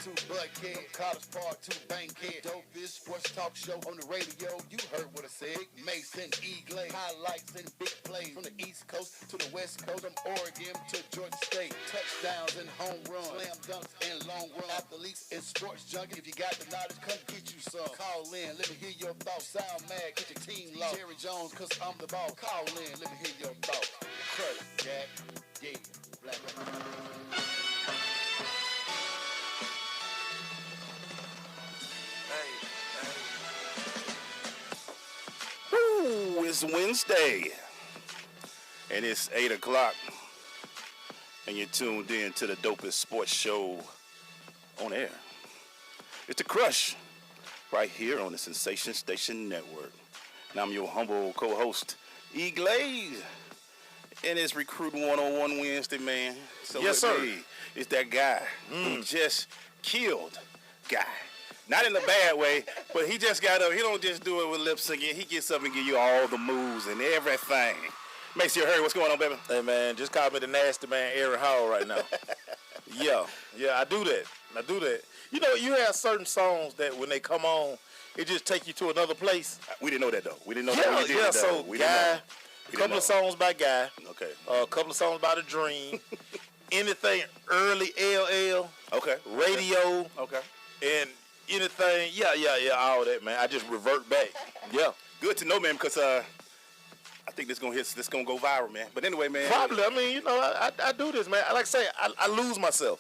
too buckhead. College Park too bankhead. Dopest sports talk show on the radio. You heard what I said. Mason Eagle. Highlights and big plays from the East Coast to the West Coast. From Oregon to Georgia State. Touchdowns and home runs. Slam dunks and long run. Athletes and sports junkie. If you got the knowledge, come get you some. Call in. Let me hear your thoughts. Sound mad. Get your team lost. Jerry Jones, cause I'm the ball. Call in. Let me hear your thoughts. Crush, Jack. Yeah. Black. Ooh, it's Wednesday, and it's 8 o'clock, and you're tuned in to the dopest sports show on air. It's The Crush, right here on the Sensation Station Network. And I'm your humble co-host, E. Glaze, and it's Recruiting 101 Wednesday, man. So yes, sir. It's that guy who just killed guy. Not in a bad way, but he just got up. He don't just do it with lip syncing. He gets up and give you all the moves and everything. Makes you hurry. What's going on, baby? Hey, man, just call me the nasty man, Aaron Hall, right now. yeah, I do that. You know, you have certain songs that when they come on, it just take you to another place. We didn't know that, though. We didn't know that. When you did it, though. So Guy, a couple of songs by Guy. Okay. A couple of songs by The Dream. Anything early LL. Okay. Radio. Okay. And anything, yeah, all that, man. I just revert back. Yeah. Good to know, man, because I think this gonna go viral, man. But anyway, man. Probably. I mean, you know, I do this, man. Like I say, I lose myself.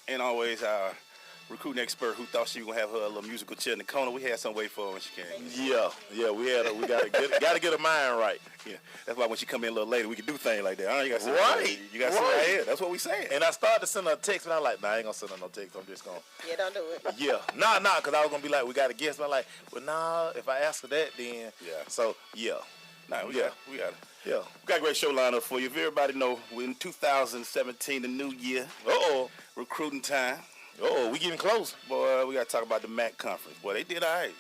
And always our recruiting expert who thought she was gonna have her little musical chair in the corner. We had some wait for her when she came. Yeah, we gotta get a mind right. Yeah, that's why when she come in a little later, we can do things like that. You got to right. You got to sit right here. That's what we saying. And I started to send her a text, and I'm like, nah, I ain't gonna send her no text. I'm just gonna. Yeah, don't do it. Yeah, nah, because I was gonna be like, we got a guest. But I'm like, but nah, if I ask her that, then yeah. So yeah, nah, we got it. Yeah. We got a great show lined up for you. If everybody know, we're in 2017, the new year. Recruiting time. We getting close. Boy, we got to talk about the MAC conference. Boy, they did all right.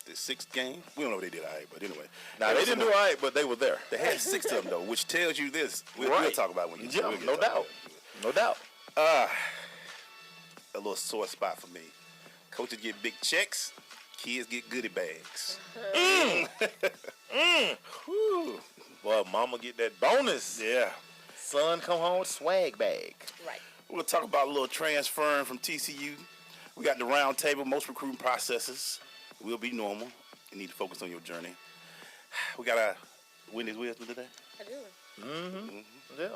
The 6th game. We don't know if they did all right, but anyway. Nah, they didn't do all right, but they were there. They had 6 of them, though, which tells you this. We'll talk about it when you Yeah, no doubt. No doubt. A little sore spot for me. Coaches get big checks. Kids get goodie bags. Boy, mama get that bonus. Yeah. Son come home with swag bag. Right. We're going to talk about a little transferring from TCU. We got the round table. Most recruiting processes will be normal. You need to focus on your journey. We got our Wendy's wisdom today. I do. Yeah.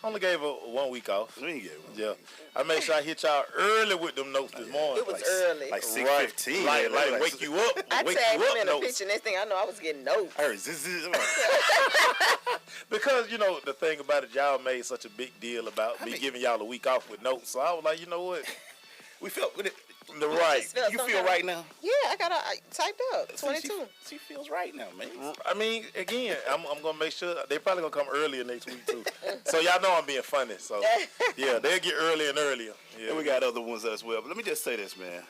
Only gave her 1 week off. We ain't get one. Yeah. I made sure I hit y'all early with them notes this morning. It was early. Like 6:15. Like wake you up. I wake tagged you him up in a notes. picture. Next thing I know, I was getting notes. I heard zzz. Because, you know, the thing about it, y'all made such a big deal about me giving y'all a week off with notes. So I was like, you know what? We felt with it. Right. You feel right now? Yeah, I typed up. 22. She feels right now, man. I mean, again, I'm going to make sure. They're probably going to come earlier next week, too. So y'all know I'm being funny. So, yeah, they'll get earlier and earlier. Yeah. And we got other ones as well. But let me just say this, man.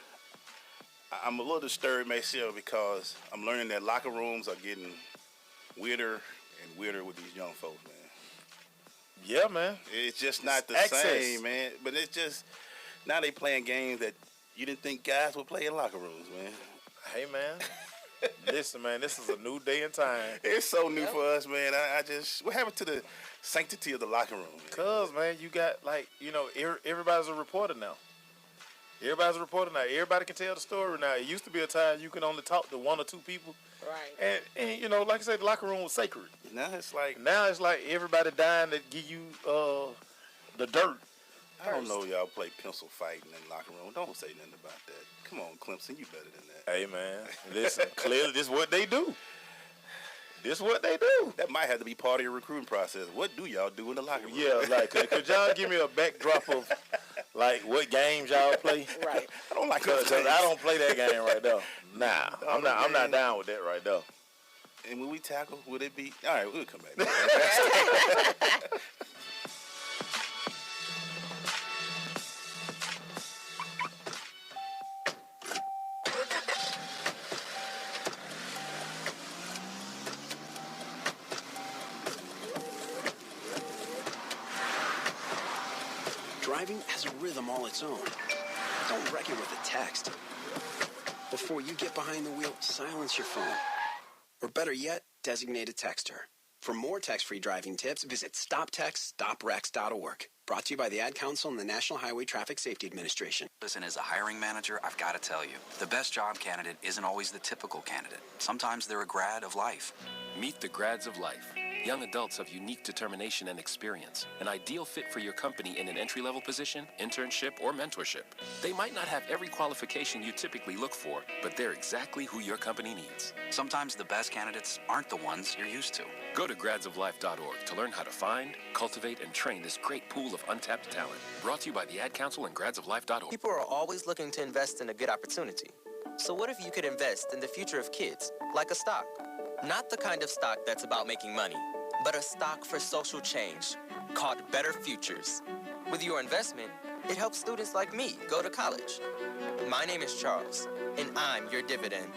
I'm a little disturbed myself because I'm learning that locker rooms are getting weirder and weirder with these young folks, man. Yeah, man. It's just not the access. same, man. But it's just, now they playing games that you didn't think guys would play in locker rooms, man. Hey, man. Listen, man, this is a new day and time. It's so new for us, man. What happened to the sanctity of the locker room? Because, man, you got, like, you know, everybody's a reporter now. Everybody can tell the story now. It used to be a time you can only talk to 1 or 2 people. Right. And you know, like I said, the locker room was sacred. Now it's like everybody dying to give you the dirt. I don't know y'all play pencil fighting in the locker room. Don't say nothing about that. Come on, Clemson, you better than that. Hey, man, listen, clearly this is what they do. That might have to be part of your recruiting process. What do y'all do in the locker room? Yeah, like, could y'all give me a backdrop of, like, what games y'all play? Right. I don't like Because I don't play that game right there. Nah, I'm not down with that right there. And when we tackle, would it be? All right, we'll come back. driving has a rhythm all its own. Don't wreck it with a text. Before you get behind the wheel, silence your phone. Or better yet, designate a texter. For more text-free driving tips, visit stoptextstoprex.org. Brought to you by the Ad Council and the National Highway Traffic Safety Administration. Listen, as a hiring manager, I've got to tell you, the best job candidate isn't always the typical candidate. Sometimes they're a grad of life. Meet the grads of life. Young adults of unique determination and experience. An ideal fit for your company in an entry-level position, internship, or mentorship. They might not have every qualification you typically look for, but they're exactly who your company needs. Sometimes the best candidates aren't the ones you're used to. Go to gradsoflife.org to learn how to find, cultivate, and train this great pool of untapped talent. Brought to you by the Ad Council and gradsoflife.org. People are always looking to invest in a good opportunity. So what if you could invest in the future of kids, like a stock? Not the kind of stock that's about making money, but a stock for social change called Better Futures. With your investment, it helps students like me go to college. My name is Charles, and I'm your dividend.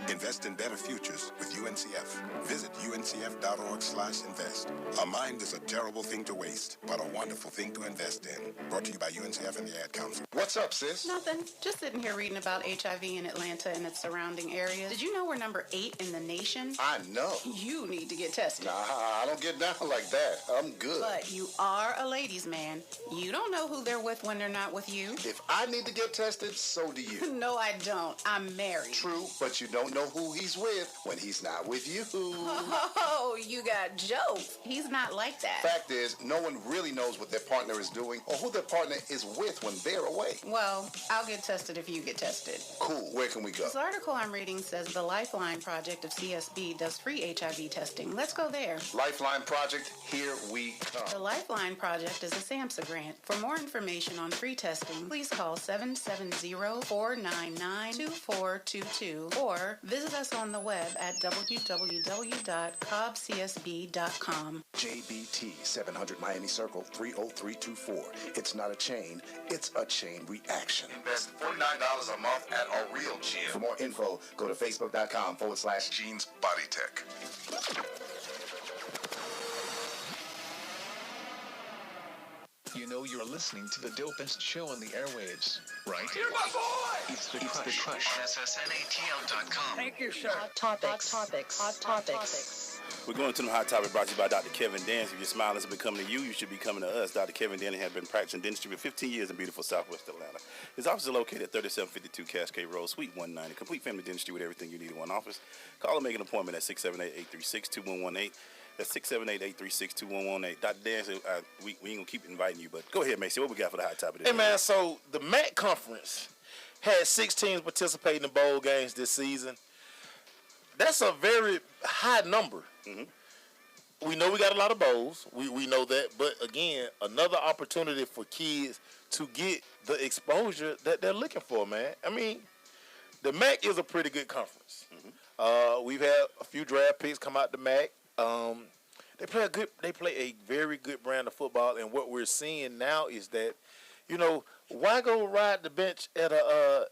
Invest in better futures with UNCF. Visit uncf.org/invest. A mind is a terrible thing to waste, but a wonderful thing to invest in. Brought to you by UNCF and the Ad Council. What's up, sis? Nothing. Just sitting here reading about HIV in Atlanta and its surrounding areas. Did you know we're number 8 in the nation? I know. You need to get tested. Nah, I don't get down like that. I'm good. But you are a ladies' man. You don't know who they're with when they're not with you. If I need to get tested, so do you. No, I don't. I'm married. True, but you don't know who he's with when he's not with you. Oh, you got jokes. He's not like that. Fact is, no one really knows what their partner is doing or who their partner is with when they're away. Well, I'll get tested if you get tested. Cool. Where can we go? This article I'm reading says the Lifeline Project of CSB does free HIV testing. Let's go there. Lifeline Project, here we come. The Lifeline Project is a SAMHSA grant. For more information on free testing, please call 770-499-2422 or visit us on the web at www.cobbcsb.com. JBT 700 Miami Circle 30324. It's not a chain, it's a chain reaction. Invest $49 a month at a real gym. For more info, go to facebook.com/Jeans Body Tech. You know you're listening to the dopest show on the airwaves, right? You're my boy! It's the Crush. SSNATL.com. Thank you, sir. Hot topics. Hot topics. We're going to the Hot Topic brought to you by Dr. Kevin Dance. If your smile isn't becoming to you, you should be coming to us. Dr. Kevin Dance has been practicing dentistry for 15 years in beautiful Southwest Atlanta. His office is located at 3752 Cascade Road, Suite 190. Complete family dentistry with everything you need in one office. Call and make an appointment at 678-836-2118. That's 678-836-2118. Dr. Dance, we ain't going to keep inviting you, but go ahead, Macy. What we got for the Hot Topic today? Hey, man, so the MAC Conference had 6 teams participating in bowl games this season. That's a very high number. Mm-hmm. We know we got a lot of bowls. We know that. But, again, another opportunity for kids to get the exposure that they're looking for, man. I mean, the MAC is a pretty good conference. Mm-hmm. We've had a few draft picks come out the MAC. They play a very good brand of football, and what we're seeing now is that, you know, why go ride the bench at a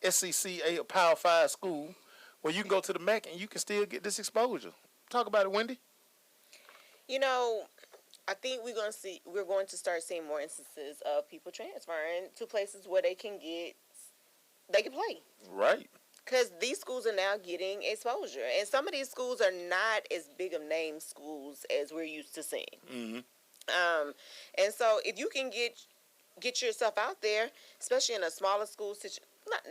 SEC, a Power 5 school, where you can go to the MAC and you can still get this exposure? Talk about it, Wendy. You know, I think we're going to start seeing more instances of people transferring to places where they can play. Right. Because these schools are now getting exposure. And some of these schools are not as big of name schools as we're used to seeing. Mm-hmm. And so if you can get yourself out there, especially in a smaller school,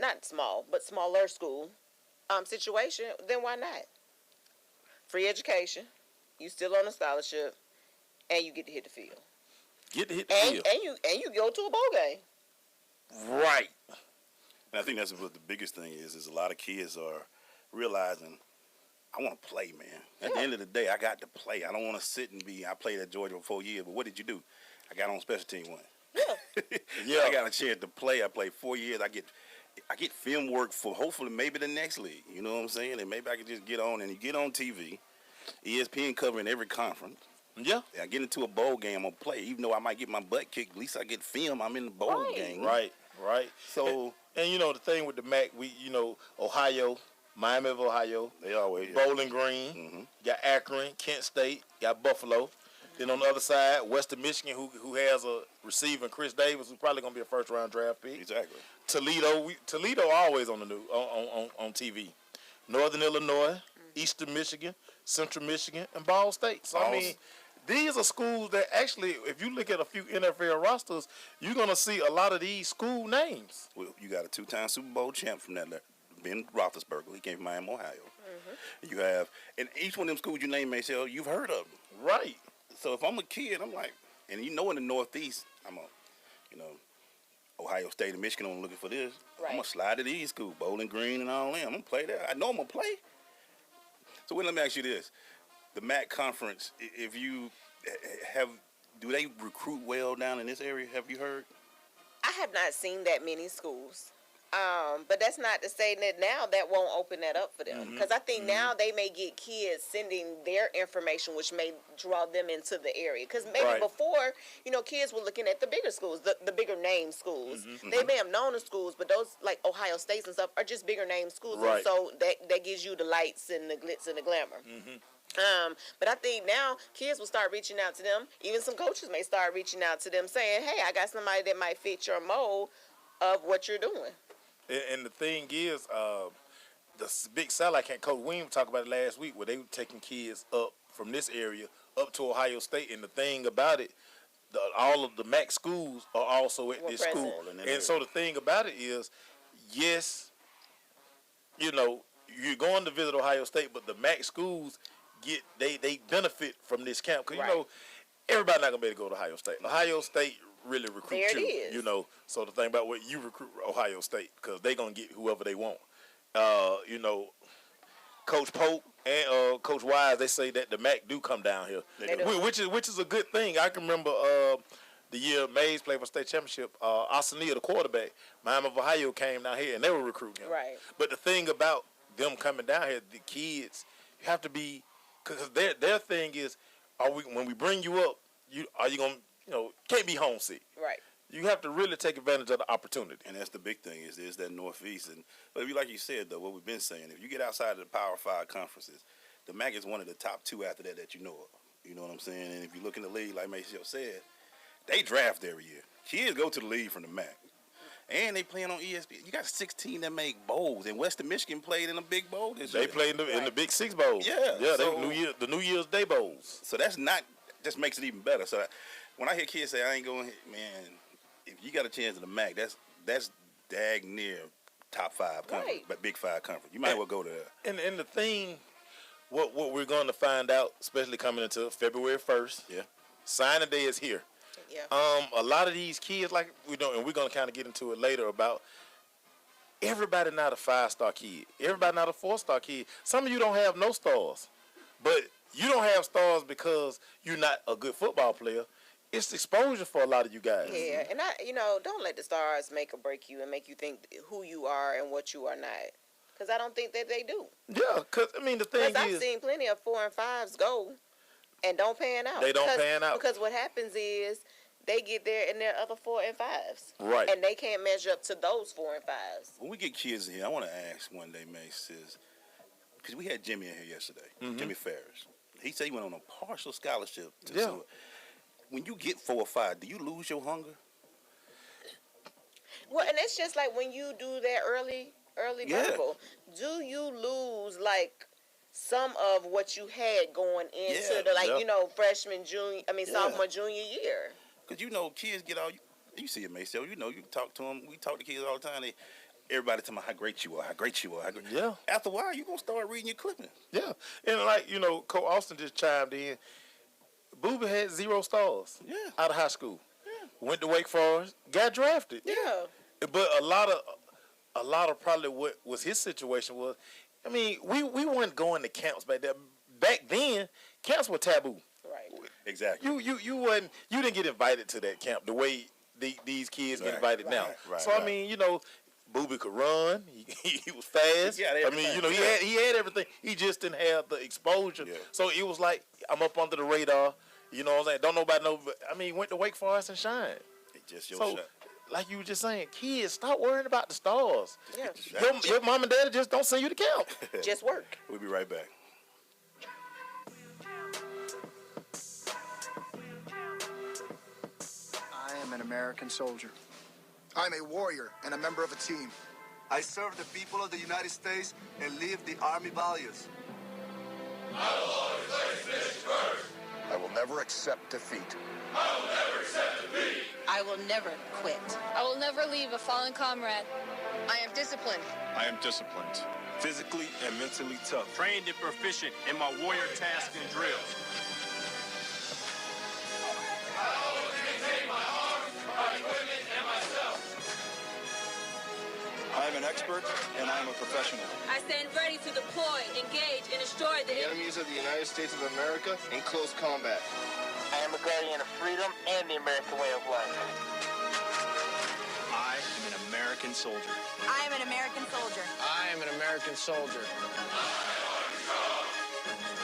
not small, but smaller school situation, then why not? Free education, you still on a scholarship, and you get to hit the field. Get to hit the field. And you go to a bowl game. Right. And I think that's what the biggest thing is a lot of kids are realizing, I want to play, man. At the end of the day, I got to play. I don't want to sit and I played at Georgia for 4 years, but what did you do? I got on special team one. Yeah. I got a chance to play. I played 4 years. I get film work for hopefully maybe the next league. You know what I'm saying? And maybe I could just get on and you get on TV. ESPN covering every conference. Yeah. I get into a bowl game, I'm going to play. Even though I might get my butt kicked, at least I get film. I'm in the bowl game. Right. So, and you know, the thing with the MAC, Ohio, Miami of Ohio. They always. Bowling Green. Mm-hmm. Got Akron, Kent State, got Buffalo. Then on the other side, Western Michigan, who has a receiver, Chris Davis, who's probably gonna be a first round draft pick. Exactly. Toledo always on the news on TV. Northern Illinois, Eastern Michigan, Central Michigan, and Ball State. So I mean, these are schools that actually, if you look at a few NFL rosters, you're gonna see a lot of these school names. Well, you got a 2-time Super Bowl champ from that, Ben Roethlisberger. He came from Miami, Ohio. You have, and each one of them schools you name, Marcel, you've heard of them. Right. So if I'm a kid, I'm like, and in the Northeast, Ohio State and Michigan, I'm looking for this. Right. I'm going to slide to these schools, Bowling Green and all them. I'm going to play there. I know I'm going to play. So let me ask you this. The MAC conference, if you do they recruit well down in this area? Have you heard? I have not seen that many schools. But that's not to say that now that won't open that up for them. Because I think now they may get kids sending their information, which may draw them into the area. Because maybe before, kids were looking at the bigger schools, the bigger name schools. They may have known the schools, but those like Ohio States and stuff are just bigger name schools. Right. And so that gives you the lights and the glitz and the glamour. But I think now kids will start reaching out to them. Even some coaches may start reaching out to them saying, hey, I got somebody that might fit your mold of what you're doing. And the thing is, the big satellite camp, Coach Weem talked about it last week, where they were taking kids up from this area up to Ohio State. And the thing about it, all of the MAC schools are also at this school. And so the thing about it is, yes, you're going to visit Ohio State, but the MAC schools they benefit from this camp. Because, everybody not going to be able to go to Ohio State. Ohio State really recruit there you. It is. So the thing about what you recruit Ohio State, because they're going to get whoever they want. Coach Pope and Coach Wise, they say that the MAC do come down here, which is a good thing. I can remember the year Mays played for state championship. Arsenio, the quarterback, Miami of Ohio, came down here and they were recruiting him. Right. But the thing about them coming down here, the kids, you have to be, because their thing is, when we bring you up, are you gonna can't be homesick. Right. You have to really take advantage of the opportunity. And that's the big thing is that Northeast. But like you said, though, what we've been saying, if you get outside of the Power 5 conferences, the MAC is one of the top 2 after that you know of. You know what I'm saying? And if you look in the league, like Maceo said, they draft every year. Kids go to the league from the MAC. And they playing on ESPN. You got 16 that make bowls, and Western Michigan played in a big bowl this year. They played in the Big Six bowls. Yeah. The New Year's Day bowls. So that's just makes it even better. So when I hear kids say, I ain't going, man, if you got a chance in the MAC, that's dag near top 5 conference, but Big 5 conference. You might as well go to that. And the thing, what we're going to find out, especially coming into February 1st, signing day is here. Yeah. A lot of these kids, like we don't, and we're going to kind of get into it later about everybody not a 5-star kid. Everybody not a 4-star kid. Some of you don't have no stars, but you don't have stars because you're not a good football player. It's exposure for a lot of you guys. Yeah, and don't let the stars make or break you and make you think who you are and what you are not. Because I don't think that they do. Yeah, because, the thing is, I've seen plenty of 4 and 5s go and don't pan out. They don't pan out. Because what happens is they get there and they're other 4 and 5s. Right. And they can't measure up to those 4 and 5s. When we get kids in here, I want to ask one day, Mace, because we had Jimmy in here yesterday, Jimmy Ferris. He said he went on a partial scholarship to Seward. When you get 4 or 5, do you lose your hunger? Well, and it's just like when you do that early vertical, do you lose like some of what you had going into the freshman, sophomore, junior year? Because kids get all you see it, Maceo. You talk to them. We talk to kids all the time. Everybody tell me how great you are, how great you are. Yeah. After a while, you're going to start reading your clippings. Yeah. And Coach Austin just chimed in. Booby had 0 stars out of high school. Yeah. Went to Wake Forest, got drafted. Yeah. But a lot of probably what was his situation was, we weren't going to camps back then. Back then, camps were taboo. Right. Exactly. You didn't get invited to that camp the way these kids get invited now. Right, so Booby could run. He was fast. He had everything. He just didn't have the exposure. Yeah. So it was like, I'm up under the radar. You know what I'm saying? Don't nobody know. But, went to Wake Forest and shined. It's just your shot. Like you were just saying, kids, stop worrying about the stars. Yeah. Your mom and daddy just don't send you to camp. Just work. We'll be right back. am an American soldier. I'm a warrior and a member of a team. I serve the people of the United States and live the Army values. I will always place this first. I will never accept defeat. I will never accept defeat. I will never quit. I will never leave a fallen comrade. I am disciplined. I am disciplined. Physically and mentally tough. Trained and proficient in my warrior tasks and drills. I always maintain my arms, my equipment, and myself. I am an expert and I am a professional. I stand ready to deploy, engage, and destroy the enemies of the United States of America in close combat. I am a guardian of freedom and the American way of life. I am an American soldier. I am an American soldier. I am an American soldier.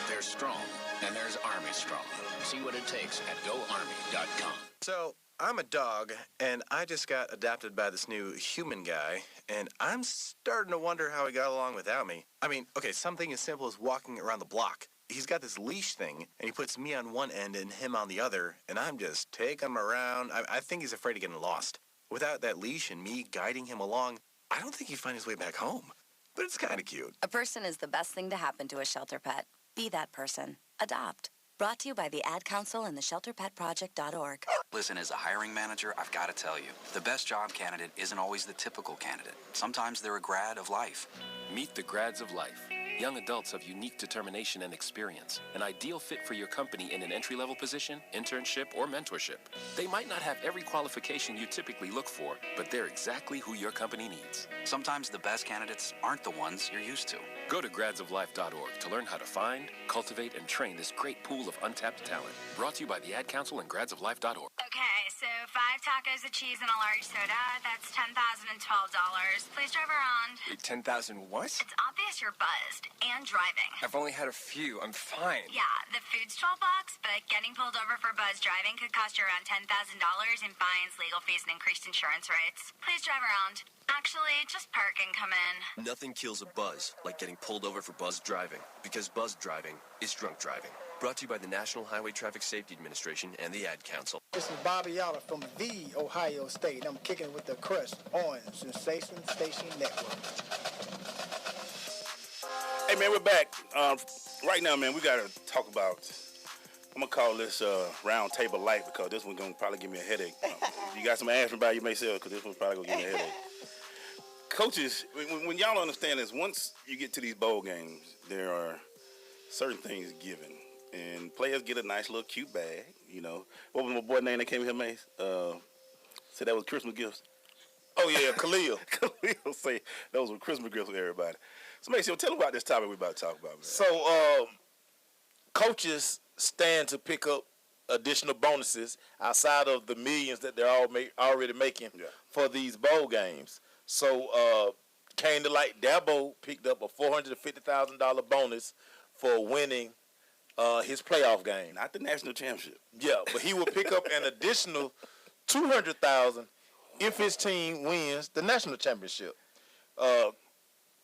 There's strong, and there's Army Strong. See what it takes at GoArmy.com. So, I'm a dog, and I just got adopted by this new human guy, and I'm starting to wonder how he got along without me. I mean, okay, something as simple as walking around the block. He's got this leash thing, and he puts me on one end and him on the other, and I'm just taking him around. I think he's afraid of getting lost. Without that leash and me guiding him along, I don't think he'd find his way back home. But it's kind of cute. A person is the best thing to happen to a shelter pet. Be that person. Adopt. Brought to you by the Ad Council and the ShelterPetProject.org. Listen, as a hiring manager, I've got to tell you, the best job candidate isn't always the typical candidate. Sometimes they're a grad of life. Meet the grads of life. Young adults of unique determination and experience. An ideal fit for your company in an entry-level position, internship, or mentorship. They might not have every qualification you typically look for, but they're exactly who your company needs. Sometimes the best candidates aren't the ones you're used to. Go to gradsoflife.org to learn how to find, cultivate, and train this great pool of untapped talent. Brought to you by the Ad Council and gradsoflife.org. Okay, so 5 tacos of cheese and a large soda. That's $10,012. Please drive around. Wait, 10,000 what? It's obvious you're buzzed and driving. I've only had a few. I'm fine. Yeah, the food's $12, but getting pulled over for buzz driving could cost you around $10,000 in fines, legal fees, and increased insurance rates. Please drive around. Actually, just park and come in. Nothing kills a buzz like getting pulled over for buzz driving, because buzz driving is drunk driving. Brought to you by the National Highway Traffic Safety Administration and the Ad Council. This is Bobby Yotta from the Ohio State. I'm kicking with the Crush on Sensation Station Network. Hey, man, we're back. Right now, man, we got to talk about, I'm going to call this round table light, because this one's going to probably give me a headache. You got some aspirin by you may sell, because this one's probably going to give me a headache. Coaches, when y'all understand this, once you get to these bowl games, there are certain things given. And players get a nice little cute bag, you know. What was my boy name that came here, Mace? Said that was Christmas gifts. Oh, yeah, Khalil. Khalil say those were Christmas gifts for everybody. So, Mace, tell them about this topic we're about to talk about, man. So, coaches stand to pick up additional bonuses outside of the millions that they're already making for these bowl games. So, came to light, Dabo picked up a $450,000 bonus for winning his playoff game. Not the national championship. Yeah, but he will pick up an additional $200,000 if his team wins the national championship.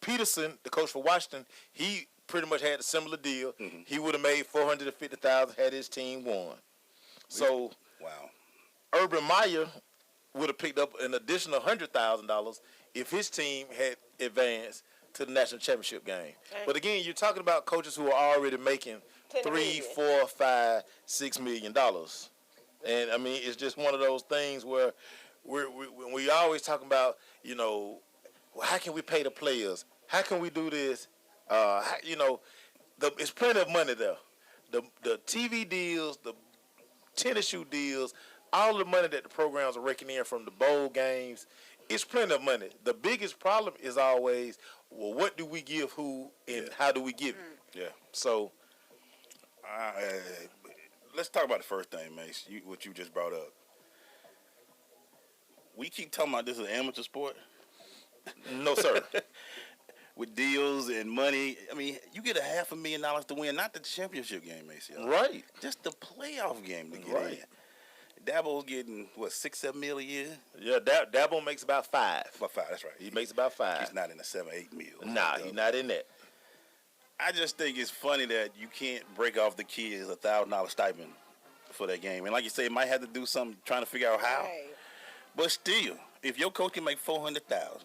Peterson, the coach for Washington, he pretty much had a similar deal. Mm-hmm. He would have made $450,000 had his team won. So, wow. Urban Meyer would have picked up an additional $100,000 if his team had advanced to the national championship game. Okay. But again, you're talking about coaches who are already making $3, $4, $5, $6 million. And I mean, it's just one of those things where we always talking about, you know, well, how can we pay the players? How can we do this? It's plenty of money there. The TV deals, the tennis shoe deals, all the money that the programs are raking in from the bowl games, it's plenty of money. The biggest problem is always, well, what do we give who and how do we give it? Yeah. So, let's talk about the first thing, Mace, what you just brought up. We keep talking about this is an amateur sport. No, sir. With deals and money, I mean, you get $500,000 to win, not the championship game, Mace. Right. Just the playoff game to get in. Dabo's getting, what, $6-7 million a year? Yeah, Dabo makes about $5 million. About $5 million, that's right. He makes about $5 million. He's not in the $7-8 million. Nah, he's not in that. I just think it's funny that you can't break off the kids $1,000 stipend for that game. And like you say, it might have to do something trying to figure out how. Right. But still, if your coach can make $400,000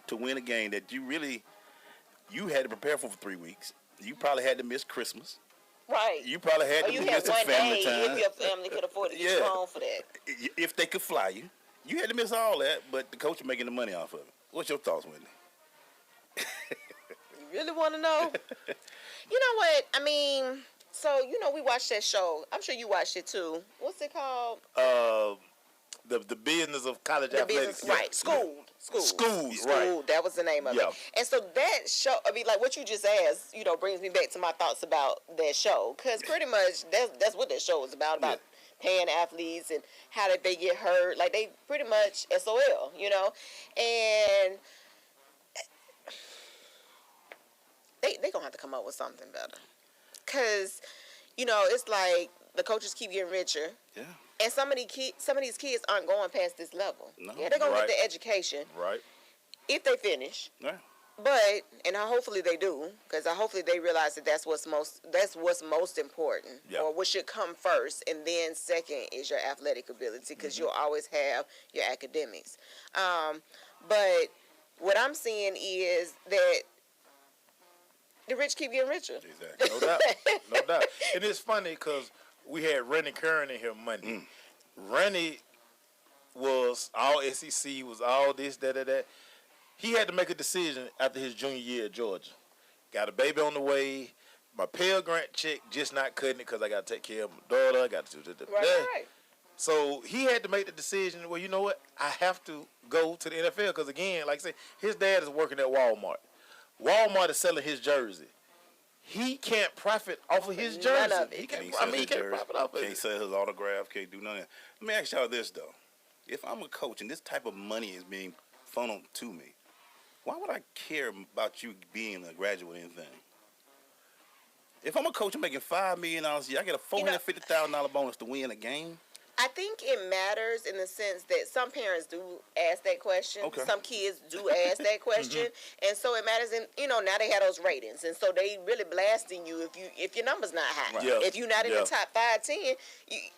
to win a game that you had to prepare for 3 weeks, you probably had to miss Christmas. Right. You probably had or to you miss had some one family day time. if your family could afford to get home for that. If they could fly you, you had to miss all that, but the coach is making the money off of it. What's your thoughts, Whitney? You really want to know? You know what? I mean, so, we watched that show. I'm sure you watched it too. What's it called? The business of college The athletics. business, right. School. Schools, right. That was the name of it. And so that show, I mean, like what you just asked, brings me back to my thoughts about that show. Because pretty much that's what that show was about paying athletes and how did they get hurt. Like, they pretty much SOL, And they going to have to come up with something better. Because, it's like the coaches keep getting richer. Yeah. And some of these kids aren't going past this level. No. Yeah, they're going to get the education. Right. If they finish. Yeah. But, and hopefully they do, because hopefully they realize that that's what's most important, or what should come first, and then second is your athletic ability, because you'll always have your academics. But what I'm seeing is that the rich keep getting richer. Exactly. No doubt. No doubt. And it's funny because we had Rennie Curran in here Monday. Rennie was all SEC, was all this, that. He had to make a decision after his junior year at Georgia. Got a baby on the way. My Pell Grant check just not cutting it because I got to take care of my daughter. I got to do that. Right. So he had to make the decision, well, you know what? I have to go to the NFL because, again, like I said, his dad is working at Walmart. Walmart is selling his jersey. He can't profit off of his jersey. None of it. He can't profit off of it. Can't sell his autograph, can't do nothing. Let me ask y'all this, though. If I'm a coach and this type of money is being funneled to me, why would I care about you being a graduate or anything? If I'm a coach, I'm making $5 million a year. I get a $450,000 bonus to win a game. I think it matters in the sense that some parents do ask that question. Okay. Some kids do ask that question. And so it matters in, now they have those ratings. And so they really blasting you if your number's not high. Right. Yeah. If you're not in the top 5, 10,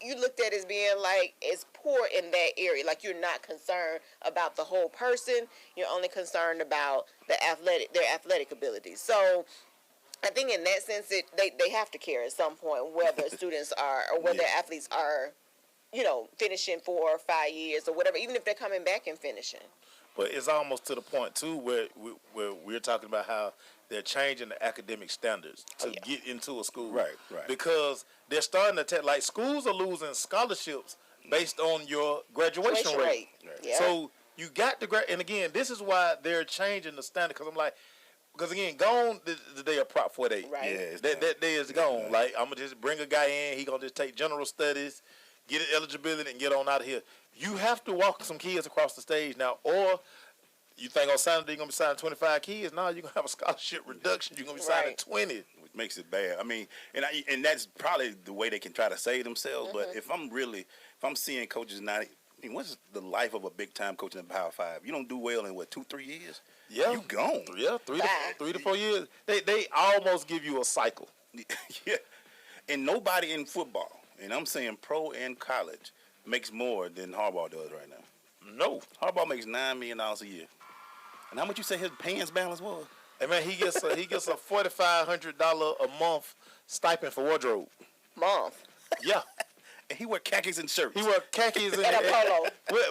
you looked at as being like as poor in that area. Like you're not concerned about the whole person. You're only concerned about their athletic abilities. So I think in that sense they have to care at some point whether students are or whether athletes are finishing 4 or 5 years or whatever, even if they're coming back and finishing. But it's almost to the point, too, where we're talking about how they're changing the academic standards to get into a school. Right. Because they're starting to like, schools are losing scholarships based on your graduation rate. Right. Yeah. So you got to and again, this is why they're changing the standard, because I'm like, because again, gone the day of Prop 48. Right. Yeah, that day is gone. Right. Like, I'm going to just bring a guy in, he going to just take general studies, get eligibility, and get on out of here. You have to walk some kids across the stage now, or you think on Saturday you're going to be signing 25 kids? No, you're going to have a scholarship reduction. You're going to be signing 20. Which makes it bad. I mean, and that's probably the way they can try to save themselves. But if I'm seeing coaches now, what's the life of a big-time coach in the Power 5? You don't do well in, 2-3 years? Yeah. You gone. Yeah, 3 to 4 years. They almost give you a cycle. Yeah. And nobody in football, and I'm saying pro and college, makes more than Harbaugh does right now. No. Harbaugh makes $9 million a year. And how much you say his pants balance was? Hey, man, he gets a $4,500 a month stipend for wardrobe. Month? Yeah. And he wear khakis and shirts. He wear khakis and a polo.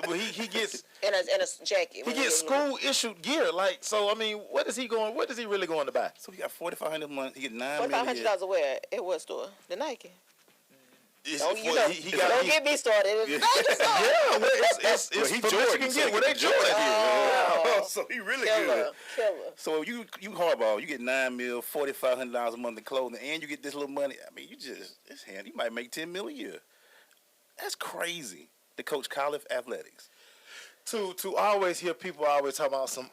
Well, he gets and a jacket. He gets school issued gear. Like, so I mean, what is he really going to buy? So he got $4,500 a month. He get $9 million. $4,500 a wear at what store? The Nike. Don't get me started. It's he for Jordan. what you can get. What they Jordan. So he really killer. So you Harbaugh, you get $9 million, $4,500 a month in clothing, and you get this little money. I mean, it's handy. You might make $10 million a year. That's crazy to coach college athletics. To always hear people always talk about some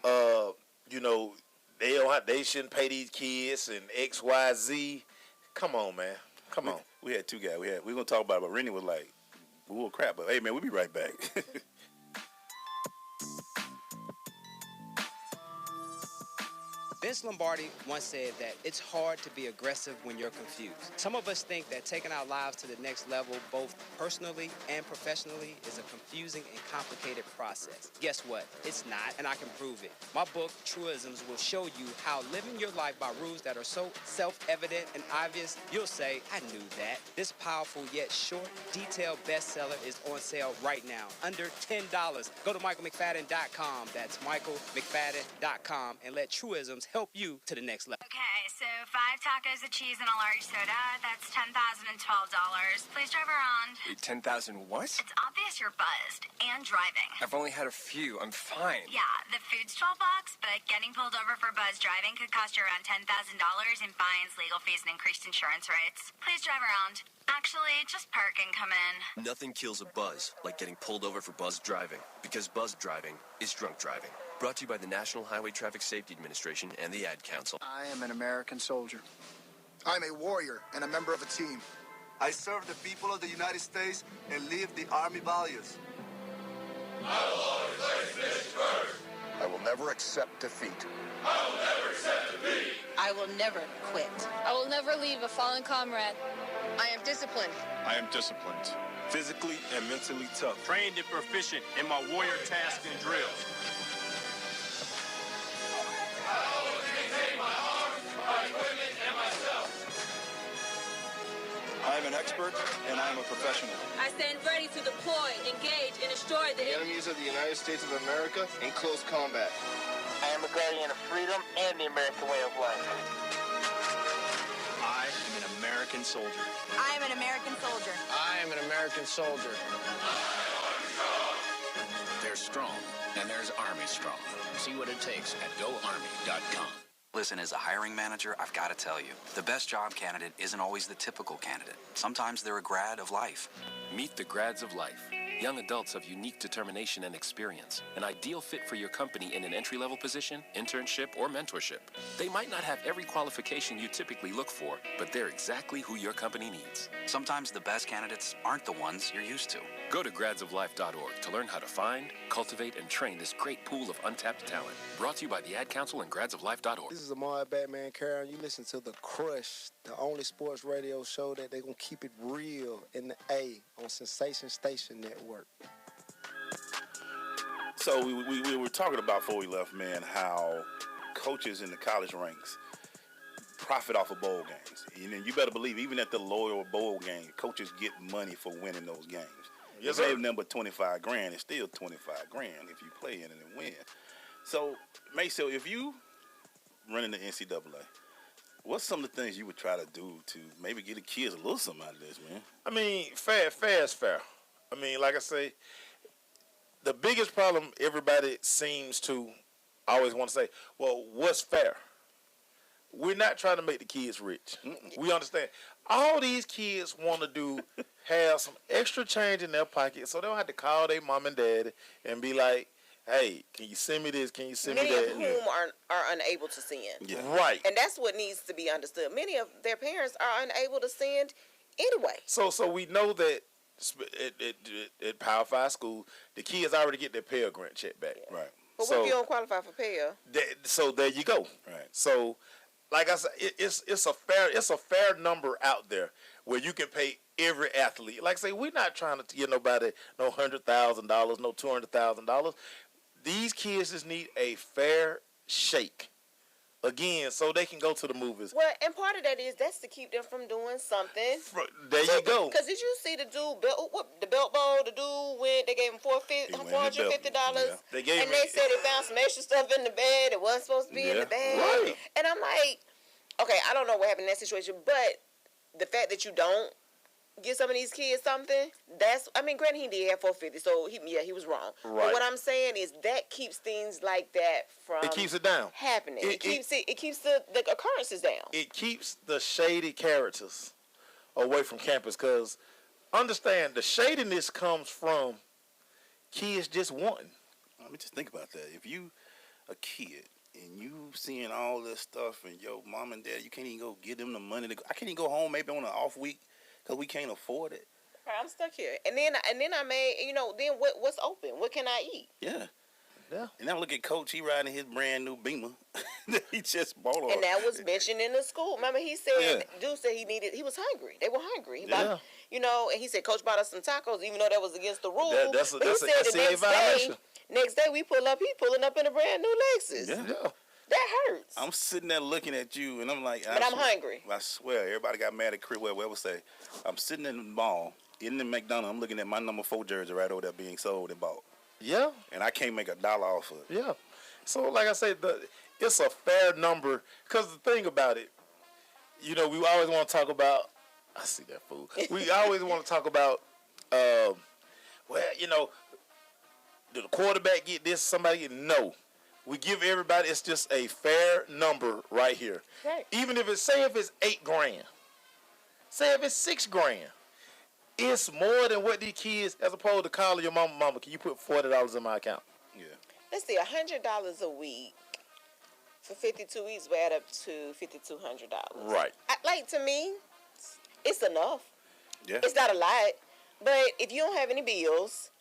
they shouldn't pay these kids and X, Y, Z. Come on, man. Come on. We had two guys. We were gonna talk about it, but Rennie was like, "Bull crap!" But hey, man, we'll be right back. Vince Lombardi once said that it's hard to be aggressive when you're confused. Some of us think that taking our lives to the next level, both personally and professionally, is a confusing and complicated process. Guess what? It's not, and I can prove it. My book, Truisms, will show you how living your life by rules that are so self-evident and obvious, you'll say, I knew that. This powerful yet short, detailed bestseller is on sale right now, under $10. Go to michaelmcfadden.com. That's michaelmcfadden.com, and let Truisms help you to the next level. Okay, so 5 tacos of cheese and a large soda. That's $10,012. Please drive around. Wait, 10,000 what? It's obvious you're buzzed and driving. I've only had a few. I'm fine. Yeah, the food's $12, but getting pulled over for buzz driving could cost you around $10,000 in fines, legal fees, and increased insurance rates. Please drive around. Actually, just park and come in. Nothing kills a buzz like getting pulled over for buzz driving, because buzz driving is drunk driving. Brought to you by the National Highway Traffic Safety Administration and the Ad Council. I am an American soldier. I'm a warrior and a member of a team. I serve the people of the United States and live the Army values. I will always place finish first. I will never accept defeat. I will never accept defeat. I will never quit. I will never leave a fallen comrade. I am disciplined. I am disciplined. Physically and mentally tough. Trained and proficient in my warrior tasks and drills. I always maintain my arms, my equipment, and myself. I am an expert and I am a professional. I stand ready to deploy, engage, and destroy The enemies of the United States of America in close combat. I am a guardian of freedom and the American way of life. I am an American soldier. I am an American soldier. I am an American soldier. There's strong, and there's Army strong. See what it takes at GoArmy.com. Listen, as a hiring manager, I've got to tell you, the best job candidate isn't always the typical candidate. Sometimes they're a grad of life. Meet the grads of life. Young adults of unique determination and experience. An ideal fit for your company in an entry-level position, internship, or mentorship. They might not have every qualification you typically look for, but they're exactly who your company needs. Sometimes the best candidates aren't the ones you're used to. Go to gradsoflife.org to learn how to find, cultivate, and train this great pool of untapped talent. Brought to you by the Ad Council and gradsoflife.org. This is Amar Batman Karen. You listen to The Crush, the only sports radio show that they're going to keep it real in the A on Sensation Station Network. So we were talking about before we left, man, how coaches in the college ranks profit off of bowl games. And you better believe, even at the lower bowl game, coaches get money for winning those games. Yes, If they sir. have number 25 grand, it's still 25 grand if you play in it and win. So, Maceo, if you run in the NCAA, what's some of the things you would try to do to maybe get the kids a little something out of this, man? I mean, fair is fair. I mean, like I say, the biggest problem everybody seems to always want to say, well, what's fair? We're not trying to make the kids rich. We understand. All these kids want to do have some extra change in their pocket so they don't have to call their mom and dad and be like, hey, can you send me this? Can you send Many me of that? whom are unable to send. Yeah. Right. And that's what needs to be understood. Many of their parents are unable to send anyway. So we know that at Power 5 school, the kids already get their Pell Grant check back. Right. But what if you don't qualify for Pell? So there you go. Right. So, like I said, it's a fair number out there where you can pay every athlete. Like I say, we're not trying to get nobody no $100,000, no $200,000. These kids just need a fair shake. Again, so they can go to the movies. Well, and part of that is that's to keep them from doing something. There you go. Because did you see the dude, the belt bowl, the dude went, they gave him $450. Yeah. They gave and they said they found some extra stuff in the bed that wasn't supposed to be in the bed. Right. And I'm like, okay, I don't know what happened in that situation, but the fact that you don't give some of these kids something, granted he did have $450, so he was wrong. Right. But what I'm saying is that keeps things like that from It keeps it down. happening. It keeps the occurrences down. It keeps the shady characters away from campus because understand the shadiness comes from kids just wanting. Let me just think about that. If you a kid and you seeing all this stuff and your mom and dad, you can't even go give them the money to go. I can't even go home maybe on an off week because we can't afford it. I'm stuck here. And then I made, then what's open? What can I eat? Yeah. And now look at Coach. He riding his brand new Beamer. He just bought her. And that was mentioned in the school. Remember, he said, dude said he was hungry. They were hungry. He bought, and he said, Coach bought us some tacos, even though that was against the rules. That's but he said the violation. Next day we pull up, he pulling up in a brand new Lexus. Yeah. That hurts. I'm sitting there looking at you, and I'm like, but I'm hungry. I swear, everybody got mad at Chris. Whoever say, I'm sitting in the mall, in the McDonald's, I'm looking at my number 4 jersey right over there being sold and bought. Yeah. And I can't make $1 off of it. Yeah. So, like I said, it's a fair number. Because the thing about it, we always want to talk about, I see that fool. We always want to talk about, did the quarterback get this? Somebody get no. We give everybody, it's just a fair number right here. Right. Even if it's $8,000, say if it's $6,000, it's more than what these kids, as opposed to calling your mama, can you put $40 in my account? Yeah. Let's see, $100 a week for 52 weeks will add up to $5,200. Right. To me, it's enough. Yeah. It's not a lot, but if you don't have any bills,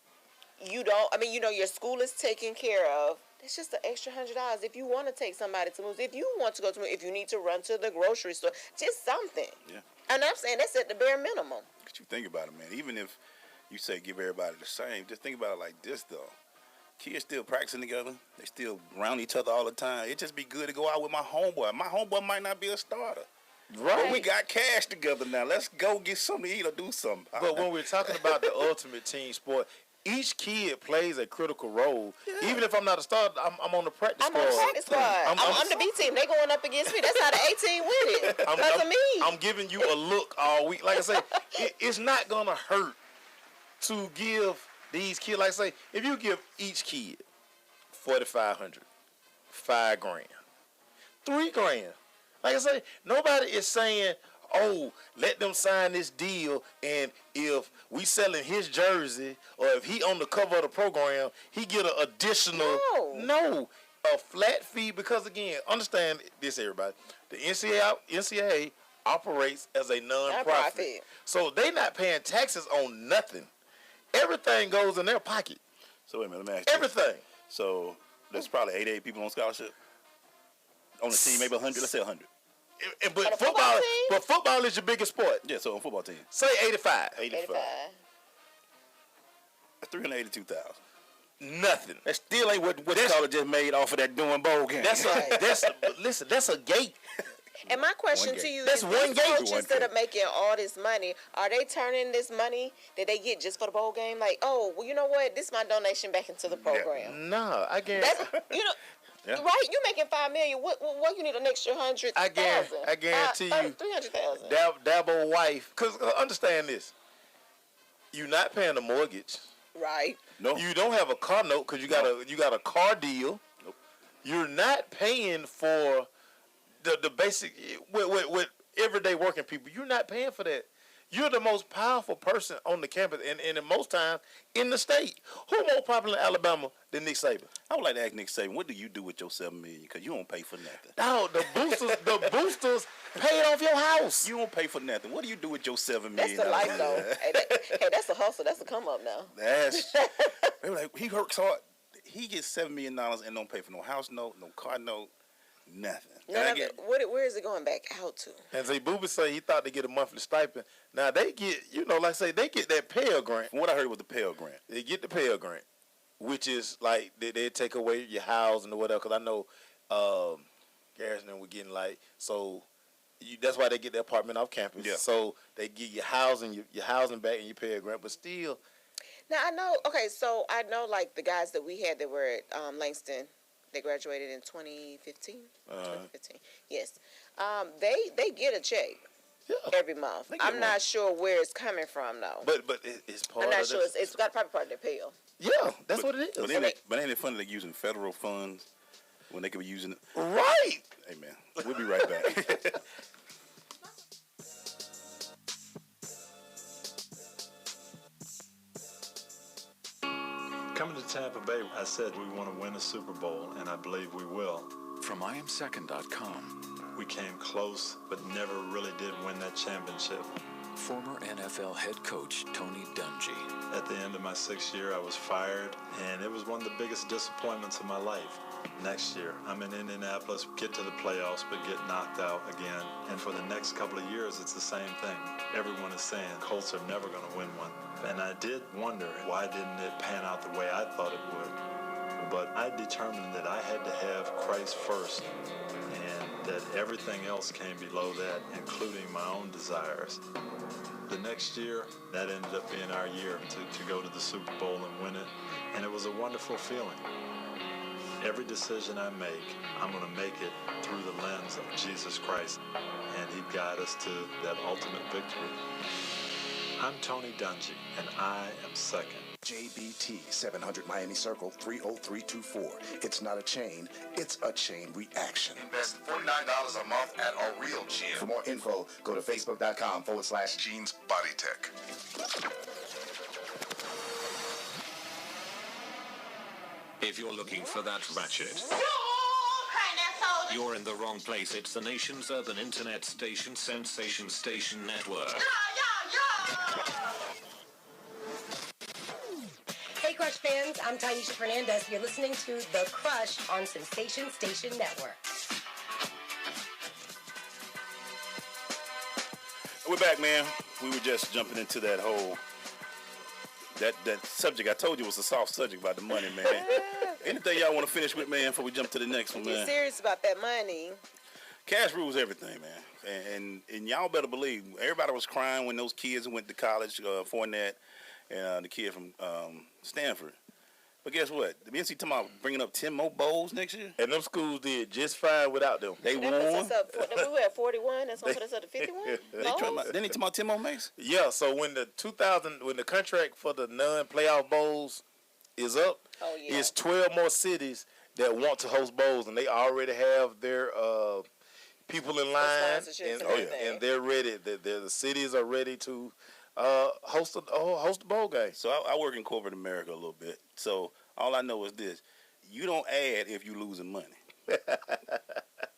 your school is taken care of. It's just an extra $100. If you want to take somebody to move, if you want to go to move, if you need to run to the grocery store, just something. Yeah. And I'm saying that's at the bare minimum. But you think about it, man. Even if you say give everybody the same, just think about it like this, though. Kids still practicing together. They still around each other all the time. It just be good to go out with my homeboy. My homeboy might not be a starter. Right. But we got cash together now. Let's go get something to eat or do something. But when we're talking about the ultimate team sport, each kid plays a critical role. Yeah. Even if I'm not a starter, I'm on the practice squad. I'm on the practice squad. I'm the B team. They going up against me. That's how the A team win it. Because of me. I'm giving you a look all week. Like I say, it's not going to hurt to give these kids, like I say, if you give each kid $4,500, $5,000, $3,000. Like I say, nobody is saying, oh, let them sign this deal, and if we selling his jersey, or if he on the cover of the program, he get an additional. No, a flat fee. Because again, understand this, everybody. The NCAA operates as a non-profit, so they not paying taxes on nothing. Everything goes in their pocket. So wait a minute, let me ask you. Everything. So there's probably 88 people on scholarship on the team, maybe 100. Let's say 100. But football is your biggest sport. Yeah, so on football team. Say 85. 85. That's 382,000. Nothing. That still ain't what college just made off of that doing bowl game. Listen, that's a gate. And my question to you is, these coaches that are making all this money, are they turning this money that they get just for the bowl game? Like, oh, well, you know what? This is my donation back into the program. No, I guarantee. Yeah. Right? You making $5 million. What you need an extra 100,000? I guarantee you. 300,000. Dabo wife. Because understand this. You're not paying the mortgage. Right. No. You don't have a car note because you got a car deal. Nope. You're not paying for the basic with everyday working people. You're not paying for that. You're the most powerful person on the campus, and in most times in the state. Who more popular in Alabama than Nick Saban? I would like to ask Nick Saban, what do you do with your $7 million? Because you don't pay for nothing. No, the boosters pay off your house. You don't pay for nothing. What do you do with your $7 million? That's the life, though. Hey, that's a hustle. That's a come up now. They were like, he works hard. He gets $7 million and don't pay for no house note, no car note, nothing. Where is it going back out to? And say Booby say he thought they get a monthly stipend. Now they get, like I say, they get that Pell Grant. From what I heard was the Pell Grant. They get the Pell Grant, which is like they take away your housing or whatever. Because I know Garrison were getting that's why they get their apartment off campus. Yeah. So they get your housing back and your Pell Grant, but still. Now I know. Okay, so I know like the guys that we had that were at Langston. They graduated in 2015. 2015. Yes. They get a check every month. I'm not sure where it's coming from though. But it's part. I'm not sure. It's got probably part of their pay. Yeah, that's what it is. But ain't it funny they're using federal funds when they could be using it? Right. Hey man, we'll be right back. Coming to Tampa Bay, I said we want to win a Super Bowl, and I believe we will. From IamSecond.com. We came close, but never really did win that championship. former NFL head coach Tony Dungy. At the end of my 6th year, I was fired, and it was one of the biggest disappointments of my life. Next year, I'm in Indianapolis, get to the playoffs, but get knocked out again. And for the next couple of years, it's the same thing. Everyone is saying Colts are never going to win one. And I did wonder, why didn't it pan out the way I thought it would? But I determined that I had to have Christ first, and that everything else came below that, including my own desires. The next year, that ended up being our year to go to the Super Bowl and win it, and it was a wonderful feeling. Every decision I make, I'm going to make it through the lens of Jesus Christ, and He'd guide us to that ultimate victory. I'm Tony Dungy, and I am second. JBT 700 Miami Circle 30324. It's not a chain, it's a chain reaction. Invest $49 a month at a real gym. For more info, go to facebook.com/Jeans Body Tech. If you're looking for that ratchet, you're in the wrong place. It's the nation's urban internet station, Sensation Station Network. Hey Crush fans, I'm Tanisha Fernandez. You're listening to The Crush on Sensation Station Network. We're back, man. We were just jumping into that whole that subject. I told you it was a soft subject about the money, man. Anything y'all want to finish with, man, before we jump to the next one, man? Get serious about that money. Cash rules everything, man. And y'all better believe, everybody was crying when those kids went to college, Fournette and the kid from Stanford. But guess what? The NC talking about bringing up 10 more bowls next year? And them schools did just fine without them. They won. We were at 41. That's going to put us up to 51. They talking about 10 more makes? Yeah, so when the contract for the non-playoff bowls is up, it's 12 more cities that want to host bowls, and they already have their people in line, and they're ready. The cities are ready to host a bowl game. So I work in corporate America a little bit. So all I know is this: you don't add if you losing money,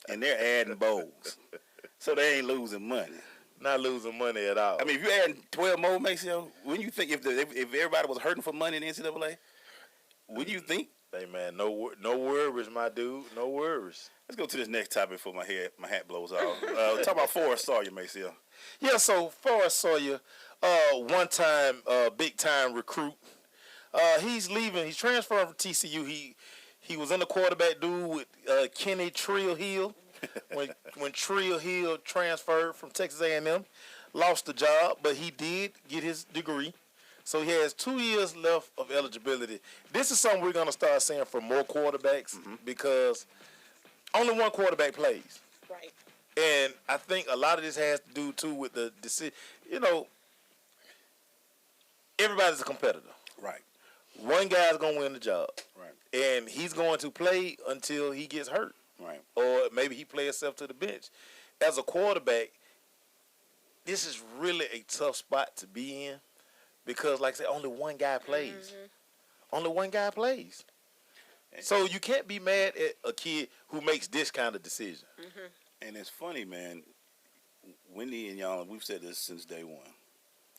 and they're adding bowls, so they ain't losing money. Not losing money at all. I mean, if you add 12 more makes, when you think if everybody was hurting for money in the NCAA, what do you think? Hey man, no worries, my dude, no worries. Let's go to this next topic before my hat blows off. Talk about Forrest Sawyer, Maceo. Yeah, so Forrest Sawyer, one-time, big-time recruit. He's leaving. He's transferring from TCU. He was in the quarterback duel with Kenny Trill Hill when Trill Hill transferred from Texas A&M. Lost the job, but he did get his degree. So he has 2 years left of eligibility. This is something we're going to start seeing for more quarterbacks because only one quarterback plays. Right. And I think a lot of this has to do, too, with the decision. You know, everybody's a competitor. Right. One guy's going to win the job. Right. And he's going to play until he gets hurt. Right. Or maybe he plays himself to the bench. As a quarterback, this is really a tough spot to be in because, like I said, only one guy plays. Mm-hmm. Only one guy plays. So you can't be mad at a kid who makes this kind of decision. Mm-hmm. And it's funny, man. Wendy and y'all, we've said this since day one.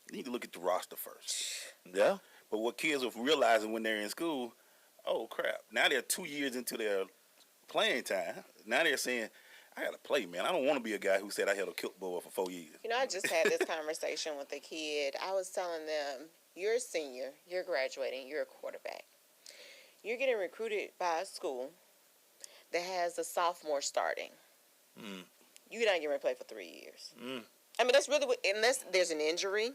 You need to look at the roster first. Yeah. But what kids are realizing when they're in school, oh, crap. Now they're 2 years into their playing time. Now they're saying, I got to play, man. I don't want to be a guy who said I held a kickball for 4 years. You know, I just had this conversation with a kid. I was telling them, you're a senior, you're graduating, you're a quarterback. You're getting recruited by a school that has a sophomore starting. You're not going to play for 3 years. I mean, that's really what, unless there's an injury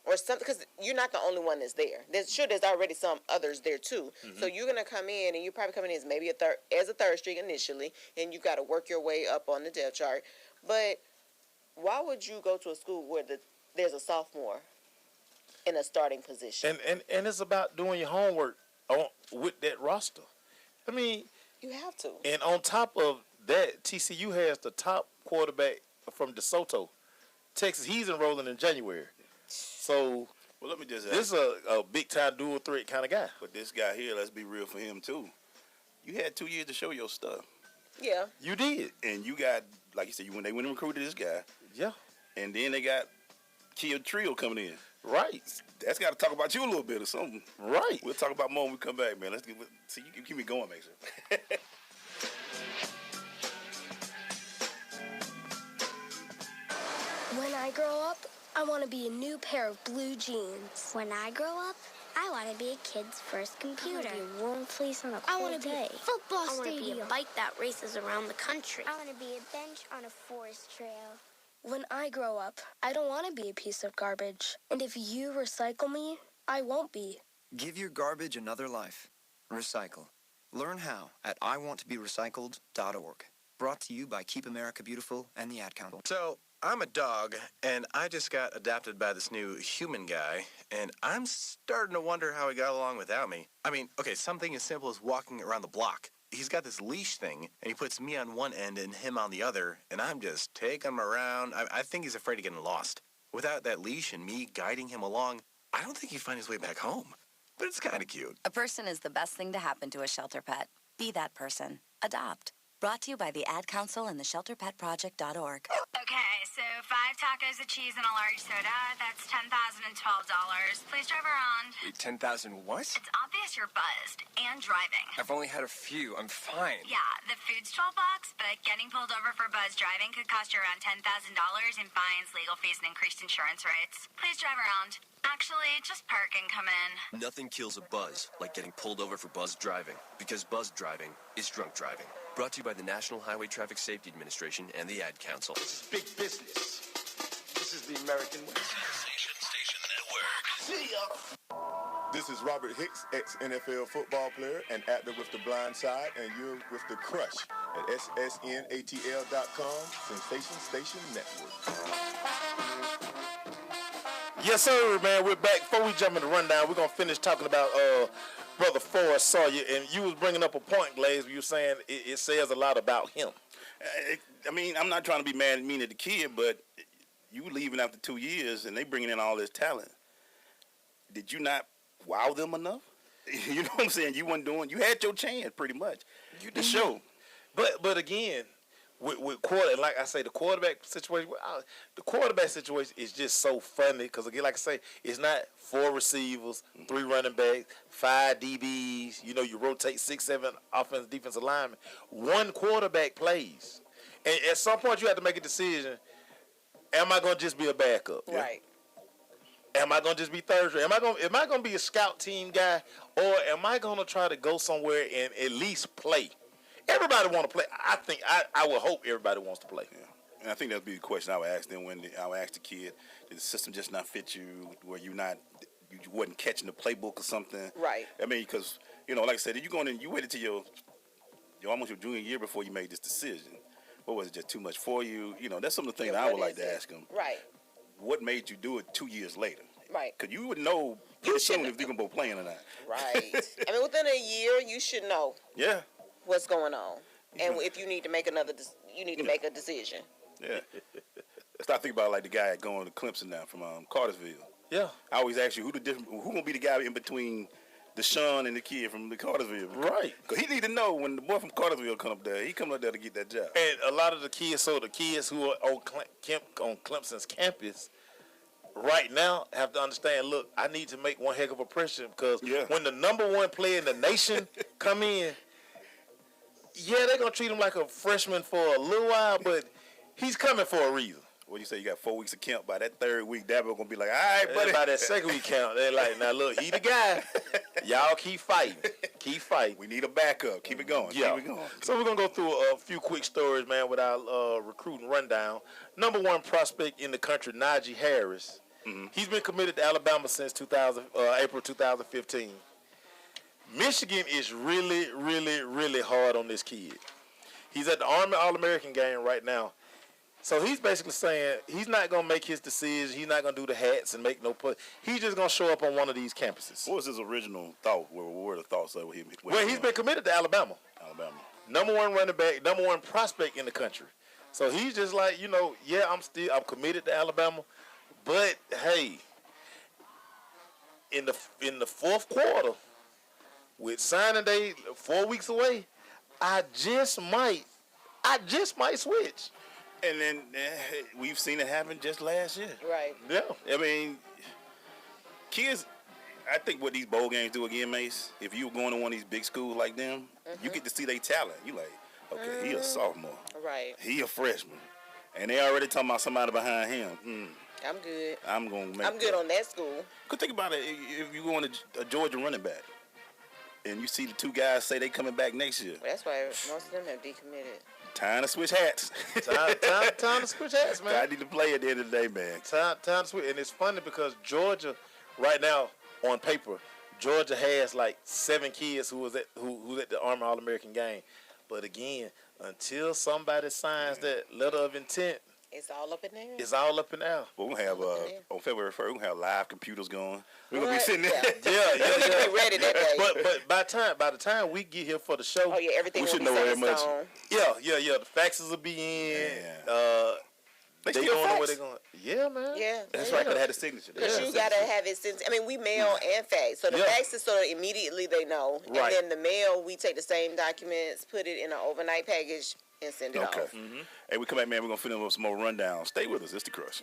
or something, because you're not the only one that's there. There's already some others there too. Mm-hmm. So you're going to come in, and you're probably coming in as maybe as a third string initially, and you got to work your way up on the depth chart. But why would you go to a school where there's a sophomore in a starting position? And it's about doing your homework with that roster. I mean, you have to. And on top of that, TCU has the top quarterback from DeSoto, Texas. He's enrolling in January. So, well, let me just this is a big-time dual threat kind of guy. But this guy here, let's be real for him, too. You had 2 years to show your stuff. Yeah. You did. And you got, like you said, when they went and recruited this guy. Yeah. And then they got Kid Trio coming in. Right. That's got to talk about you a little bit or something. Right. We'll talk about more when we come back, man. Let's see. You keep me going, Mason. When I grow up, I want to be a new pair of blue jeans. When I grow up, I want to be a kid's first computer. I want to be a warm fleece on a cold day. Football stadium. I want to be a bike that races around the country. I want to be a bench on a forest trail. When I grow up, I don't want to be a piece of garbage. And if you recycle me, I won't be. Give your garbage another life. Recycle. Learn how at iwanttoberecycled.org. Brought to you by Keep America Beautiful and the Ad Council. So, I'm a dog, and I just got adopted by this new human guy, and I'm starting to wonder how he got along without me. I mean, okay, something as simple as walking around the block. He's got this leash thing, and he puts me on one end and him on the other, and I'm just taking him around. I think he's afraid of getting lost. Without that leash and me guiding him along, I don't think he'd find his way back home. But it's kind of cute. A person is the best thing to happen to a shelter pet. Be that person. Adopt. Brought to you by the Ad Council and the ShelterPetProject.org. Okay, so 5 tacos of cheese and a large soda. That's $10,012. Please drive around. Wait, 10,000 what? It's obvious you're buzzed and driving. I've only had a few. I'm fine. Yeah, the food's $12, but getting pulled over for buzz driving could cost you around $10,000 in fines, legal fees, and increased insurance rates. Please drive around. Actually, just park and come in. Nothing kills a buzz like getting pulled over for buzz driving, because buzz driving is drunk driving. Brought to you by the National Highway Traffic Safety Administration and the Ad Council. This is big business. This is the American way. Station Network. See ya. This is Robert Hicks, ex-NFL football player and actor with The Blind Side, and you're with The Crush at ssnatl.com, Sensation Station Network. Yes, sir, man. We're back. Before we jump in the rundown, we're going to finish talking about Brother Forrest Sawyer. And you was bringing up a point, Glaze, where you were saying it says a lot about him. I mean, I'm not trying to be mad at the kid, but you leaving after 2 years, and they bringing in all this talent. Did you not wow them enough? You know what I'm saying? You had your chance, pretty much. The show. But again, with quarter, like I say, the quarterback situation is just so funny because, again, like I say, it's not 4 receivers, 3 running backs, 5 DBs. You know, you rotate 6, 7 offensive, defensive linemen. 1 quarterback plays. And at some point, you have to make a decision. Am I going to just be a backup? Right. Am I going to just be third string? Am I going to be a scout team guy, or am I going to try to go somewhere and at least play? Everybody want to play. I think I would hope everybody wants to play. Yeah. And I think that would be the question I would ask them I would ask the kid, did the system just not fit you, where you wasn't catching the playbook or something? Right. I mean, because, like I said, you waited till your almost your junior year before you made this decision. What was it, just too much for you? That's some of the things I would like to ask them. Right. What made you do it 2 years later? Right. Because you would know pretty soon if they're going to be playing or not. Right. I mean, within a year, you should know. Yeah. What's going on, and if you need to make make a decision. Yeah. Start thinking about like the guy going to Clemson now from Cartersville. Yeah. I always ask you who gonna be the guy in between Deshaun and the kid from the Cartersville. Right. Because he need to know when the boy from Cartersville come up there, he come up there to get that job. And a lot of the kids who are on Clemson's campus right now have to understand, look, I need to make one heck of a impression because when the number 1 player in the nation come in, they're going to treat him like a freshman for a little while, but he's coming for a reason. What you say? You got 4 weeks of camp. By that 3rd week, Dabo going to be like, all right, buddy. By that 2nd week camp, they're like, now look, he the guy. Y'all keep fighting. Keep fighting. We need a backup. Keep it going. Yeah. Keep it going. So we're going to go through a few quick stories, man, with our recruiting rundown. Number 1 prospect in the country, Najee Harris. Mm-hmm. He's been committed to Alabama since April 2015. Michigan is really, really, really hard on this kid. He's at the Army All-American game right now. So he's basically saying he's not going to make his decisions. He's not going to do the hats and make no put. He's just going to show up on one of these campuses. What was his original thought? What were the thoughts of him? Well, he's been committed to Alabama. Number 1 running back, number 1 prospect in the country. So he's just like, I'm committed to Alabama. But, hey, in the 4th quarter, with signing day 4 weeks away, I just might switch. And then we've seen it happen just last year. Right. Yeah. I mean, kids, I think what these bowl games do again, Mace, if you were going to one of these big schools like them, you get to see their talent. You like, okay, he a sophomore. Right. He a freshman. And they already talking about somebody behind him. I'm good. I'm good on that school. Because think about it, if you go on a Georgia running back, and you see the two guys say they coming back next year. That's why most of them have decommitted. Time to switch hats. Time to switch hats, man. I need to play at the end of the day, man. Time to switch. And it's funny because Georgia, right now, on paper, Georgia has like 7 kids who's at the Army All-American game. But again, until somebody signs that letter of intent, it's all up in there. It's all up in the air. We're going to have, on February 1st, we're going to have live computers going. We're going to be sitting there. Yeah. Be ready that day. But by the time we get here for the show, everything we will should be know set very in much. stone. Yeah. The faxes will be in. They still don't know fax? where they're going. Yeah, man. Yeah. That's right, because they had a signature. Because you got to have it since, we mail and fax. So the fax is sort of immediately they know. Right. And then the mail, we take the same documents, put it in an overnight package, and send it off. Hey, we come back, man. We're going to finish with some more rundown. Stay with us. It's The Crush.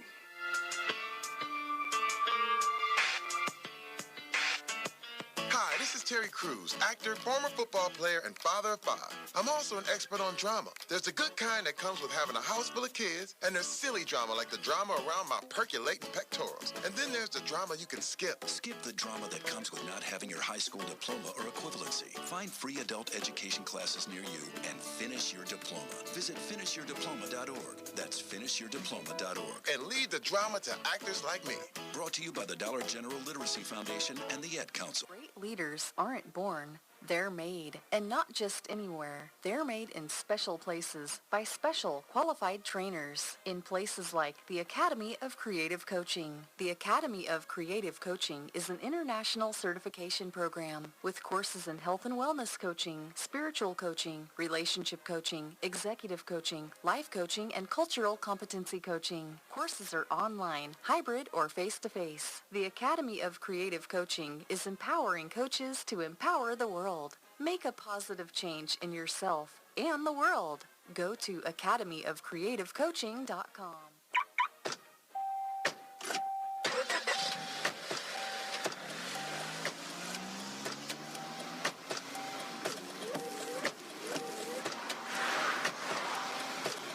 Hi, this is Terry Crews, actor, former football player, and father of 5. I'm also an expert on drama. There's the good kind that comes with having a house full of kids, and there's silly drama like the drama around my percolating pectorals. And then there's the drama you can skip. Skip the drama that comes with not having your high school diploma or equivalency. Find free adult education classes near you and finish your diploma. Visit finishyourdiploma.org. That's finishyourdiploma.org. And lead the drama to actors like me. Brought to you by the Dollar General Literacy Foundation and the Ed Council. Great leaders aren't born. They're made, and not just anywhere. They're made in special places by special qualified trainers in places like the Academy of Creative Coaching. The Academy of Creative Coaching is an international certification program with courses in health and wellness coaching, spiritual coaching, relationship coaching, executive coaching, life coaching, and cultural competency coaching. Courses are online, hybrid, or face-to-face. The Academy of Creative Coaching is empowering coaches to empower the world. Make a positive change in yourself and the world. Go to academyofcreativecoaching.com.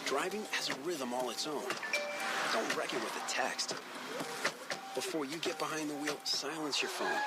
Driving has a rhythm all its own. Don't wreck it with a text. Before you get behind the wheel, silence your phone.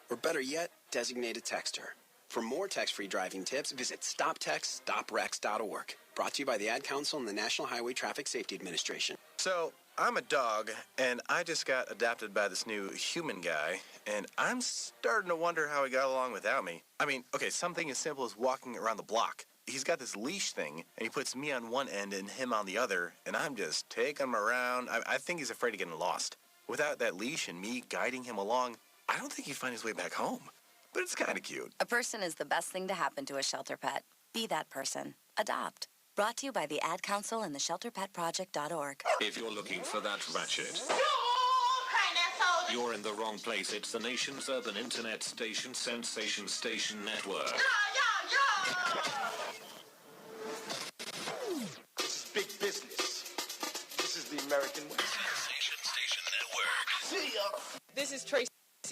Or better yet, designate a texter. For more text-free driving tips, visit stoptextstoprex.org. Brought to you by the Ad Council and the National Highway Traffic Safety Administration. So, I'm a dog, and I just got adopted by this new human guy, and I'm starting to wonder how he got along without me. I mean, okay, something as simple as walking around the block. He's got this leash thing, and he puts me on one end and him on the other, and I'm just taking him around. I think he's afraid of getting lost. Without that leash and me guiding him along, I don't think he'd find his way back home. But it's kind of cute. A person is the best thing to happen to a shelter pet. Be that person. Adopt. Brought to you by the Ad Council and the ShelterPetProject.org. If you're looking for that ratchet, you're in the wrong place. It's the nation's urban internet station, Sensation Station Network. This is big business. This is the American way. Sensation Station Network. See ya. This is Tracy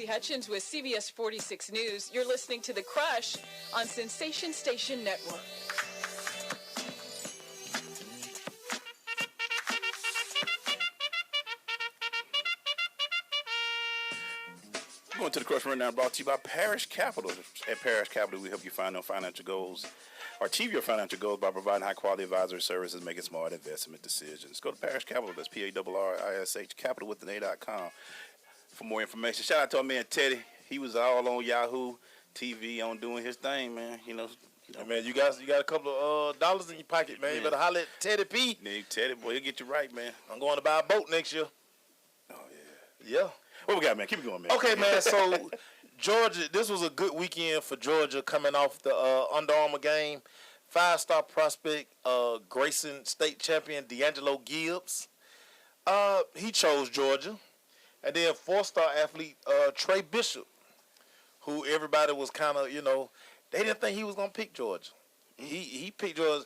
Hutchins with CBS 46 News. You're listening to The Crush on Sensation Station Network. Going to The Crush right now, brought to you by Parish Capital. At Parish Capital, we help you find your financial goals or achieve your financial goals by providing high-quality advisory services, making smart investment decisions. Go to Parish Capital. That's PARRISH, capital with an A.com for more information. Shout out to our man Teddy. He was all on Yahoo TV on doing his thing, man. You know, man, you got a couple of dollars in your pocket, man. You better holler at Teddy P. Teddy, boy, he'll get you right, man. I'm going to buy a boat next year. Oh, yeah. Yeah. What we got, man? Keep it going, man. Okay, man. So, Georgia, this was a good weekend for Georgia coming off the Under Armour game. 5-star prospect, Grayson State champion D'Angelo Gibbs. He chose Georgia. And then 4-star athlete Trey Bishop, who everybody was kind of, they didn't think he was going to pick Georgia. He picked Georgia.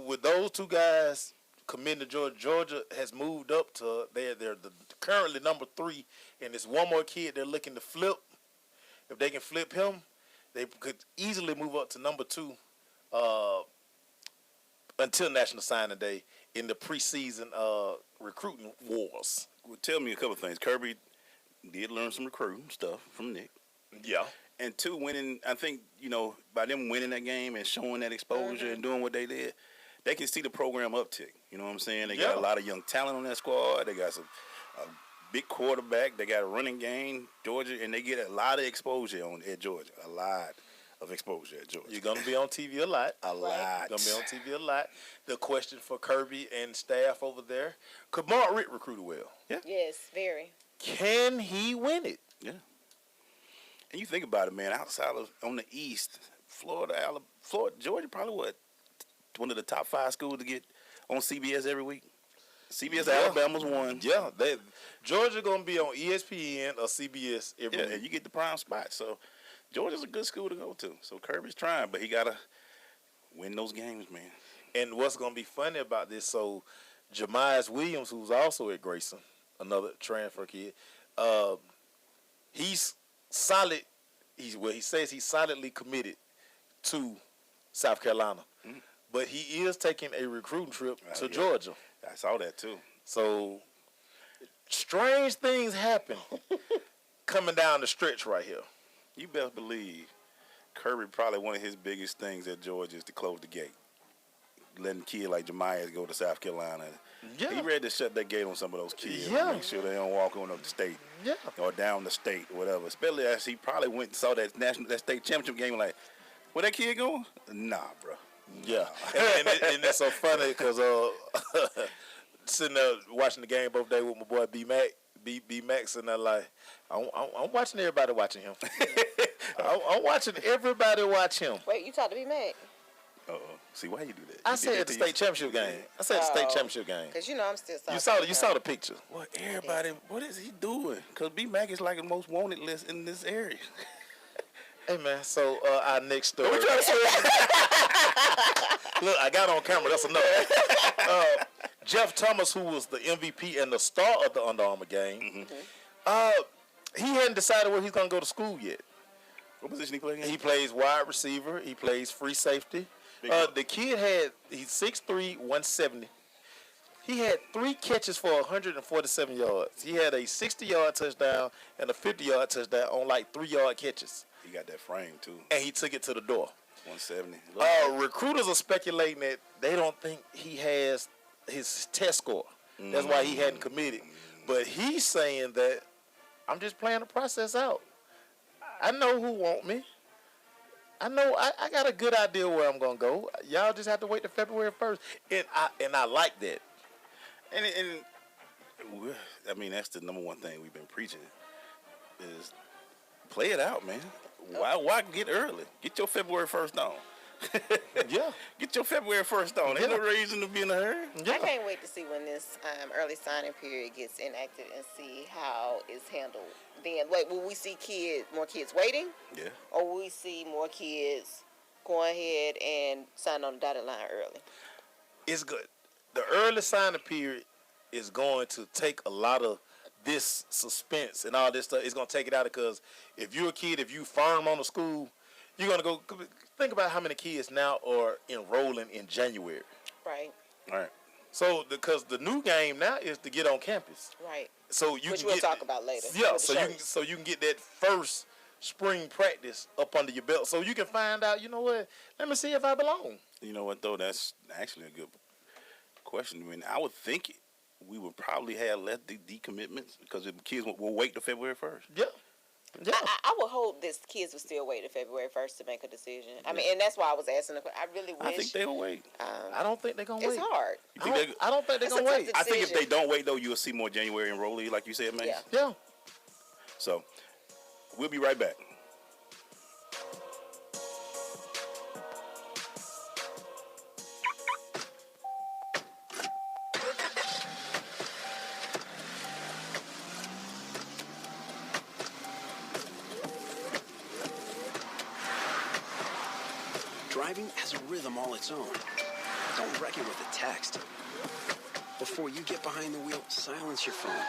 With those two guys committing to Georgia. Georgia has moved up to they're currently number 3, and there's one more kid they're looking to flip. If they can flip him, they could easily move up to number 2 until National Signing Day in the preseason recruiting wars. Well, tell me a couple things. Kirby did learn some recruiting stuff from Nick. Yeah. And 2, winning, I think, by them winning that game and showing that exposure and doing what they did, they can see the program uptick. You know what I'm saying? They got a lot of young talent on that squad. They got a big quarterback. They got a running game, Georgia, and they get a lot of exposure at Georgia. A lot of exposure at Georgia. You're going to be on TV a lot. A lot. You're going to be on TV a lot. The question for Kirby and staff over there, could Mark Richt recruit well? Yeah. Yes, very. Can he win it? Yeah. And you think about it, man, outside of on the East, Florida, Georgia probably one of the top 5 schools to get on CBS every week. CBS Alabama's one. Yeah, Georgia going to be on ESPN or CBS every week. Yeah, and you get the prime spot. So Georgia's a good school to go to. So Kirby's trying, but he got to win those games, man. And what's going to be funny about this, so Jamias Williams, who's also at Grayson, another transfer kid, he's solid. He says he's solidly committed to South Carolina. Mm-hmm. But he is taking a recruiting trip to Georgia. I saw that too. So strange things happen coming down the stretch right here. You best believe Kirby probably one of his biggest things at Georgia is to close the gate. Letting kids like Jamias go to South Carolina. Yeah. He ready to shut that gate on some of those kids. Yeah. Make sure they don't walk on up the state. Yeah. Or down the state or whatever. Especially as he probably went and saw that state championship game like, where that kid going? Nah, bro. Yeah. and it's so funny because sitting there watching the game both days with my boy B-Max, and they're like, I'm watching everybody watching him. I'm watching everybody watch him. Wait, you talked to B-Mac? Uh-oh. See, why you do that? I said the state championship game. I said the state championship game. Because I'm still You saw the picture. Well, everybody, what is he doing? Because B-Mac is like the most wanted list in this area. Hey, man, so our next story. What we trying to say? Look, I got on camera. That's enough. Jeff Thomas, who was the MVP and the star of the Under Armour game, he hadn't decided where he's going to go to school yet. What position he play again? He plays wide receiver. He plays free safety. The kid he's 6'3", 170. He had 3 catches for 147 yards. He had a 60-yard touchdown and a 50-yard touchdown on like 3-yard catches. He got that frame, too. And he took it to the door. 170. Recruiters are speculating that they don't think he has his test score. That's why he hadn't committed. But he's saying that I'm just playing the process out. I know who want me. I know I got a good idea where I'm going to go. Y'all just have to wait till February 1st. And I like that. And I mean, that's the number one thing we've been preaching is play it out, man. Why get early? Get your February 1st on. Yeah. Get your February 1st on. Ain't no reason to be in a hurry. Yeah. I can't wait to see when this early signing period gets enacted and see how it's handled. Then, will we see more kids waiting? Yeah. Or will we see more kids go ahead and sign on the dotted line early? It's good. The early signing period is going to take a lot of this suspense and all this stuff. It's going to take it out because if you're a kid, if you firm on the school, you're going to go think about how many kids now are enrolling in January. Right. All right. So because the new game now is to get on campus. Right. So which we'll talk about later. Yeah. So you can get that first spring practice up under your belt, so you can find out. You know what? Let me see if I belong. You know what though? That's actually a good question. I mean, I would think we would probably have less decommitments because the kids will wait till February 1st. Yeah. Yeah. I would hope this kids will still wait till February 1st to make a decision. I mean, and that's why I was asking. I really wish. I think they'll wait. I don't think they're going to wait. It's hard. I don't think they're going to wait. I think if they don't wait, though, you'll see more January enrollees, like you said, man. Yeah. So, we'll be right back. Driving has a rhythm all its own. Don't wreck it with a text. Before you get behind the wheel, silence your phone.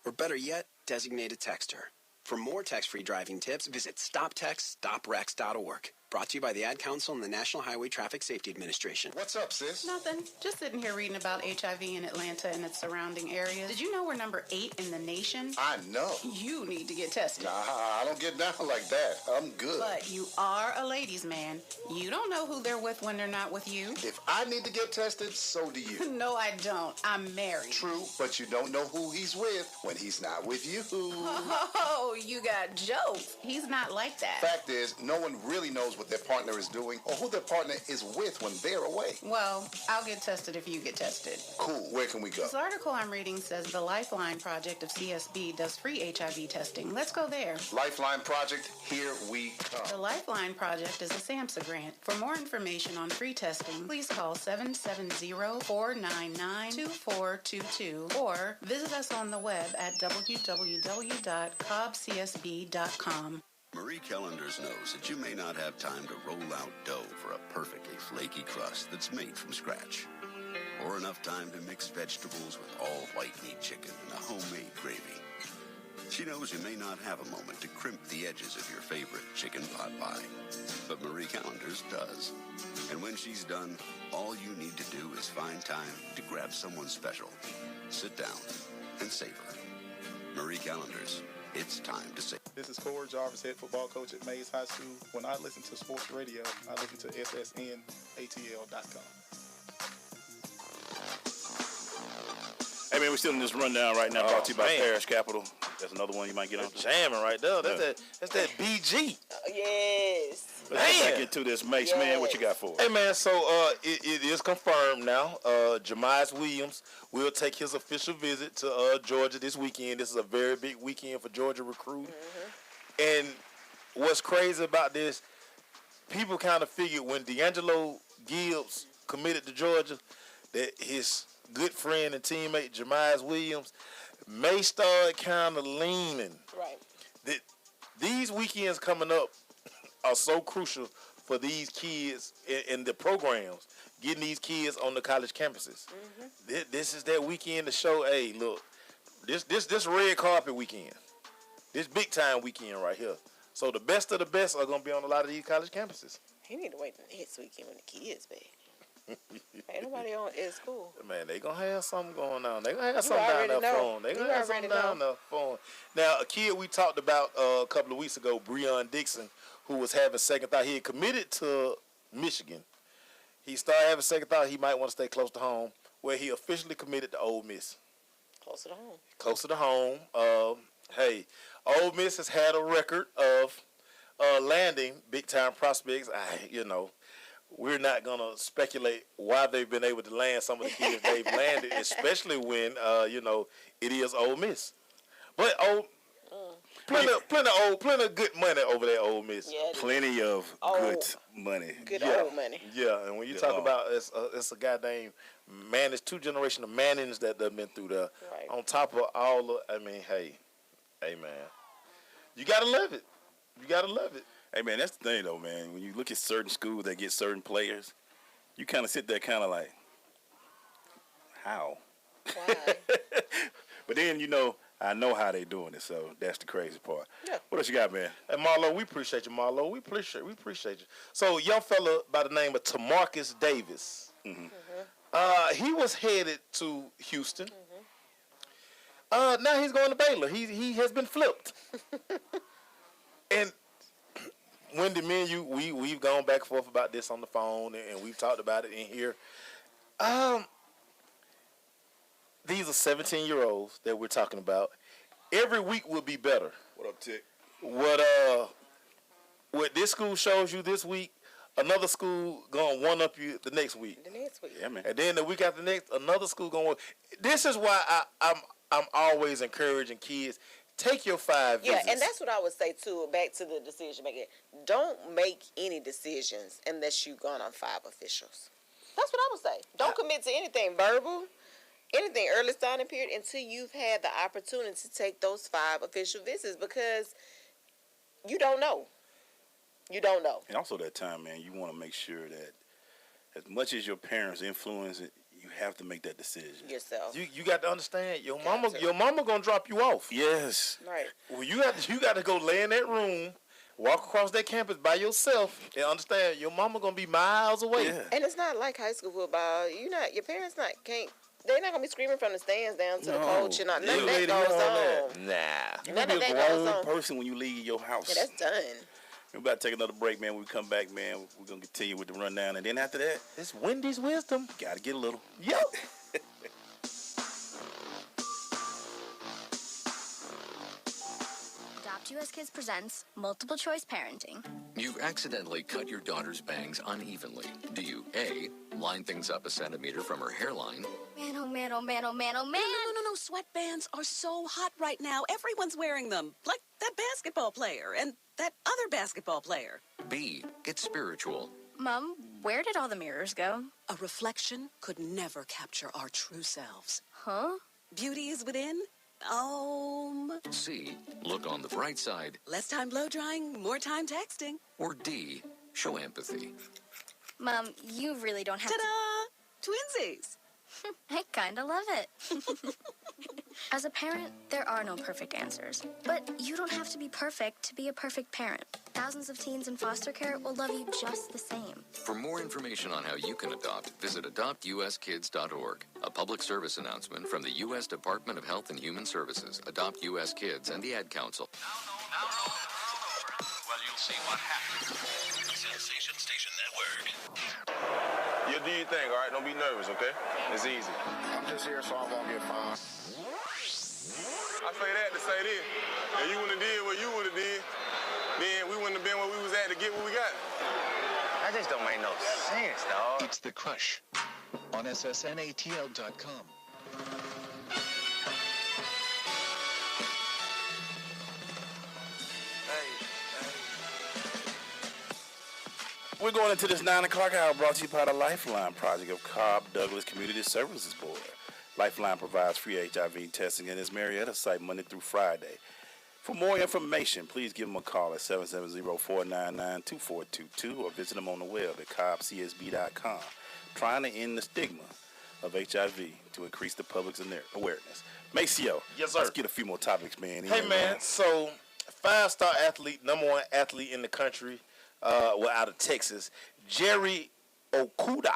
Or better yet, designate a texter. For more text-free driving tips, visit stoptextstoprex.org. Brought to you by the Ad Council and the National Highway Traffic Safety Administration. What's up, sis? Nothing. Just sitting here reading about HIV in Atlanta and its surrounding areas. Did you know we're number 8 in the nation? I know. You need to get tested. Nah, I don't get down like that. I'm good. But you are a ladies' man. You don't know who they're with when they're not with you. If I need to get tested, so do you. No, I don't. I'm married. True, but you don't know who he's with when he's not with you. Oh, you got jokes. He's not like that. Fact is, no one really knows what their partner is doing or who their partner is with when they're away. Well, I'll get tested if you get tested. Cool. Where can we go? This article I'm reading says the Lifeline Project of CSB does free HIV testing. Let's go there. Lifeline Project, here we come. The Lifeline Project is a SAMHSA grant. For more information on free testing, please call 770-499-2422 or visit us on the web at www.cobbcsb.com. Marie Callender's knows that you may not have time to roll out dough for a perfectly flaky crust that's made from scratch, or enough time to mix vegetables with all white meat chicken and a homemade gravy. She knows you may not have a moment to crimp the edges of your favorite chicken pot pie, but Marie Callender's does. And when she's done, all you need to do is find time to grab someone special, sit down, and savor. Marie Callender's. It's time to say. This is Corey Jarvis, head football coach at Mays High School. When I listen to sports radio, I listen to ssnatl.com. Hey man, we're still in this rundown right now, brought to you by Parish Capital. That's another one you might get on. Jamming right there. That's that BG. Yes. Let's get into this, Mace, man. What you got for us? Hey, man, so it is confirmed now. Jemias Williams will take his official visit to Georgia this weekend. This is a very big weekend for Georgia recruiting. And what's crazy about this, people kind of figured when D'Angelo Gibbs committed to Georgia that his good friend and teammate Jemias Williams may start kind of leaning. Right. These weekends coming up are so crucial for these kids in the programs, getting these kids on the college campuses. This is that weekend to show, hey, look, this red carpet weekend, this big time weekend right here. So the best of the best are going to be on a lot of these college campuses. He need to wait till next weekend when the kids back. Ain't nobody at school. Man, they gonna have something going on. They gonna have something down there for them. They gonna have something down there for them. Now, a kid we talked about a couple of weeks ago, Breon Dixon, who was having second thought. He had committed to Michigan. He started having second thought he might want to stay close to home, where he officially committed to Ole Miss. Closer to home. Closer to home. Hey, Ole Miss has had a record of landing big-time prospects. We're not going to speculate why they've been able to land some of the kids they've landed, especially when, it is Ole Miss. But plenty of good money over there, Ole Miss. Yeah, plenty of good money. Good old money. Yeah, and when you talk about it's a goddamn man, it's 2 generations of Mannings that have been through there. Right. On top of all of, hey man, you gotta love it. You gotta love it. Hey, man, that's the thing, though, man. When you look at certain schools that get certain players, you kind of sit there kind of like, how? Why? But then, I know how they doing it, so that's the crazy part. Yeah. What else you got, man? And Marlo, we appreciate you, Marlo. We appreciate you. So, young fella by the name of Tamarcus Davis. He was headed to Houston. Now he's going to Baylor. He has been flipped. And Wendy, me and you, we've gone back and forth about this on the phone, and we've talked about it in here. These are 17-year-olds that we're talking about. Every week will be better. What up, Tick? What this school shows you this week, another school gonna one up you the next week. The next week. Yeah, man. And then the week after next, another school gonna. This is why I'm always encouraging kids. Take your 5 visits. Yeah, and that's what I would say too. Back to the decision making. Don't make any decisions unless you've gone on 5 officials. That's what I would say. Don't commit to anything verbal, anything early signing period until you've had the opportunity to take those 5 official visits, because you don't know. You don't know. And also that time, man, you want to make sure that as much as your parents influence it, you have to make that decision yourself. You got to understand your mama gonna drop you off. Yes. Right. Well, you got to go lay in that room, walk across that campus by yourself, and understand your mama gonna be miles away. Yeah. And it's not like high school football. Your parents they're not gonna be screaming from the stands down to the coach and none of that goes on. Nah. You None be of a that goes grown on. person when you leave your house. Yeah, that's done. We're about to take another break, man. When we come back, man, we're going to continue with the rundown. And then after that, it's Wendy's Wisdom. Got to get a little. Yep. Adopt US Kids presents Multiple Choice Parenting. You've accidentally cut your daughter's bangs unevenly. Do you A, line things up a centimeter from her hairline? Man, oh man, oh man, oh man, oh man. No. Sweatbands are so hot right now. Everyone's wearing them. Like that basketball player and that other basketball player. B, get spiritual. Mom, where did all the mirrors go? A reflection could never capture our true selves. Huh? Beauty is within. C, look on the bright side. Less time blow drying, more time texting. Or D, show empathy. Mom, you really don't have Ta-da! Twinsies! I kinda love it. As a parent, there are no perfect answers. But you don't have to be perfect to be a perfect parent. Thousands of teens in foster care will love you just the same. For more information on how you can adopt, visit adoptuskids.org. A public service announcement from the U.S. Department of Health and Human Services, Adopt U.S. Kids, and the Ad Council. Well, you'll see what happens. Sensation Station Network. You do your thing, all right? Don't be nervous, okay? It's easy. I'm just here so I won't get fined. I say that to say this. If you wouldn't have did what you would have did, then we wouldn't have been where we was at to get what we got. That just don't make no sense, dog. It's The Crush on SSNATL.com. We're going into this 9 o'clock hour brought to you by the Lifeline Project of Cobb Douglas Community Services Board. Lifeline provides free HIV testing in its Marietta site Monday through Friday. For more information, please give them a call at 770-499-2422 or visit them on the web at cobbcsb.com. Trying to end the stigma of HIV to increase the public's awareness. Maceo, yes, sir. Let's get a few more topics, man. Hey, man. So, 5-star athlete, number 1 athlete in the country, out of Texas, Jerry Okuda.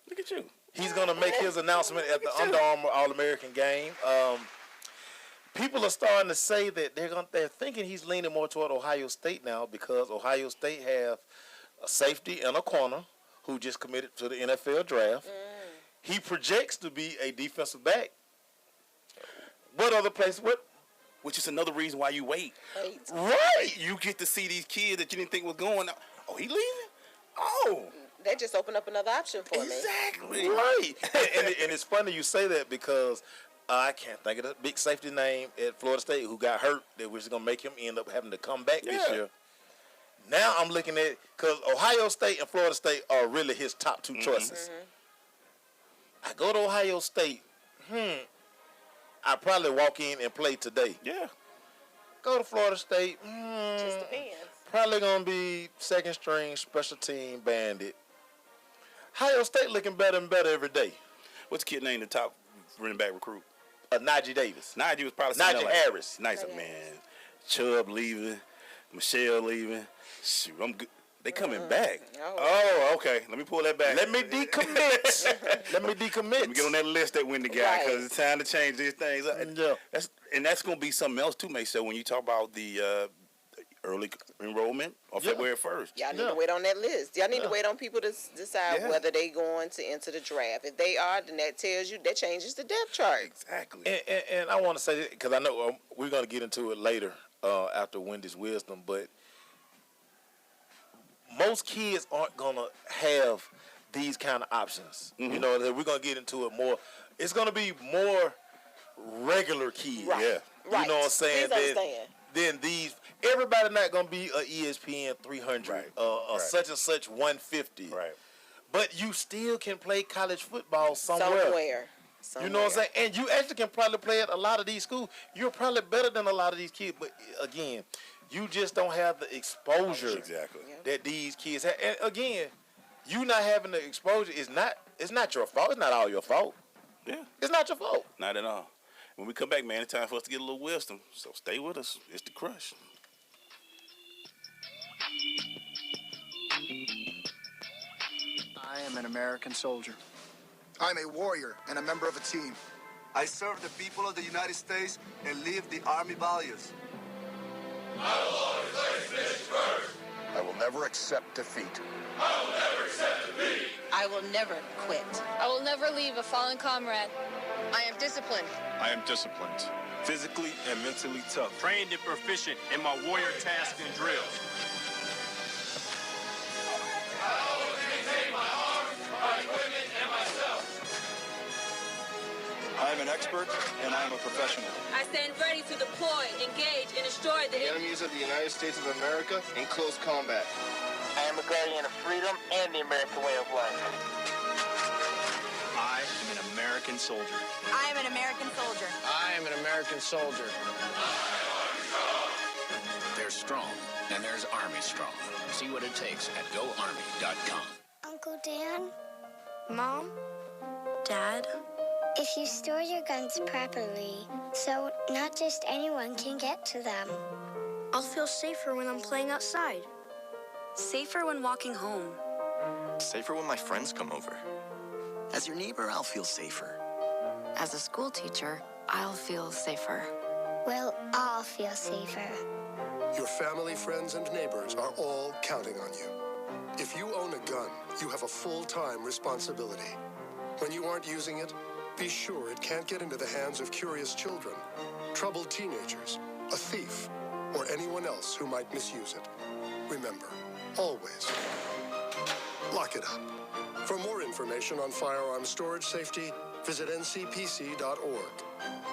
Look at you. He's going to make his announcement at the Under Armour All-American game. People are starting to say that they're thinking he's leaning more toward Ohio State now because Ohio State have a safety and a corner who just committed to the NFL draft. He projects to be a defensive back. What other place? Which is another reason why you wait. Right. You get to see these kids that you didn't think was going. Oh, he leaving? Oh. That just opened up another option for me. Exactly. Right. and it's funny you say that because I can't think of the big safety name at Florida State who got hurt that was going to make him end up having to come back this year. Now I'm looking at, because Ohio State and Florida State are really his top 2 choices. I go to Ohio State, I probably walk in and play today. Yeah. Go to Florida State, Just depends. probably going to be second string, special team, bandit. Ohio State looking better and better every day. What's the kid named the top running back recruit? Najee Davis. Najee was probably Najee Harris. Nice, man. Chubb leaving, Michelle leaving. Shoot, I'm good. They coming back. Oh, okay. Let me pull that back. Let me decommit. Let me get on that list that win the guy because it's time to change these things. Yeah. That's going to be something else too, May. So when you talk about the early enrollment on February 1st. Y'all need to wait on that list. Y'all need to wait on people to decide whether they going to enter the draft. If they are, then that tells you, that changes the depth chart. Exactly. And I want to say, because I know we're going to get into it later after Wendy's Wisdom, but most kids aren't going to have these kind of options. You know, that we're going to get into it more. It's going to be more regular kids. Right. Yeah. You know what I'm saying? Please understand. Then these, everybody not going to be a ESPN 300 or such and such 150. Right. But you still can play college football somewhere. You know what I'm saying? And you actually can probably play at a lot of these schools. You're probably better than a lot of these kids. But again, you just don't have the exposure that these kids have. And again, you not having the exposure is not. It's not your fault. It's not all your fault. Yeah. It's not your fault. Not at all. When we come back, man, it's time for us to get a little wisdom. So stay with us. It's The Crush. I am an American soldier. I'm a warrior and a member of a team. I serve the people of the United States and live the Army values. I will always place mission first. I will never accept defeat. I will never accept defeat. I will never quit. I will never leave a fallen comrade. I am disciplined. I am disciplined. Physically and mentally tough. Trained and proficient in my warrior tasks and drills. I always maintain my arms, my equipment, and myself. I am an expert and I am a professional. I stand ready to deploy, engage, and destroy the Enemies of the United States of America in close combat. I am a guardian of freedom and the American way of life. I am an American soldier. I am an American soldier. I am an American soldier. There's strong, and there's Army strong. See what it takes at GoArmy.com. Uncle Dan? Mom? Dad? If you store your guns properly, so not just anyone can get to them. I'll feel safer when I'm playing outside. Safer when walking home. Safer when my friends come over. As your neighbor, I'll feel safer. As a school teacher, I'll feel safer. We'll all feel safer. Your family, friends, and neighbors are all counting on you. If you own a gun, you have a full-time responsibility. When you aren't using it, be sure it can't get into the hands of curious children, troubled teenagers, a thief, or anyone else who might misuse it. Remember, always, lock it up. For more information on firearm storage safety, visit ncpc.org.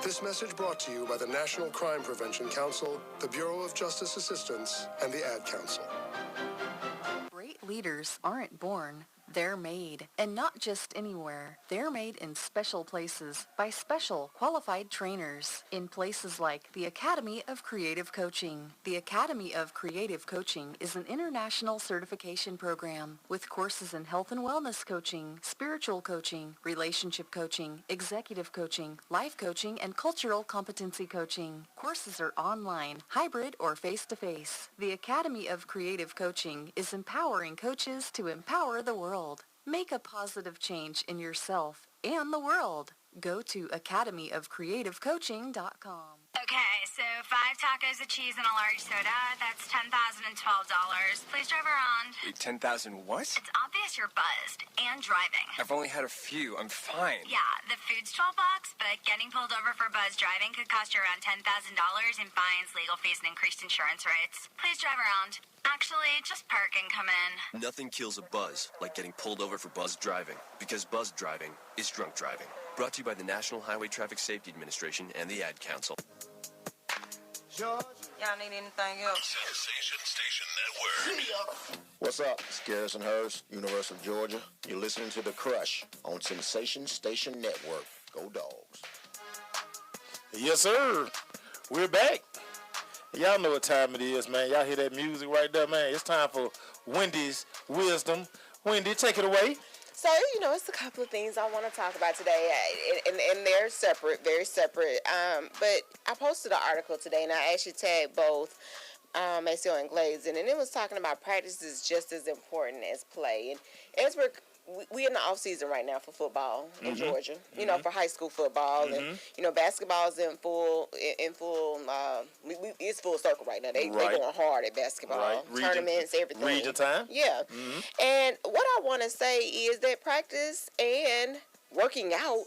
This message brought to you by the National Crime Prevention Council, the Bureau of Justice Assistance, and the Ad Council. Great leaders aren't born. They're made, and not just anywhere. They're made in special places by special qualified trainers in places like the Academy of Creative Coaching. The Academy of Creative Coaching is an international certification program with courses in health and wellness coaching, spiritual coaching, relationship coaching, executive coaching, life coaching, and cultural competency coaching. Courses are online, hybrid, or face-to-face. The Academy of Creative Coaching is empowering coaches to empower the world. Make a positive change in yourself and the world. Go to academyofcreativecoaching.com. Okay, so 5 tacos of cheese and a large soda. That's $10,012. Please drive around. Wait, 10,000 what? It's obvious you're buzzed and driving. I've only had a few. I'm fine. Yeah, the food's $12, but getting pulled over for buzz driving could cost you around $10,000 in fines, legal fees, and increased insurance rates. Please drive around. Actually, just park and come in. Nothing kills a buzz like getting pulled over for buzz driving, because buzz driving is drunk driving. Brought to you by the National Highway Traffic Safety Administration and the Ad Council. Y'all need anything else? Sensation Station Network. What's up? It's Garrison Hurst, University of Georgia. You're listening to The Crush on Sensation Station Network. Go Dogs. Yes, sir. We're back. Y'all know what time it is, man. Y'all hear that music right there, man. It's time for Wendy's Wisdom. Wendy, take it away. So, it's a couple of things I want to talk about today, and they're separate, very separate. But I posted an article today, and I actually tagged both Maceo and Glaze, and it was talking about practice is just as important as play. And as we're in the off season right now for football in Georgia, for high school football, and basketball's in full. It's full circle right now. They going hard at basketball, tournaments, everything. Region time. Yeah, and what I want to say is that practice and working out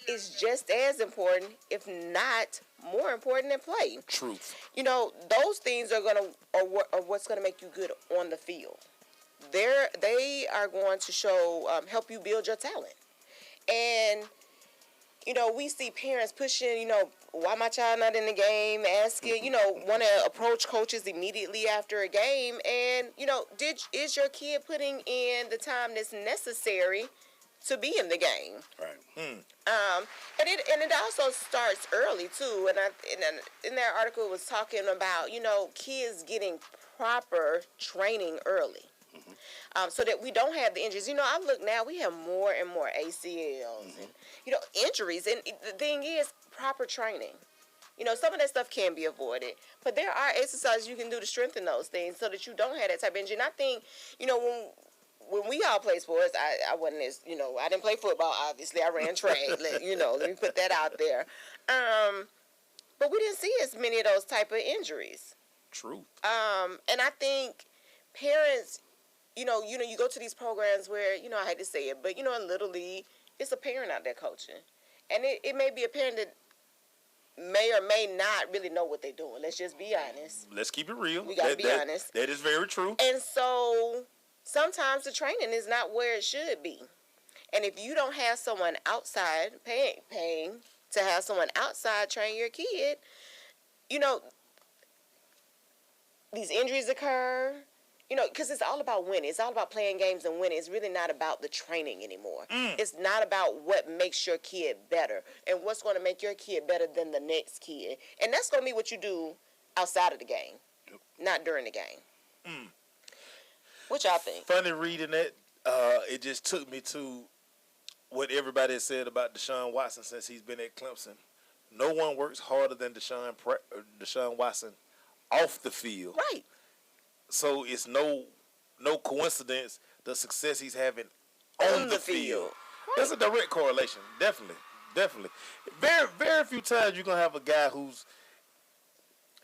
is just as important, if not more important, than play. Truth. Those things are what's gonna make you good on the field. They are going to show, help you build your talent. And, we see parents pushing, why my child not in the game, asking, want to approach coaches immediately after a game. And, is your kid putting in the time that's necessary to be in the game? Right. And it also starts early, too. And in that article, it was talking about, kids getting proper training early. so that we don't have the injuries. You know, I look now, we have more and more ACLs and, you know, injuries. And the thing is, proper training. You know, some of that stuff can be avoided, but there are exercises you can do to strengthen those things so that you don't have that type of injury. And I think, you know, when we all play sports, I wasn't as, you know, I didn't play football, obviously. I ran track, you know, let me put that out there. But we didn't see as many of those type of injuries. True. And I think parents, you know, you go to these programs where, you know, I hate to say it, but, you know, in Little League, it's a parent out there coaching. And it may be a parent that may or may not really know what they're doing. Let's just be honest. Let's keep it real. We got to be honest. That is very true. And so sometimes the training is not where it should be. And if you don't have someone outside paying to have someone outside train your kid, you know, these injuries occur, you know, because it's all about winning. It's all about playing games and winning. It's really not about the training anymore. It's not about what makes your kid better and what's going to make your kid better than the next kid. And that's going to be what you do outside of the game, not during the game. What y'all think? Funny reading that. It just took me to what everybody has said about Deshaun Watson since he's been at Clemson. No one works harder than Deshaun Watson off the field. Right. So it's no coincidence the success he's having on the field. Right. There's a direct correlation. Definitely. Very, very few times you're going to have a guy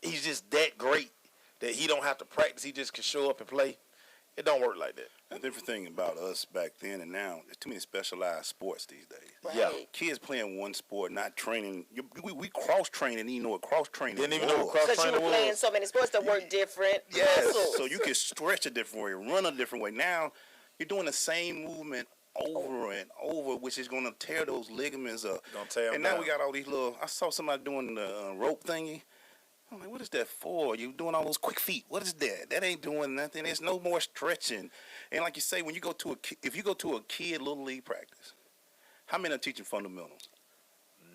he's just that great that he don't have to practice. He just can show up and play. It don't work like that. The different thing about us back then and now, there's too many specialized sports these days. Right. Yeah. Kids playing one sport, not training. We cross-training, you know what cross-training Didn't even know what cross-training was. Because you were playing so many sports that work different. Yes, muscles. so you can stretch a different way, run a different way. Now, you're doing the same movement over and over, which is going to tear those ligaments up. Gonna tear them and now down. we got all these little, I saw somebody doing the rope thingy. I'm like, what is that for? You doing all those quick feet. What is that? That ain't doing nothing. There's no more stretching. And like you say, when you go to if you go to a kid Little League practice, how many are teaching fundamentals?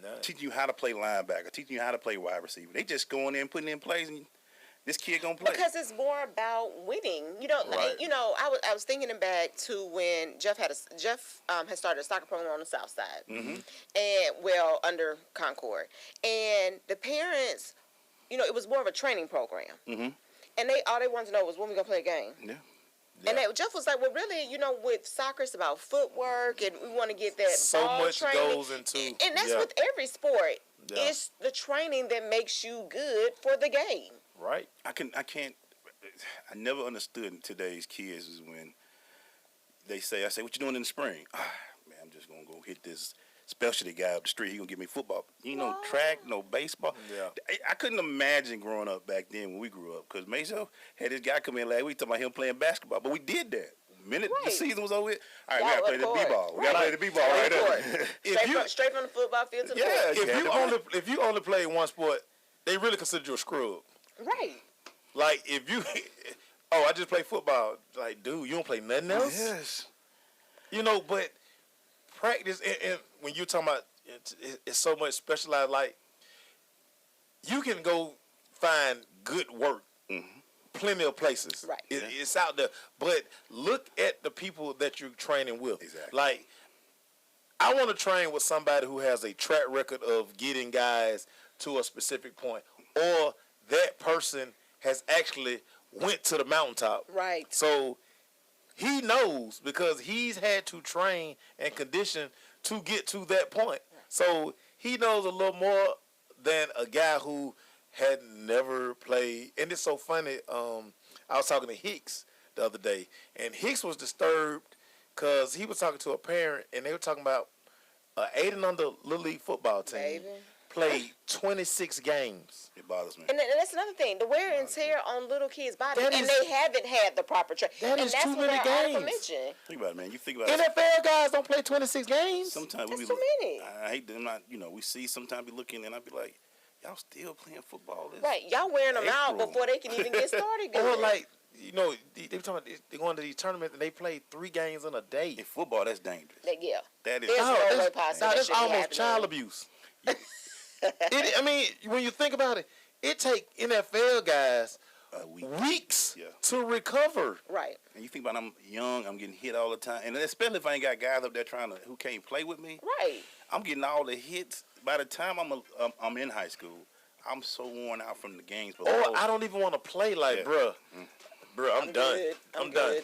None. Teaching you how to play linebacker, teaching you how to play wide receiver. They just going in, putting in plays, and this kid gonna play. Because it's more about winning. You know, Right. you know, I was thinking back to when Jeff had started a soccer program on the South Side, and under Concord, and the parents, you know, it was more of a training program, and all they wanted to know was when we gonna play a game. Yeah. And Jeff was like, well, really, you know, with soccer, it's about footwork, and we want to get that So ball much training. goes into And that's with every sport. It's the training that makes you good for the game. Right. I never understood today's kids is when I say, what you doing in the spring? Man, I'm just going to go hit this specialty guy up the street. He going to give me football. You know, track, no baseball. Yeah. I couldn't imagine growing up back then when we grew up, because Mesa had this guy come in last week talking about him playing basketball, but we did that. The minute the season was over with, all right, we got to play the b-ball. We got to play the b-ball right there. Straight from the football field to the court. If you only play one sport, they really consider you a scrub. Right. Like, if you, I just play football. Like, dude, you don't play nothing else? Yes. You know, but practice, and when you're talking about it's so much specialized, like, you can go find good work, plenty of places. Right. It's out there. But look at the people that you're training with. Exactly. Like, I want to train with somebody who has a track record of getting guys to a specific point, or that person has actually went to the mountaintop. Right. So he knows, because he's had to train and condition to get to that point. So he knows a little more than a guy who had never played. And it's so funny. I was talking to Hicks the other day, and Hicks was disturbed because he was talking to a parent, and they were talking about an 8 and under Little League football team. Baby. Played 26 games. It bothers me. And that's another thing, the wear and tear on little kids' bodies, That and is- they haven't had the proper training. That and is that's too what many that article games. mentioned. Think about it, man. You think about it. NFL guys don't play 26 games. Sometimes That's we too many. I hate them. Not, we see sometimes be looking, and I be like, y'all still playing football? This Right, y'all wearing them out April. before they can even get started. Or Good. like, they were talking about they going to these tournaments and they play 3 games in a day. In football, that's dangerous. Yeah. That is. There's no way that's, possible that that's should be almost happening. child abuse. I mean, when you think about it, it take NFL guys weeks Yeah. to recover. Right. And you think about I'm young, I'm getting hit all the time, and especially if I ain't got guys up there who can't play with me. Right. I'm getting all the hits. By the time I'm in high school, I'm so worn out from the games. Or I don't even want to play like, bruh, I'm done. Good. I'm done.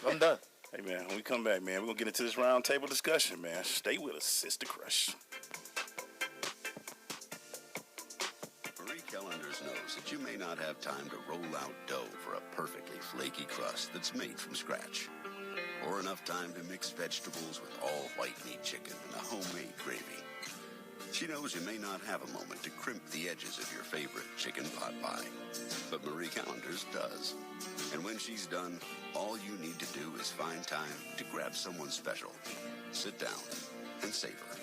I'm done. Hey, man, when we come back, man, we're going to get into this round table discussion, man. Stay with us, Sister Crush. Marie Callender's knows that you may not have time to roll out dough for a perfectly flaky crust that's made from scratch, or enough time to mix vegetables with all white meat chicken and a homemade gravy. She knows you may not have a moment to crimp the edges of your favorite chicken pot pie, but Marie Callender's does. And when she's done, all you need to do is find time to grab someone special, sit down, and savor.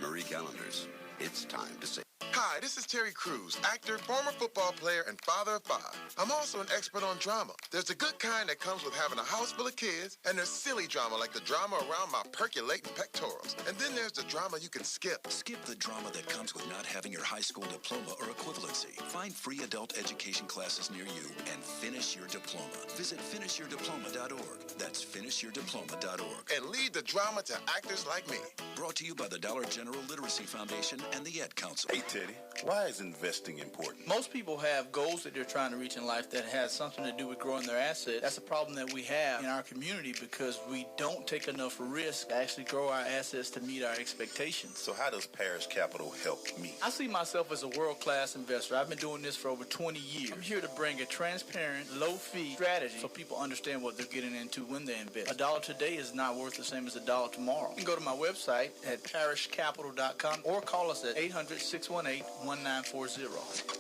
Marie Callender's, it's time to savor. Hi, this is Terry Crews, actor, former football player, and father of 5. I'm also an expert on drama. There's the good kind that comes with having a house full of kids, and there's silly drama like the drama around my percolating pectorals. And then there's the drama you can skip. Skip the drama that comes with not having your high school diploma or equivalency. Find free adult education classes near you and finish your diploma. Visit finishyourdiploma.org. That's finishyourdiploma.org. And leave the drama to actors like me. Brought to you by the Dollar General Literacy Foundation and the Ed Council. Hey, Teddy, why is investing important? Most people have goals that they're trying to reach in life that has something to do with growing their assets. That's a problem that we have in our community because we don't take enough risk to actually grow our assets to meet our expectations. So how does Parish Capital help me? I see myself as a world-class investor. I've been doing this for over 20 years. I'm here to bring a transparent, low-fee strategy so people understand what they're getting into when they invest. $1 today is not worth the same as $1 tomorrow. You can go to my website at parishcapital.com or call us at 800-618-1940.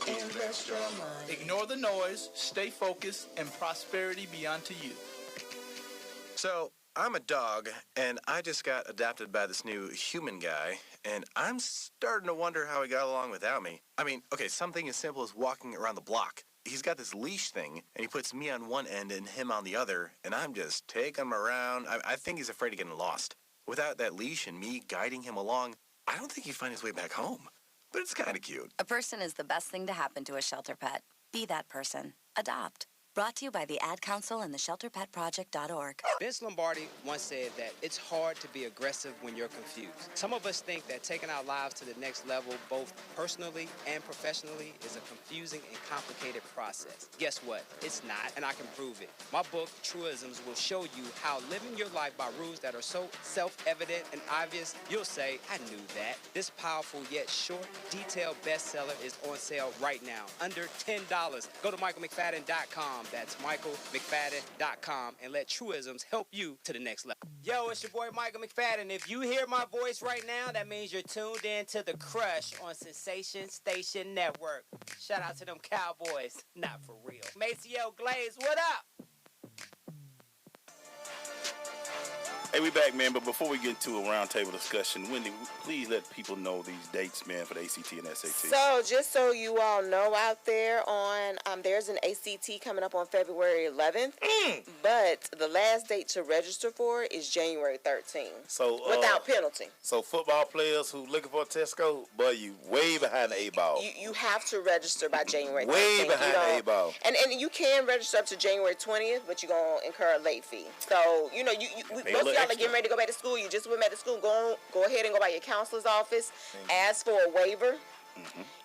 Invest your money. Ignore the noise, stay focused, and prosperity be unto you. So, I'm a dog, and I just got adopted by this new human guy, and I'm starting to wonder how he got along without me. I mean, okay, something as simple as walking around the block. He's got this leash thing, and he puts me on one end and him on the other, and I'm just taking him around. I think he's afraid of getting lost. Without that leash and me guiding him along, I don't think he'd find his way back home. But it's kind of cute. A person is the best thing to happen to a shelter pet. Be that person. Adopt. Brought to you by the Ad Council and the ShelterPetProject.org. Vince Lombardi once said that it's hard to be aggressive when you're confused. Some of us think that taking our lives to the next level, both personally and professionally, is a confusing and complicated process. Guess what? It's not, and I can prove it. My book, Truisms, will show you how living your life by rules that are so self-evident and obvious, you'll say, I knew that. This powerful yet short, detailed bestseller is on sale right now, under $10. Go to michaelmcfadden.com. That's michaelmcfadden.com, and let Truisms help you to the next level. Yo, it's your boy Michael McFadden. If you hear my voice right now, that means you're tuned in to The Crush on Sensation Station Network. Shout out to them Cowboys. Not for real. Maceo Glaze, what up? Hey, we back, man, but before we get into a roundtable discussion, Wendy, please let people know these dates, man, for the ACT and SAT. So, just so you all know out there, there's an ACT coming up on February 11th, but the last date to register for it is January 13th, so without penalty. So football players who looking for a test score, boy, you way behind the 8-ball. You have to register by January 13th. Way behind the 8-ball. And you can register up to January 20th, but you're going to incur a late fee. So, most of y'all are getting ready to go back to school. You just went back to school. Go ahead and go by your counselor's office. Ask for a waiver.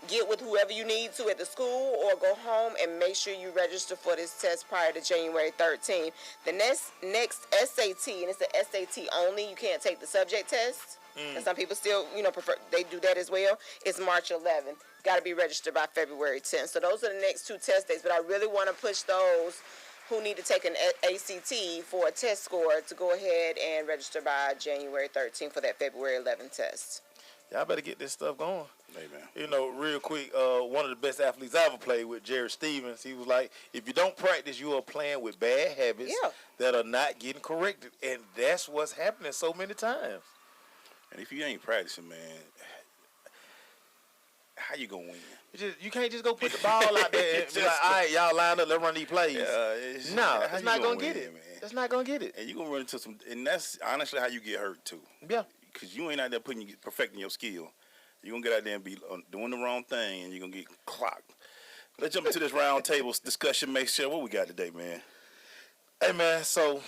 Get with whoever you need to at the school, or go home and make sure you register for this test prior to January 13th. The next SAT, and it's the SAT only. You can't take the subject test. And some people still, prefer they do that as well. It's March 11th. Got to be registered by February 10th. So those are the next 2 test dates. But I really want to push those who need to take an ACT for a test score to go ahead and register by January 13th for that February 11th test. Y'all better get this stuff going. Hey, man. Real quick, one of the best athletes I ever played with, Jared Stevens, he was like, if you don't practice, you are playing with bad habits that are not getting corrected. And that's what's happening so many times. And if you ain't practicing, man, how you going to win? You can't just go put the ball out there and be like, all right, y'all line up, let's run these plays. It's not going to get it. Man. That's not going to get it. And you're going to run into some, and that's honestly how you get hurt, too. Yeah. Because you ain't out there perfecting your skill. You're going to get out there and be doing the wrong thing, and you're going to get clocked. Let's jump into this round table discussion. Make sure what we got today, man. Hey, man. So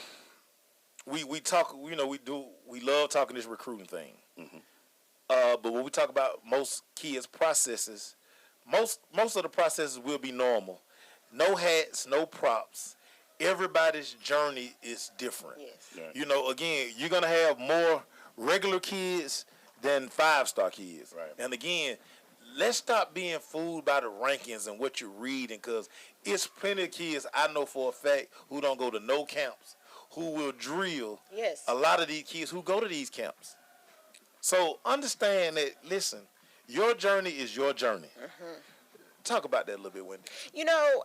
we talk. You know, we love talking this recruiting thing. Mm-hmm. But when we talk about most kids' processes, most of the processes will be normal. No hats, no props. Everybody's journey is different. Yes. Right. You know, again, you're gonna have more regular kids than 5-star kids. Right. And again, let's stop being fooled by the rankings and what you're reading, because it's plenty of kids I know for a fact who don't go to no camps, who will drill Yes. a lot of these kids who go to these camps. So understand that, listen, your journey is your journey. Mm-hmm. Talk about that a little bit, Wendy. You know,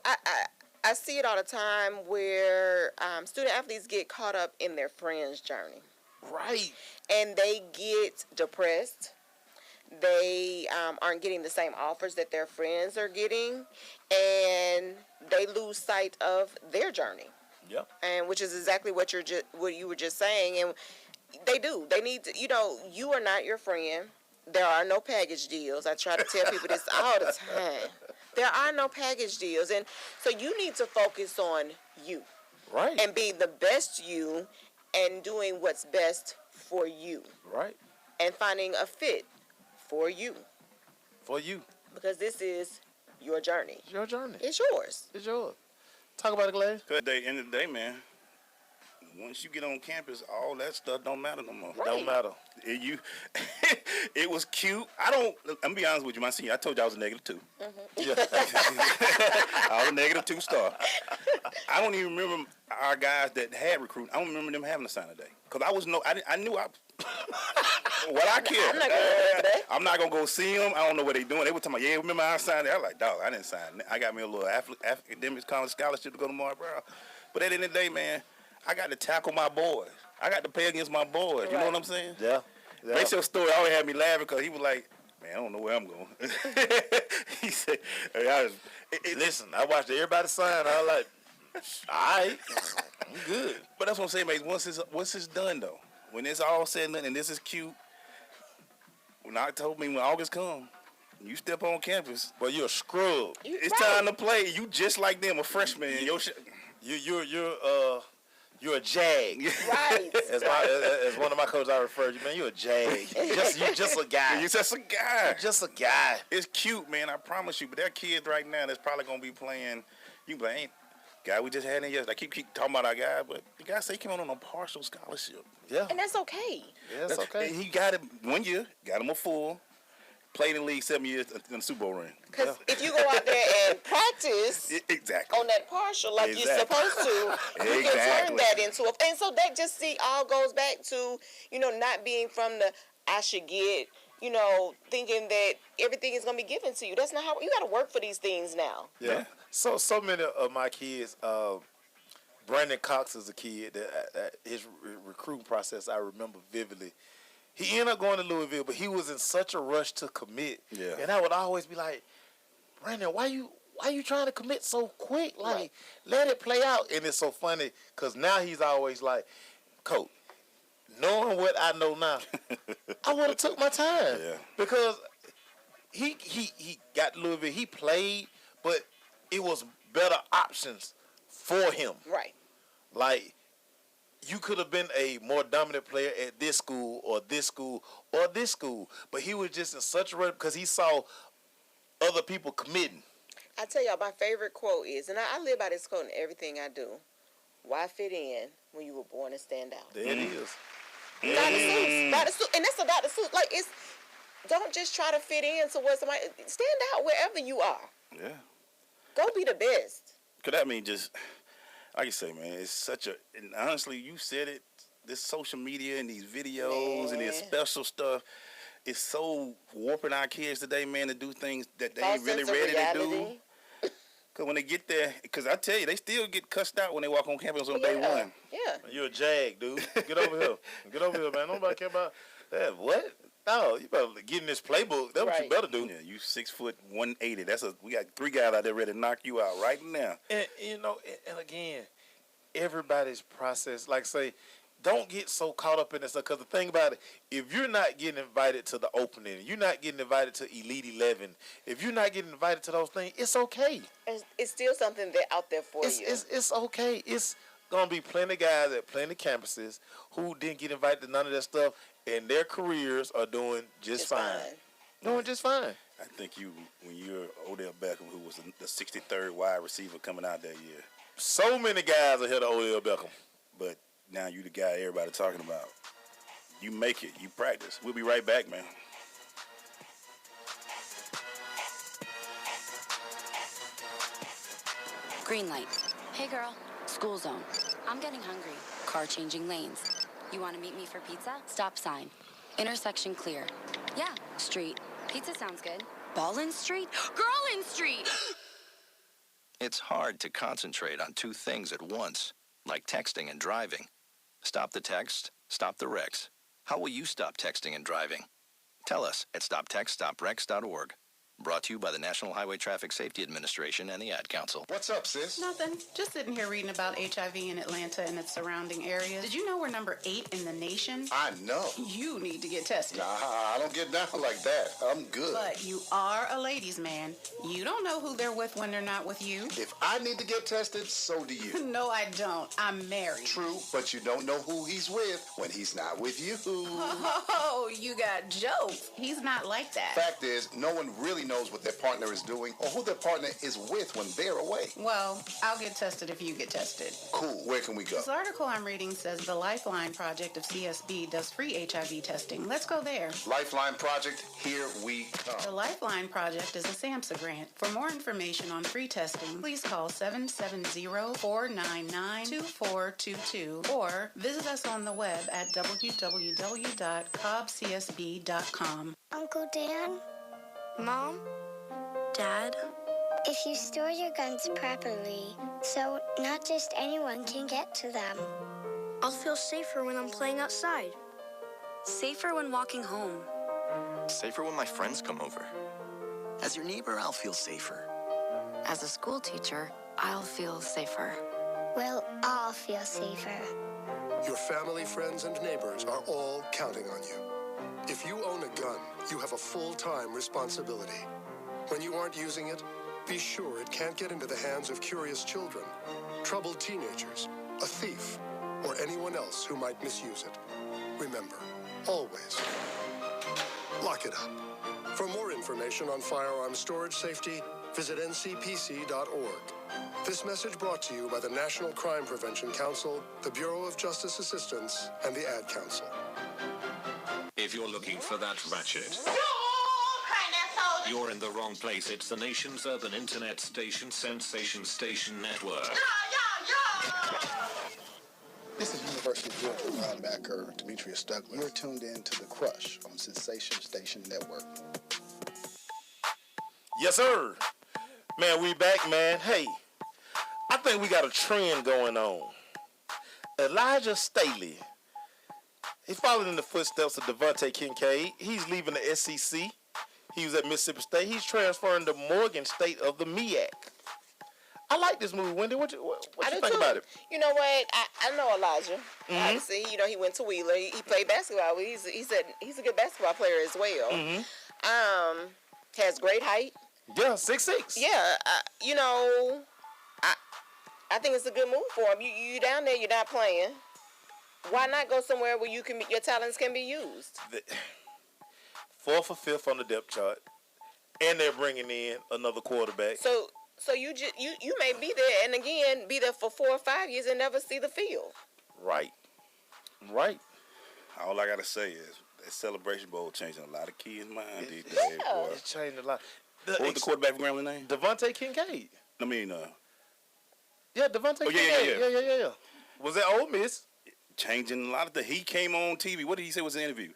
I see it all the time where student athletes get caught up in their friend's journey. Right. And they get depressed. They aren't getting the same offers that their friends are getting. And they lose sight of their journey. Yep. And which is exactly what you were just saying. And they do. They need to, you know, you are not your friend. There are no package deals. I try to tell people this all the time. There are no package deals. And so you need to focus on you. Right. And being the best you and doing what's best for you. Right. And finding a fit for you. For you. Because this is your journey. It's your journey. It's yours. It's yours. Talk about it, Glaze. At the end of the day, man, once you get on campus, all that stuff don't matter no more. Right. Don't matter. It was cute. I'm gonna be honest with you, my senior. I told you I was a -2. Mm-hmm. Yeah. I was a -2 star. I don't even remember our guys that had recruiting. I don't remember them having a sign day. Because I knew what I care. I'm not gonna go see them. I don't know what they doing. They were talking about, yeah, remember I signed it? I was like, dog, I didn't sign it. I got me a little academic college scholarship to go to Marlboro. But at the end of the day, man, I got to tackle my boys. I got to play against my boys. Right. You know what I'm saying? Yeah. Rachel's story always had me laughing because he was like, man, I don't know where I'm going. He said, listen, I watched everybody sign. I was like, all right, I'm good. But that's what I'm saying, mate. Once it's done, though, when it's all said and done, and this is cute, when August comes, you step on campus, but you're a scrub. It's time to play. You just like them, a freshman. You're a jag. Right. As one of my coaches I referred to, man, you're a jag. You're just a guy. You're just a guy. You're just a guy. It's cute, man. I promise you. But there are kids right now that's probably gonna be playing. You be like, ain't guy we just had in yesterday. I keep talking about our guy, but the guy say he came on a partial scholarship. Yeah. And that's okay. Yeah, that's okay. He got it 1 year, got him a full. Played in the league 7 years in the Super Bowl ring. Because if you go out there and practice exactly on that partial like you're supposed to, you can turn that into a... And so that just all goes back to, you know, not being from the I should get, you know, thinking that everything is going to be given to you. That's not how... You got to work for these things now. Yeah. So many of my kids... Brandon Cox is a kid that his recruiting process I remember vividly. He ended up going to Louisville, but he was in such a rush to commit. Yeah. And I would always be like, Brandon, why you trying to commit so quick? Like, let it play out. And it's so funny because now he's always like, Coach, knowing what I know now, I would have took my time. Yeah. Because he got Louisville, he played, but it was better options for him. Right. Like, you could have been a more dominant player at this school or this school or this school. But he was just in such a rush because he saw other people committing. I tell y'all, my favorite quote is, and I live by this quote in everything I do, why fit in when you were born to stand out? There it is. Dr. Seuss. And that's a Dr. Seuss. Like, don't just try to fit in to what somebody... Stand out wherever you are. Yeah. Go be the best. Because that mean just... Like you say, man, it's such a... And honestly, you said it. This social media and these videos and this special stuff is so warping our kids today, man, to do things that they ain't really ready to do. Because when they get there... Because I tell you, they still get cussed out when they walk on campus on day one. Yeah. You're a jag, dude. Get over here. Get over here, man. Nobody care about that. What? No, you better get in this playbook. That's what you better do. Yeah, you 6 foot 180. We got 3 guys out there ready to knock you out right now. And you know, and again, everybody's process. Like say, don't get so caught up in this stuff. Because the thing about it, if you're not getting invited to the opening, you're not getting invited to Elite 11, if you're not getting invited to those things, it's okay. It's still something that out there for you. It's okay. It's going to be plenty of guys at plenty of campuses who didn't get invited to none of that stuff, and their careers are doing just fine. Doing just fine. I think when you're Odell Beckham, who was the 63rd wide receiver coming out that year. So many guys ahead of Odell Beckham. But now you the guy everybody talking about. You make it. You practice. We'll be right back, man. Green light. Hey, girl. School zone. I'm getting hungry. Car changing lanes. You want to meet me for pizza? Stop sign. Intersection clear. Yeah, street. Pizza sounds good. Ballin Street? Girlin Street! It's hard to concentrate on two things at once, like texting and driving. Stop the text, stop the wrecks. How will you stop texting and driving? Tell us at stoptextstopwrecks.org. Brought to you by the National Highway Traffic Safety Administration and the Ad Council. What's up, sis? Nothing. Just sitting here reading about HIV in Atlanta and its surrounding areas. Did you know we're number 8 in the nation? I know. You need to get tested. Nah, I don't get down like that. I'm good. But you are a ladies' man. You don't know who they're with when they're not with you. If I need to get tested, so do you. No, I don't. I'm married. True, but you don't know who he's with when he's not with you. Oh, you got jokes. He's not like that. Fact is, no one really knows what their partner is doing or who their partner is with when they're away. Well, I'll get tested if you get tested. Cool. Where can we go? This article I'm reading says the Lifeline Project of CSB does free HIV testing. Let's go there. Lifeline Project, here we come. The Lifeline Project is a SAMHSA grant. For more information on free testing, please call 770-499-2422 or visit us on the web at www.cobbcsb.com. Uncle Dan? Mom? Dad? If you store your guns properly, so not just anyone can get to them, I'll feel safer when I'm playing outside. Safer when walking home. Safer when my friends come over. As your neighbor, I'll feel safer. As a school teacher, I'll feel safer. We'll all feel safer. Your family, friends, and neighbors are all counting on you. If you own a gun, you have a full-time responsibility. When you aren't using it, be sure it can't get into the hands of curious children, troubled teenagers, a thief, or anyone else who might misuse it. Remember, always, lock it up. For more information on firearm storage safety, visit ncpc.org. This message brought to you by the National Crime Prevention Council, the Bureau of Justice Assistance, and the Ad Council. If you're looking for that ratchet, you're in the wrong place. It's the nation's urban internet station, Sensation Station Network. This is University of Georgia linebacker Demetrius Douglas. You're tuned in to The Crush on Sensation Station Network. Yes, sir. Man, we back, man. Hey, I think we got a trend going on. Elijah Staley. He's following in the footsteps of Devontae Kincaid. He's leaving the SEC. He was at Mississippi State. He's transferring to Morgan State of the MEAC. I like this move, Wendy. What you think about it? You know what? I know Elijah. Obviously, he went to Wheeler. He played basketball. He's a good basketball player as well. Has great height. Yeah, 6'6". Yeah, I think it's a good move for him. You down there, you're not playing. Why not go somewhere where your talents can be used? 4th or 5th on the depth chart, and they're bringing in another quarterback. So you may be there, and again be there for 4 or 5 years and never see the field. Right. All I gotta say is that Celebration Bowl changing a lot of kids' minds these days. Boy. It's changed a lot. What was the quarterback for Grambling name? Devontae Kincaid. I mean, yeah, Devontae Kincaid. Yeah. Was that Ole Miss? Changing a lot of he came on TV. What did he say was the interview?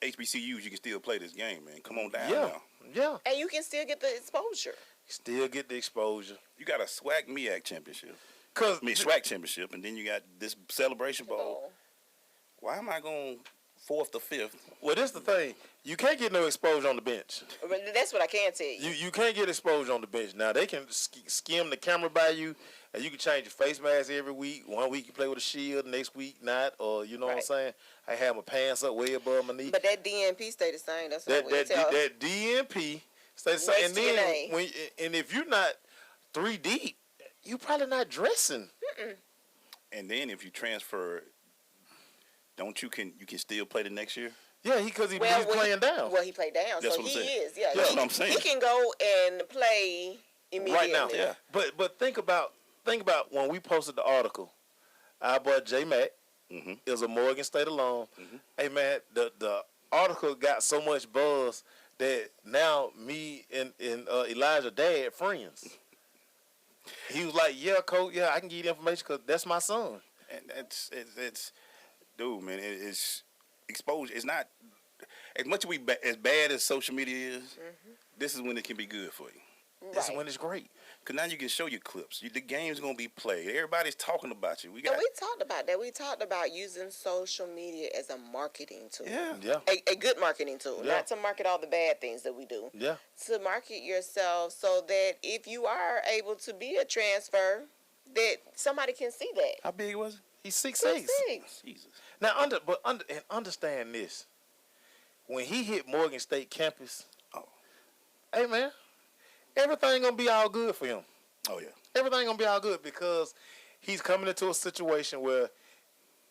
HBCUs, you can still play this game, man. Come on down now. Yeah. And you can still get the exposure. Still get the exposure. You got a SWAC MEAC championship. SWAC championship, and then you got this Celebration Bowl. Why am I going 4th or 5th? Well, this is the thing. You can't get no exposure on the bench. That's what I can tell you. You can't get exposure on the bench. Now, they can skim the camera by you, And you can change your face mask every week. One week you play with a shield, next week not, or you know what I'm saying? I have my pants up way above my knee. But that DNP stay the same. That's what we tell. That DNP stay the same. And then if you're not 3 deep, you probably not dressing. And then if you transfer, you can still play the next year? Yeah, because he's playing down. Well, he played down, That's so what I'm he saying. is. Yeah, That's what I'm saying. He can go and play immediately. Right now, yeah. But think about when we posted the article. Our boy J Mac is a Morgan State alum. Hey man, the article got so much buzz that now me and Elijah dad friends. He was like, "Yeah, coach, yeah, I can give you the information because that's my son." And it's dude, man, it's exposure. It's not as much as bad as social media is. This is when it can be good for you. Right. This is when it's great. Because now you can show your clips. The game's going to be played. Everybody's talking about you. We talked about that. We talked about using social media as a marketing tool. Yeah. A good marketing tool. Yeah. Not to market all the bad things that we do. Yeah. To market yourself so that if you are able to be a transfer, that somebody can see that. How big was it? He's 6'6". Jesus. Now, understand this. When he hit Morgan State campus, hey, man, everything going to be all good for him. Oh, yeah. Everything going to be all good because he's coming into a situation where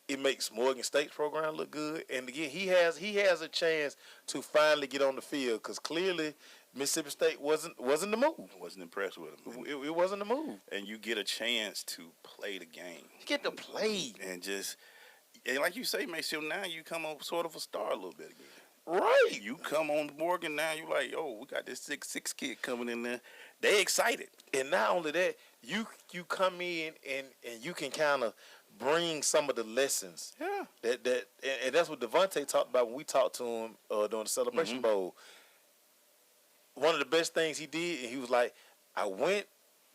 it makes Morgan State's program look good. And, again, he has a chance to finally get on the field because clearly Mississippi State wasn't the move. Wasn't impressed with him. It wasn't the move. And you get a chance to play the game. You get to play. And like you say, Maceo, now you come on sort of a star a little bit again. Right. You come on Morgan now, you like, oh, we got this 6'6" kid coming in there. They excited. And not only that, you come in and you can kind of bring some of the lessons. Yeah. And that's what Devontae talked about when we talked to him during the Celebration Bowl. One of the best things he did, and he was like, I went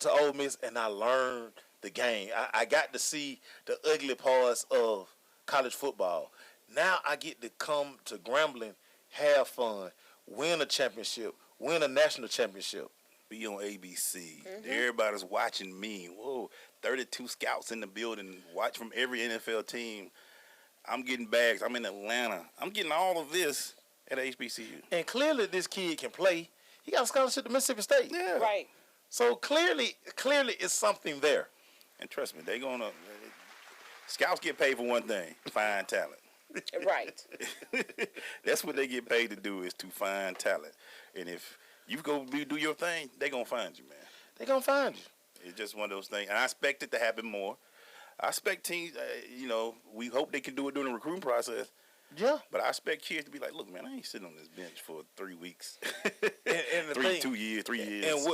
to Ole Miss and I learned the game. I got to see the ugly parts of college football. Now I get to come to Grambling, have fun, win a championship, win a national championship. Be on ABC. Everybody's watching me. Whoa, 32 scouts in the building. Watch from every NFL team. I'm getting bags. I'm in Atlanta. I'm getting all of this at HBCU. And clearly this kid can play. He got a scholarship to Mississippi State. Yeah. Right. So clearly it's something there. And trust me, scouts get paid for one thing, find talent. Right. That's what they get paid to do, is to find talent. And if you go do your thing, they going to find you, man. They going to find you. It's just one of those things. And I expect it to happen more. I expect teams, we hope they can do it during the recruiting process. Yeah. But I expect kids to be like, look, man, I ain't sitting on this bench for 3 weeks. and 2 years, 3 years.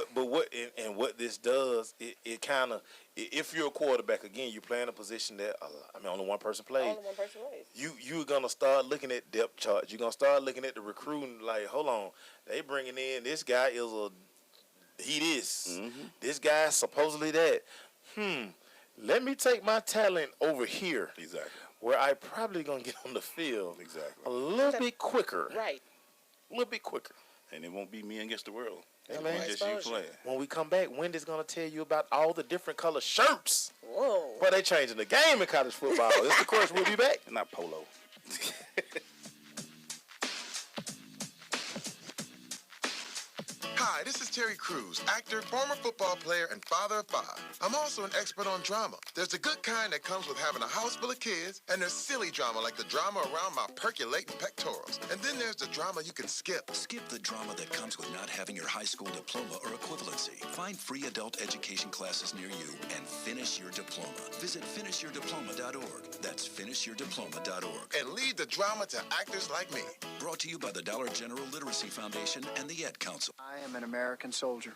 And what this does, it kind of, if you're a quarterback, again, you're playing a position that, only one person plays. Only one person plays. You're going to start looking at depth charts. You're going to start looking at the recruiting, like, hold on, they bringing in, this guy is this. This guy supposedly that. Let me take my talent over here. Exactly. Where I probably going to get on the field. Exactly. A little bit quicker. Right. A little bit quicker. And it won't be me against the world. Hey, man, just you playing. When we come back, Wendy's going to tell you about all the different color shirts. Whoa. But they changing the game in college football. It's the Crush. We'll be back. Not polo. Hi, this is Terry Crews, actor, former football player, and father of 5. I'm also an expert on drama. There's the good kind that comes with having a house full of kids, and there's silly drama like the drama around my percolating pectorals. And then there's the drama you can skip. Skip the drama that comes with not having your high school diploma or equivalency. Find free adult education classes near you and finish your diploma. Visit finishyourdiploma.org. That's finishyourdiploma.org. And lead the drama to actors like me. Brought to you by the Dollar General Literacy Foundation and the Ed Council. I am an American soldier.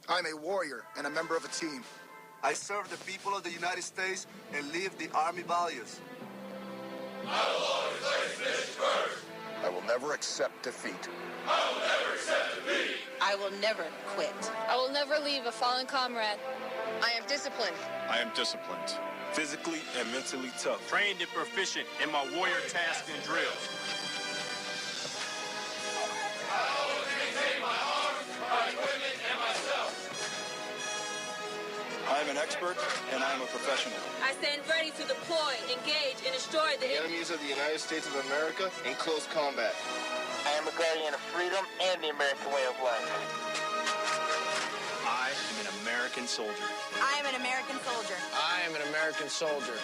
I'm a warrior and a member of a team. I serve the people of the United States and live the Army values. I will always place finish first. I will never accept defeat. I will never accept defeat. I will never quit. I will never leave a fallen comrade. I am disciplined. I am disciplined. Physically and mentally tough. Trained and proficient in my warrior tasks and drills. I always maintain my arms, my equipment, and myself. I am an an expert, and I am a professional. I stand ready to deploy, engage, and destroy the enemies of the United States of America in close combat. I am a guardian of freedom and the American way of life. I am an American soldier. I am an American soldier. I am an American soldier.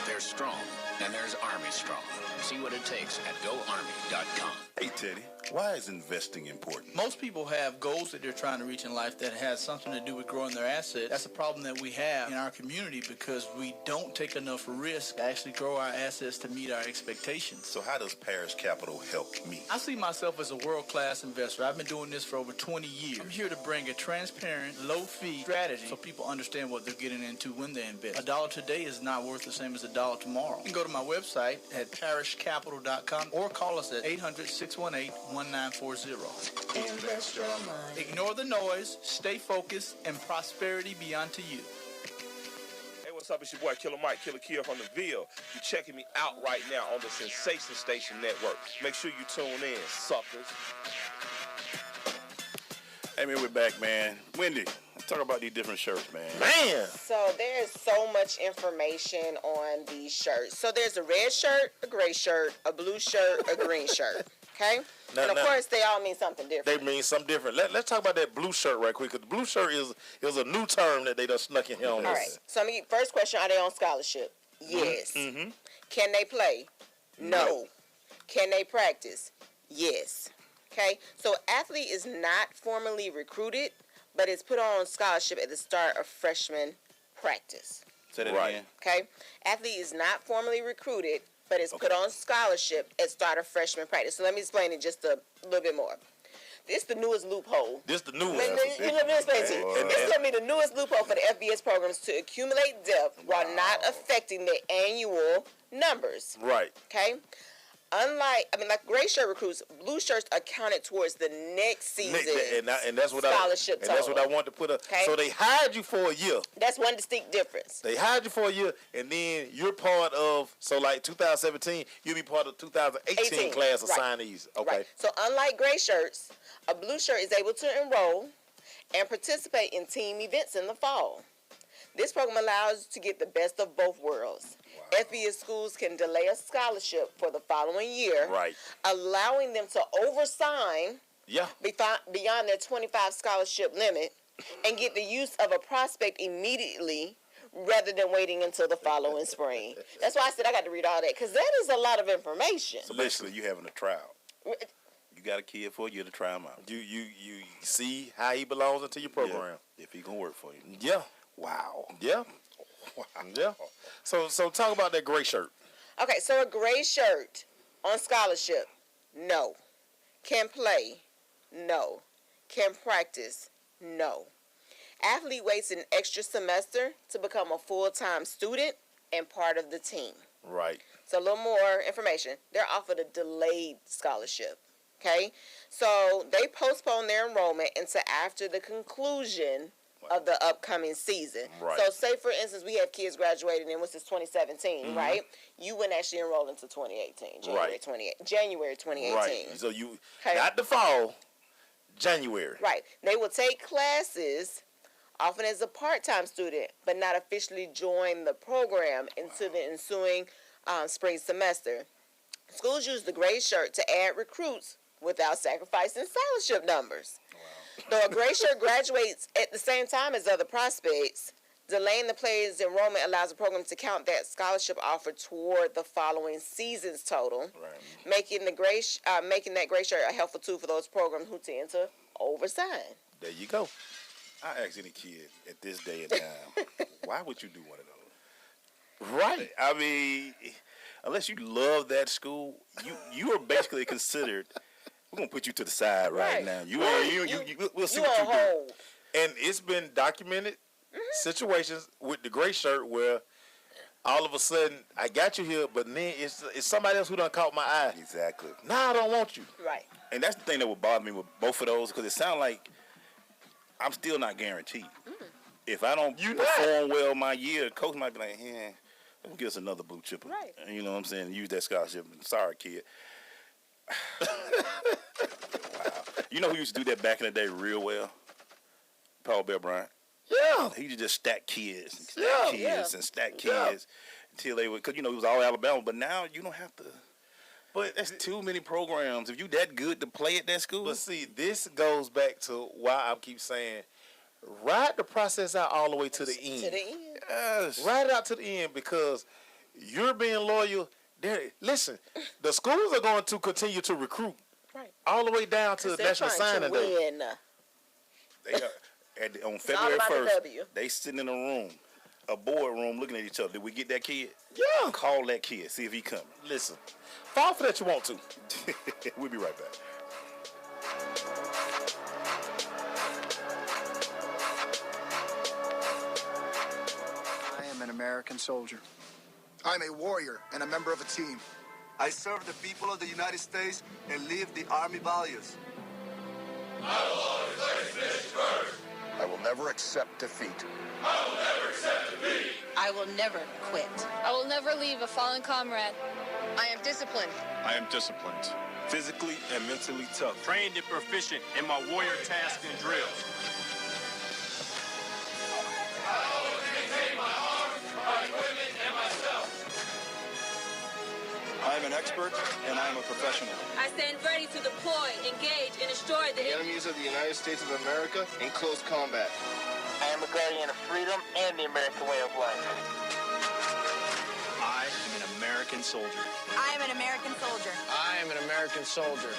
There's strong, and there's Army strong. See what it takes at GoArmy.com. Hey, Teddy, why is investing important? Most people have goals that they're trying to reach in life that has something to do with growing their assets. That's a problem that we have in our community because we don't take enough risk to actually grow our assets to meet our expectations. So how does Parish Capital help me? I see myself as a world-class investor. I've been doing this for over 20 years. I'm here to bring a transparent, low-fee strategy so people understand what they're getting into when they invest. $1 today is not worth the same as $1 tomorrow. You can go to my website at parishcapital.com or call us at 800-618-1940. Invest your money. Ignore the noise, stay focused, and prosperity be unto you. Hey, what's up? It's your boy Killer Mike, Killer Kill from the Ville. You're checking me out right now on the Sensation Station Network. Make sure you tune in, suckers. Hey, man, we're back, man. Wendy, let's talk about these different shirts, man. Man! So there's so much information on these shirts. So there's a red shirt, a gray shirt, a blue shirt, a green shirt. Okay? And of course, they all mean something different. They mean something different. Let's talk about that blue shirt right quick. Cause the blue shirt is a new term that they done snuck in here on All us. right. So first question, are they on scholarship? Yes. Mm-hmm. Can they play? No. Can they practice? Yes. Okay? So athlete is not formally recruited, but is put on scholarship at the start of freshman practice. Say that again. Okay? Athlete is not formally recruited, but is put on scholarship at start of freshman practice. So let me explain it just a little bit more. This is the newest loophole. This the new one. Let me explain to you. This is going to be the newest loophole for the FBS programs to accumulate depth while not affecting their annual numbers. Right. Okay? Like gray shirt recruits, blue shirts are counted towards the next season. And that's what scholarship that's what I want to put up. Okay? So they hired you for a year. That's one distinct difference. They hired you for a year, and then you're part of, 2017, you'll be part of 2018 class of signees. Okay. Right. So unlike gray shirts, a blue shirt is able to enroll and participate in team events in the fall. This program allows you to get the best of both worlds. Wow. FBS schools can delay a scholarship for the following year, allowing them to oversign beyond their 25 scholarship limit and get the use of a prospect immediately rather than waiting until the following spring. That's why I said I got to read all that, because that is a lot of information. So basically, you're having a trial. You got a kid for a year to try him out. You see how he belongs into your program. Yeah, if he gonna work for you. Yeah. Wow. Yeah. Wow. Yeah. So talk about that gray shirt. Okay, so a gray shirt on scholarship, no. Can play, no. Can practice, no. Athlete waits an extra semester to become a full-time student and part of the team. Right. So a little more information. They're offered a delayed scholarship. Okay? So they postpone their enrollment until after the conclusion of the upcoming season. Right. So say, for instance, we have kids graduating in, what's this, 2017, right? You wouldn't actually enroll until 2018, January 2018. Right. So you, not the fall, January. Right. They will take classes, often as a part-time student, but not officially join the program until the ensuing spring semester. Schools use the gray shirt to add recruits without sacrificing scholarship numbers. Though a gray shirt graduates at the same time as other prospects, delaying the player's enrollment allows the program to count that scholarship offer toward the following season's total, making that gray shirt a helpful tool for those programs who tend to oversign. There you go. I ask any kid at this day and time, why would you do one of those? Right. I mean, unless you love that school, you are basically considered. We're gonna put you to the side right now. We'll see what you do. And it's been documented situations with the gray shirt where all of a sudden I got you here, but then it's somebody else who done caught my eye. Exactly. Now I don't want you. Right. And that's the thing that would bother me with both of those, because it sounds like I'm still not guaranteed. If I don't perform well my year, coach might be like, let me give us another blue chipper. Right. You know what I'm saying? Use that scholarship. Sorry, kid. Wow. You know who used to do that back in the day real well? Paul Bear Bryant. Yeah. He just stack kids, and stack kids until they would, because, you know, he was all Alabama. But now you don't have to. But that's too many programs. If you that good to play at that school. But see, this goes back to why I keep saying, ride the process out all the way to the end. To the end. Yes. Ride it out to the end because you're being loyal. Listen, the schools are going to continue to recruit. Right. All the way down to the National Signing Day. They are, on February 1st, they sitting in a room, a boardroom, looking at each other. Did we get that kid? Yeah. Call that kid. See if he coming. Listen, fall for that you want to. We'll be right back. I am an American soldier. I'm a warrior and a member of a team. I serve the people of the United States and live the Army values. I will always place finish first. I will never accept defeat. I will never accept defeat. I will never quit. I will never leave a fallen comrade. I am disciplined. I am disciplined, physically and mentally tough, trained and proficient in my warrior tasks and drills. I always maintain my arms, my equipment, and myself. I am an expert, and I am a professional. I stand ready to deploy, engage, and destroy the enemies of the United States of America in close combat. I am a guardian of freedom and the American way of life. I am an American soldier. I am an American soldier. I am an American soldier.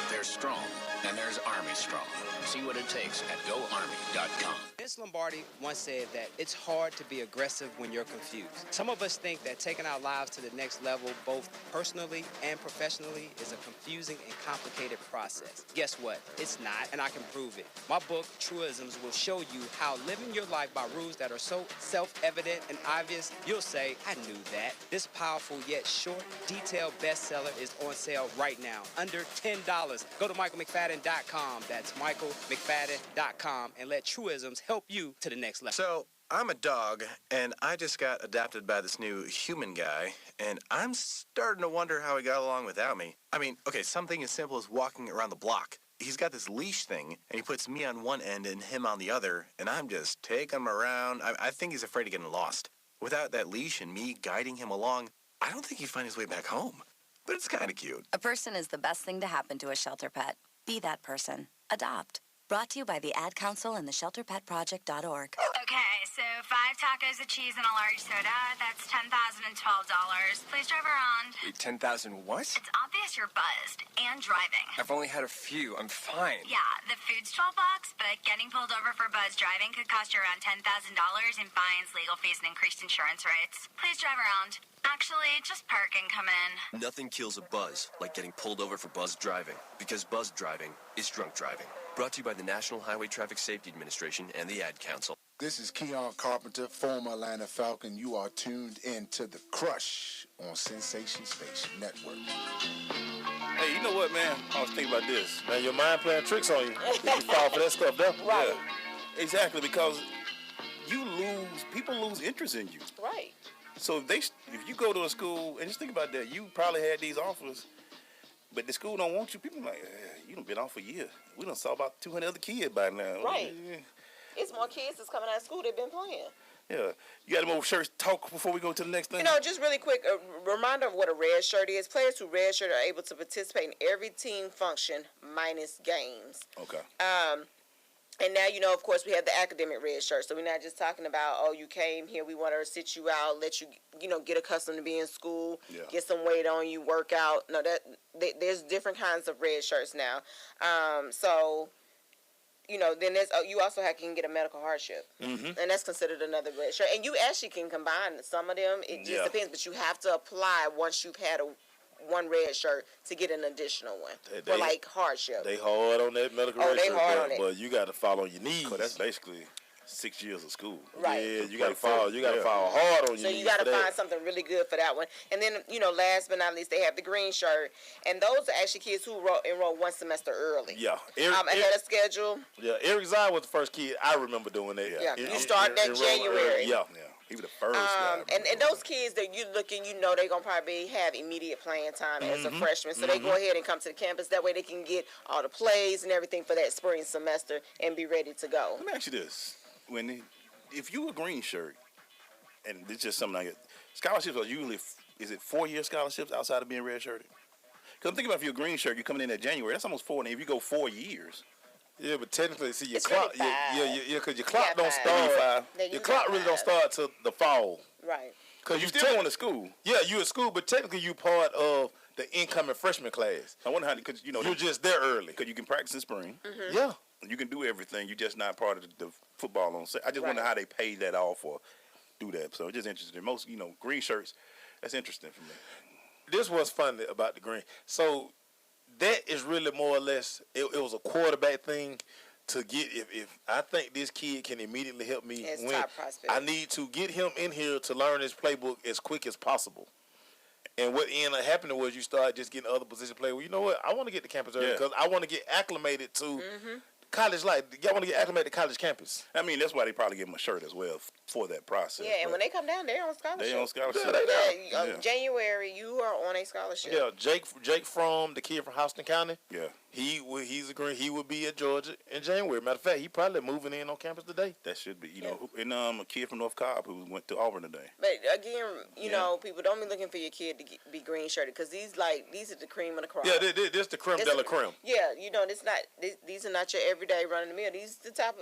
There's strong, and there's Army strong. See what it takes at GoArmy.com. Vince Lombardi once said that it's hard to be aggressive when you're confused. Some of us think that taking our lives to the next level, both personally and professionally, is a confusing and complicated process. Guess what? It's not, and I can prove it. My book, Truisms, will show you how living your life by rules that are so self-evident and obvious, you'll say, I knew that. This powerful yet short, detailed bestseller is on sale right now, under $10. Go to MichaelMcFadden.com. That's MichaelMcFadden.com, and let Truisms help you to the next level. So, I'm a dog, and I just got adopted by this new human guy, and I'm starting to wonder how he got along without me. I mean, okay, something as simple as walking around the block. He's got this leash thing, and he puts me on one end and him on the other, and I'm just taking him around. I think he's afraid of getting lost. Without that leash and me guiding him along, I don't think he'd find his way back home. But it's kind of cute. A person is the best thing to happen to a shelter pet. Be that person. Adopt. Brought to you by the Ad Council and the ShelterPetProject.org. Okay, so 5 tacos of cheese and a large soda. That's $10,012. Please drive around. Wait, 10,000 what? It's obvious you're buzzed and driving. I've only had a few. I'm fine. Yeah, the food's $12, but getting pulled over for buzz driving could cost you around $10,000 in fines, legal fees, and increased insurance rates. Please drive around. Actually, just park and come in. Nothing kills a buzz like getting pulled over for buzz driving, because buzz driving is drunk driving. Brought to you by the National Highway Traffic Safety Administration and the Ad Council. This is Keon Carpenter, former Atlanta Falcon. You are tuned in to The Crush on Sensation Station Network. Hey, you know what, man? I was thinking about this. Man, your mind playing tricks on you. You fall for that stuff, though. Right. Yeah, exactly, because people lose interest in you. Right. So if you go to a school, and just think about that, you probably had these offers, but the school don't want you. People like, you done been off for a year. We done saw about 200 other kids by now. Right. It's more kids that's coming out of school they've been playing. Yeah. You got more shirts talk before we go to the next thing? You know, just really quick, a reminder of what a red shirt is. Players who red shirt are able to participate in every team function minus games. Okay. And now, you know, of course, we have the academic red shirt. So we're not just talking about, oh, you came here, we want to sit you out, let you, get accustomed to being in school, get some weight on you, work out. No, there's different kinds of red shirts now. Then you also can get a medical hardship. Mm-hmm. And that's considered another red shirt. And you actually can combine some of them. It just depends. But you have to apply once you've had one red shirt to get an additional one for hardship. They hard on that medical red shirt. Hard on it. But you got to fall on your knees. That's basically 6 years of school. Right. Yeah, you got to fall. You got to fall hard on your knees. So you got to find something really good for that one. And then, last but not least, they have the green shirt. And those are actually kids who enrolled one semester early. Yeah. Ahead of schedule. Yeah. Eric Zion was the first kid I remember doing that. Yeah. You start that January. Yeah. He was the first guy. And those kids that you looking, you know, they're gonna probably have immediate playing time as a freshman. So they go ahead and come to the campus. That way they can get all the plays and everything for that spring semester and be ready to go. Let me ask you this: if you a green shirt, and it's just something like it, scholarships are usually is it 4-year scholarships outside of being redshirted? Because I'm thinking about if you're a green shirt, you're coming in January. That's almost 4. And if you go 4 years. Yeah, but technically, see, your It's clock, really because your clock Yeah, don't 5. start. Then you Your clock got really don't 5. start till the fall. Right. Because You still going to school. Yeah, you at school, but technically you part of the incoming freshman class. I wonder how, because you know You're just there early. because you can practice in spring. Yeah. You can do everything. You're just not part of the football on set. I just wonder how they pay that off or do that. So it's just interesting. Most, green shirts, that's interesting for me. This was funny about the green. So that is really more or less, it was a quarterback thing to get, if I think this kid can immediately help me As win, top prospect. I need to get him in here to learn his playbook as quick as possible. And what ended up happening was you start just getting other position players. Well, you know what? I want to get to campus early because I want to get acclimated to college life. Y'all want to get acclimated to college campus. I mean, that's why they probably give them a shirt as well for that process. Yeah, and when they come down, they're on scholarship. They on scholarship. Yeah, January, you are on a scholarship. Yeah, Jake Fromm, the kid from Houston County. Yeah. He's agreeing he would be at Georgia in January. Matter of fact, he probably moving in on campus today. That should be, and a kid from North Cobb who went to Auburn today. But again, you know, people don't be looking for your kid to be green shirted because these are the cream of the crop. Yeah, this the creme de la creme. Yeah, these are not your everyday run of the mill. These the top,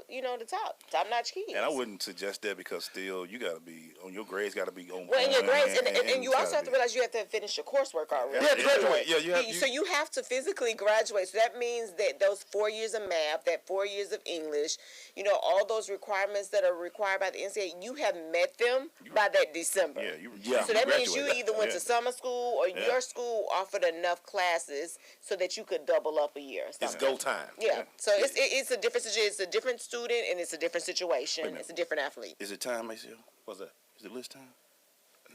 top notch kids. And I wouldn't suggest that because still you got to be on your grades. Got to be on. Well, and your grades, and you it's also gotta have to realize you have to finish your coursework already. Yeah, graduate. Yeah, you have. So you have to physically graduate. So that means that those 4 years of math, that 4 years of English, all those requirements that are required by the NCAA, you have met them by that December. Yeah. So that means you either went to summer school or your school offered enough classes so that you could double up a year. It's go time. Yeah. So it's a different situation. It's a different student and it's a different situation. It's a different athlete. Is it time, Maceo? What's that? Is it list time?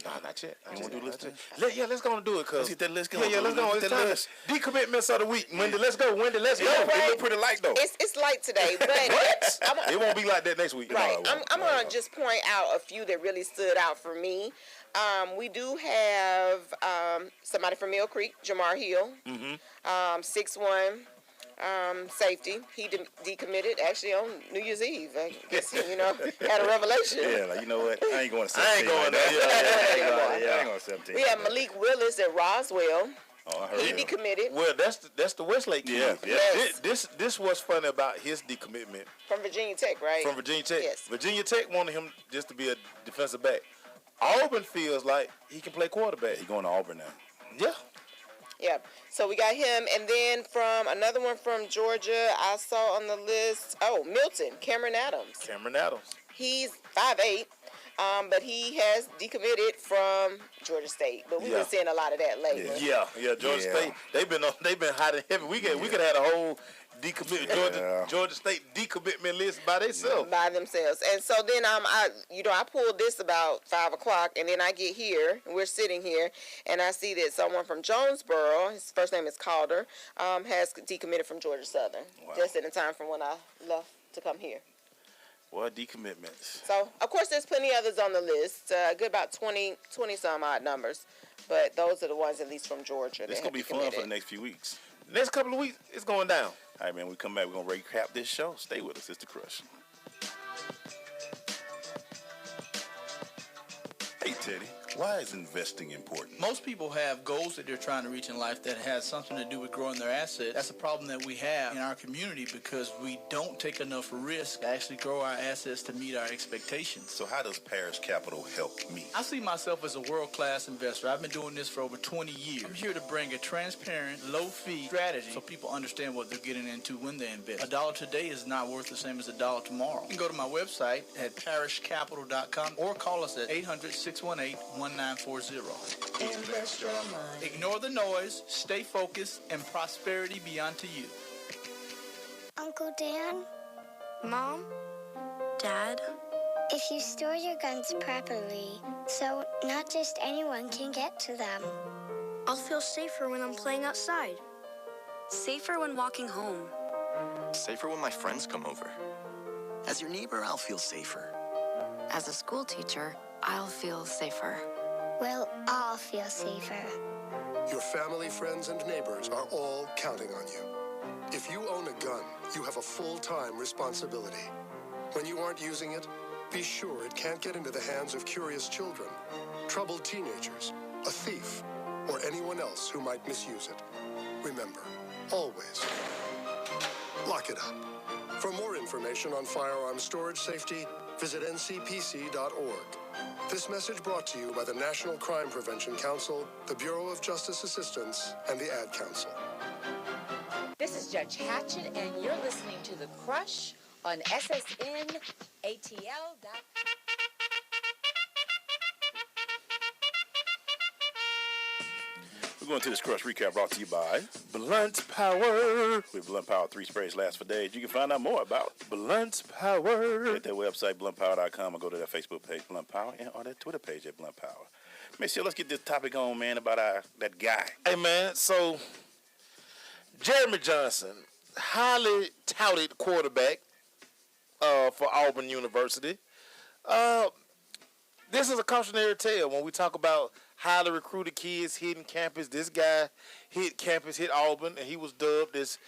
Nah, not yet. You want to do list time? Let's go and do it. Let's get that list going. Yeah, let's go. It's time. Decommitments of the week. Wendy, let's go. Wendy, let's go. It look pretty light though. It's light today, but it won't be like that next week. Right. I'm going to just point out a few that really stood out for me. We do have somebody from Mill Creek, Jamar Hill, 6'1", safety. He decommitted actually on New Year's Eve. I guess had a revelation. Yeah, like, you know what? I ain't going to 17. I ain't going there. I ain't going to 17. We have Malik Willis at Roswell. Oh, I heard He him. decommitted Well, that's the Westlake kid. Yeah. Yes. This was funny about his decommitment from Virginia Tech, right? from Virginia Tech. Yes. Virginia Tech wanted him just to be a defensive back. Auburn feels like he can play quarterback. He going to Auburn now. Yeah. Yeah. So we got him, and then from another one from Georgia, I saw on the list. Oh, Milton, Cameron Adams. Cameron Adams. He's 5'8", but he has decommitted from Georgia State. But we've been seeing a lot of that lately. Yeah. Georgia State. They've been hot and heavy. We could have had a whole decommit Georgia State decommitment list by themselves. By themselves. And so then I pulled this about 5:00, and then I get here, and we're sitting here, and I see that someone from Jonesboro, his first name is Calder, has decommitted from Georgia Southern. Wow. Just in the time from when I left to come here. What decommitments? So, of course, there's plenty others on the list. Good about 20 some odd numbers. But those are the ones, at least from Georgia. It's going to be fun for the next few weeks. Next couple of weeks, it's going down. All right, man, we come back. We're going to recap this show. Stay with us. It's The Crush. Hey, Teddy, why is investing important? Most people have goals that they're trying to reach in life that has something to do with growing their assets. That's a problem that we have in our community because we don't take enough risk to actually grow our assets to meet our expectations. So how does Parish Capital help me? I see myself as a world-class investor. I've been doing this for over 20 years. I'm here to bring a transparent, low-fee strategy so people understand what they're getting into when they invest. $1 today is not worth the same as $1 tomorrow. You can go to my website at parishcapital.com or call us at 800-618-1940. Invest your money. Ignore the noise, stay focused, and prosperity be unto you. Uncle Dan? Mom? Dad? If you store your guns properly, so not just anyone can get to them. I'll feel safer when I'm playing outside. Safer when walking home. Safer when my friends come over. As your neighbor, I'll feel safer. As a school teacher, I'll feel safer. We'll all feel safer. Your family, friends, and neighbors are all counting on you. If you own a gun, you have a full-time responsibility. When you aren't using it, be sure it can't get into the hands of curious children, troubled teenagers, a thief, or anyone else who might misuse it. Remember, always, lock it up. For more information on firearm storage safety, visit ncpc.org. This message brought to you by the National Crime Prevention Council, the Bureau of Justice Assistance, and the Ad Council. This is Judge Hatchett, and you're listening to The Crush on SSN ATL. We're going to this Crush recap brought to you by Blunt Power. With Blunt Power, 3 sprays last for days. You can find out more about Blunt Power at their website, bluntpower.com, or go to their Facebook page, Blunt Power, or their Twitter page at Blunt Power. Monsieur, let's get this topic on, man, about that guy. Hey, man, so Jeremy Johnson, highly touted quarterback for Auburn University. This is a cautionary tale when we talk about highly recruited kids hitting campus. This guy hit campus, hit Auburn, and he was dubbed as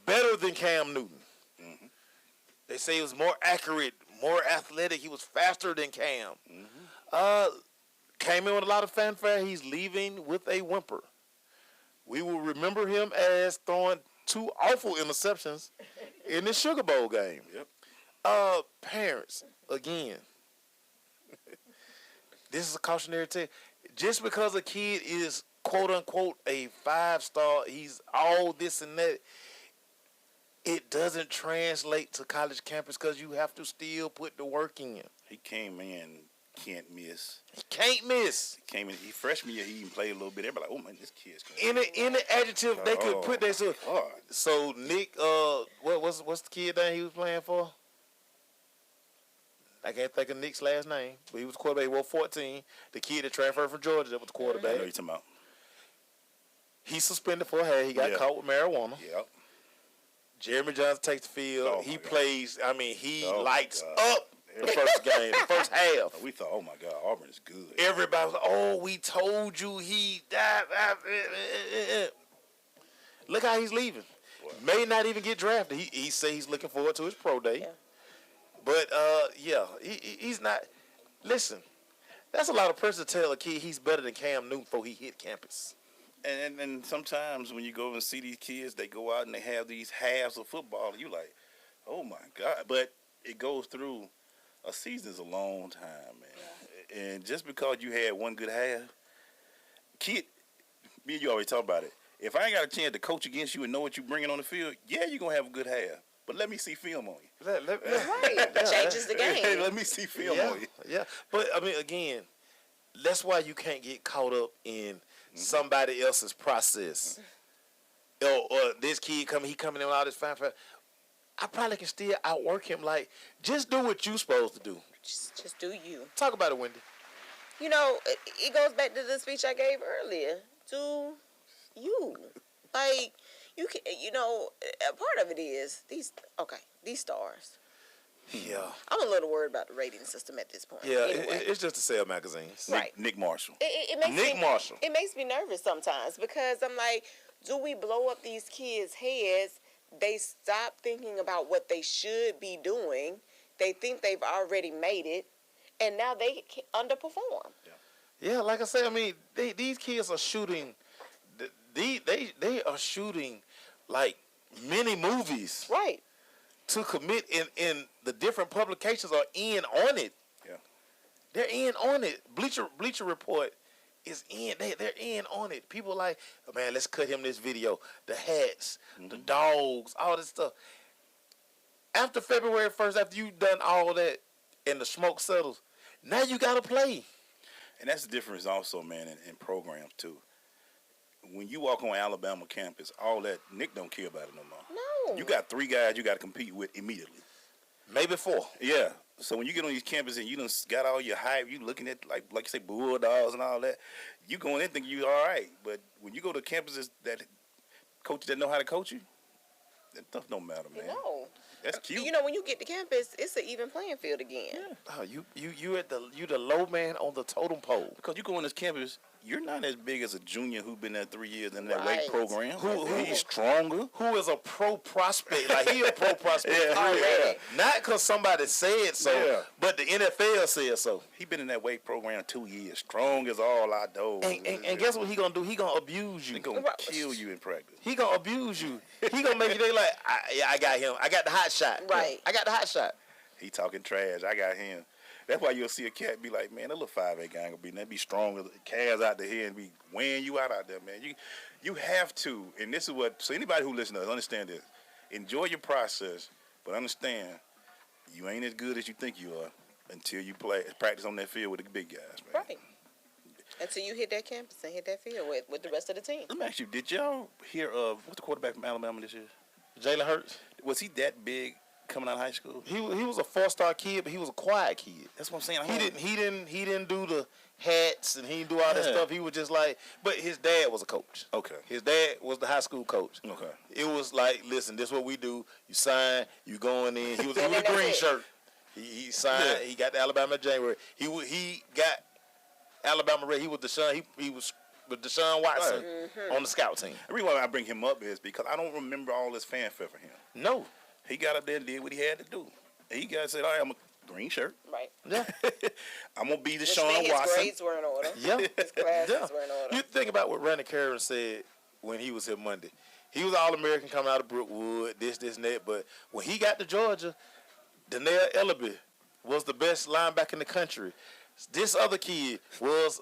better than Cam Newton. Mm-hmm. They say he was more accurate, more athletic. He was faster than Cam. Mm-hmm. Came in with a lot of fanfare. He's leaving with a whimper. We will remember him as throwing 2 awful interceptions in the Sugar Bowl game. Yep. Parents, again, this is a cautionary tale. Just because a kid is quote unquote a 5-star, he's all this and that, it doesn't translate to college campus because you have to still put the work in. He came in, can't miss. He can't miss. He came in, freshman year, he even played a little bit. Everybody like, oh man, this kid's in the adjective they could put that. So Nick, what's the kid name he was playing for? I can't think of Nick's last name, but he was quarterback. He wore 14. The kid that transferred from Georgia that was the quarterback. I know you're talking about. He's suspended for He got caught with marijuana. Yep. Jeremy Johnson takes the field. He plays. I mean, he lights up the first game, the first half. We thought, oh my God, Auburn is good. Everybody was like, oh, we told you he died. Look how he's leaving. What? May not even get drafted. He say he's looking forward to his pro day. Yeah. But, he's not. Listen, that's a lot of pressure to tell a kid he's better than Cam Newton before he hit campus. And sometimes when you go and see these kids, they go out and they have these halves of football, and you like, oh, my God. But it goes through. A season's a long time, man. Yeah. And just because you had one good half, kid, me and you always talk about it. If I ain't got a chance to coach against you and know what you're bringing on the field, yeah, you're going to have a good half. But let me see film on you. Right. That changes the game. Hey, let me see film on you. Yeah. But, I mean, again, that's why you can't get caught up in somebody else's process. Or this kid coming in with all this fanfare. I probably can still outwork him. Like, just do what you're supposed to do. Just do you. Talk about it, Wendy. You know, it goes back to the speech I gave earlier. Do you. Like, you can, a part of it is these stars. Yeah. I'm a little worried about the rating system at this point. Yeah, anyway. It's just to sell magazines. Right. Nick Marshall. It makes me nervous sometimes because I'm like, do we blow up these kids' heads? They stop thinking about what they should be doing. They think they've already made it, and now they underperform. Yeah, like I said, I mean, these kids are shooting. They are shooting like mini movies, right? To commit in the different publications are in on it. Yeah, they're in on it. Bleacher Report is in. They're in on it. People are like, oh, man, let's cut him this video. The hats, the dogs, all this stuff. After February 1st, after you've done all that and the smoke settles, now you got to play. And that's the difference also, man, in programs, too. When you walk on Alabama campus, all that, Nick don't care about it no more. No. You got 3 guys you got to compete with immediately. Maybe 4. Yeah. So when you get on these campuses and you done got all your hype, you looking at, like you say, Bulldogs and all that, you going in thinking you all right. But when you go to campuses that coaches that know how to coach you, that stuff don't matter, man. No. That's cute. You know, when you get to campus, it's an even playing field again. Oh, you the low man on the totem pole. Because you go on this campus, you're not as big as a junior who's been there 3 years in that weight program. He's stronger. Who is a pro prospect? Like he a pro prospect. Yeah. Not because somebody said so, but the NFL said so. He been in that weight program 2 years, strong as all our dogs. And guess what he gonna do? He gonna abuse you. He gonna kill you in practice. He gonna abuse you. He gonna make you think like, I got him. I got the hot shot. Right. I got the hot shot. He talking trash. I got him. That's why you'll see a cat be like, man, that little 5'8" guy gonna be, that be strong as calves out the here and be weighing you out there, man. You have to, and this is what, so anybody who listens to us, understand this. Enjoy your process, but understand you ain't as good as you think you are until you practice on that field with the big guys, man. Right. Until you hit that campus and hit that field with the rest of the team. Let me ask you, did y'all hear of, what's the quarterback from Alabama this year? Jalen Hurts. Was he that big coming out of high school? He was a 4-star kid, but he was a quiet kid. That's what I'm saying. He didn't do the hats and he didn't do all that stuff. He was just like, but his dad was a coach. Okay. His dad was the high school coach. Okay. It was like, listen, this is what we do. You sign, you going in. He was a green shirt. He signed. Yeah. He got the Alabama in January. He got Alabama ready. He was Deshaun. He was with Deshaun Watson on the scout team. The reason why I bring him up is because I don't remember all this fanfare for him. No. He got up there and did what he had to do. He got said, all right, I'm a green shirt. Right. Yeah. I'm going to be Deshaun Watson. His grades were in order. Yeah. His classes were in order. You think about what Randy Karen said when he was here Monday. He was All-American coming out of Brookwood, this, and that. But when he got to Georgia, Daniel Ellaby was the best linebacker in the country. This other kid was